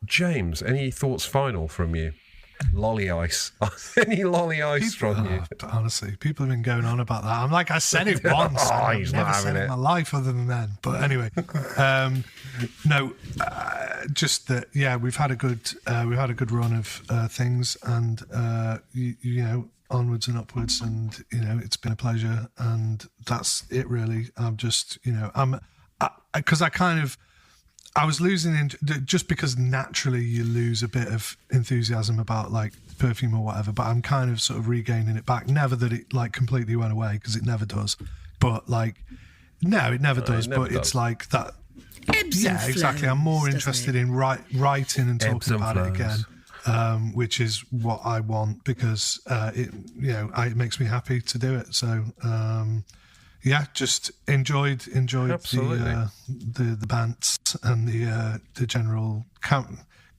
James, any thoughts, final from you? Lolly ice. Any lolly ice from you? Honestly, people have been going on about that. I'm like, I said it once. I've he's never not said having it in it. my life other than then. But anyway, just that. Yeah, we've had a good run of things, and you know, onwards and upwards, and you know, it's been a pleasure, and that's it really. I'm just, you know, because I was losing just because naturally you lose a bit of enthusiasm about like perfume or whatever, but I'm kind of sort of regaining it back. Never that it like completely went away, because it never does. But like, no, it never does. It's like that. Ebbs and Exactly. I'm more flows, interested doesn't in writing and Ebbs talking and about it flows. again, which is what I want, because it makes me happy to do it. So. Yeah, just enjoyed Absolutely. the bants and the general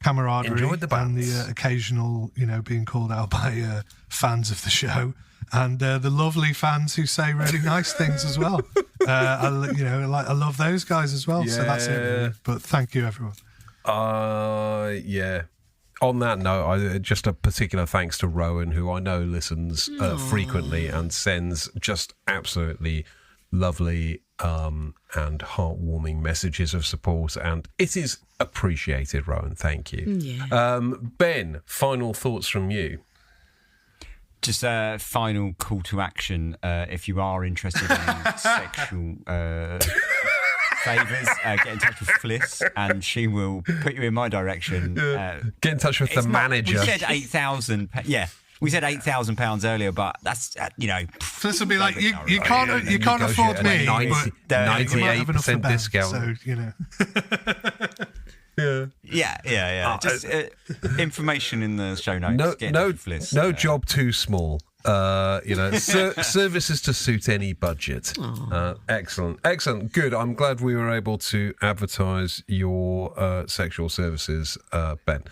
camaraderie. Enjoyed the and bants. the occasional, you know, being called out by fans of the show, and the lovely fans who say really nice things as well. I love those guys as well. So that's it. Really. But thank you, everyone. Yeah. On that note, just a particular thanks to Rowan, who I know listens frequently and sends just absolutely lovely and heartwarming messages of support, and it is appreciated, Rowan. Thank you. Yeah. Ben, final thoughts from you? Just a final call to action. If you are interested in sexual favours, get in touch with Fliss, and she will put you in my direction. Get in touch with the manager. We said 8,000. Yeah, we said £8,000 earlier, but that's Fliss will be like, you can't afford me. 98% discount. So you know. Yeah. Just information in the show notes. No job too small. Services to suit any budget. Excellent. Good. I'm glad we were able to advertise your sexual services, Ben.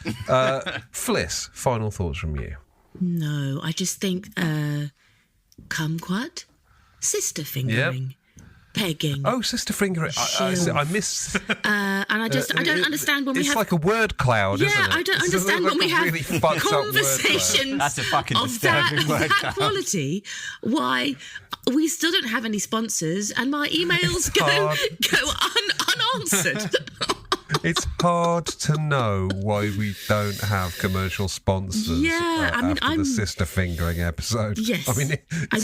Fliss, final thoughts from you? No, I just think kumquat, sister fingering. Pegging. Oh, sister fingering. I miss. And I don't understand when we have. It's like a word cloud, isn't it? I don't understand when we have really conversations That's a fucking of disturbing word that cloud. Quality. Why we still don't have any sponsors, and my emails go unanswered. It's hard to know why we don't have commercial sponsors. Yeah, after the sister fingering episode. Yes,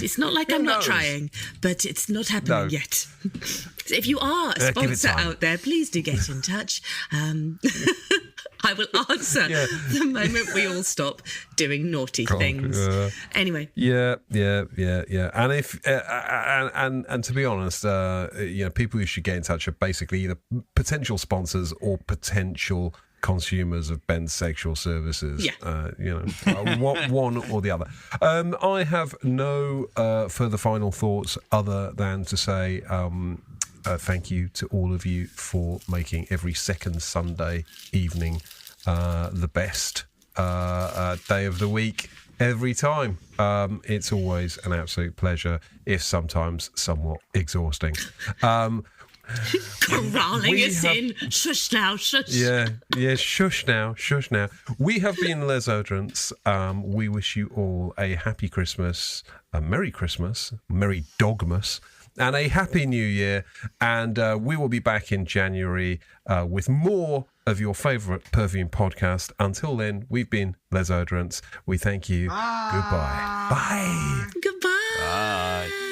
it's not like I'm not trying, but it's not happening yet. So if you are a sponsor out there, please do get in touch. I will answer the moment we all stop doing naughty things. Anyway. Yeah. And if and to be honest, people who should get in touch are basically either potential sponsors or potential consumers of Ben's sexual services. One or the other. I have no further final thoughts other than to say thank you to all of you for making every second Sunday evening the best day of the week every time. It's always an absolute pleasure, if sometimes somewhat exhausting. Corralling us in. Shush now, shush. Yeah, shush now. We have been Les Oderants. We wish you all a happy Christmas, a Merry Christmas, Merry Dogmas, and a Happy New Year. And we will be back in January with more of your favourite perfume podcast. Until then, we've been Les Oderants. We thank you. Goodbye. Bye. Goodbye. Bye.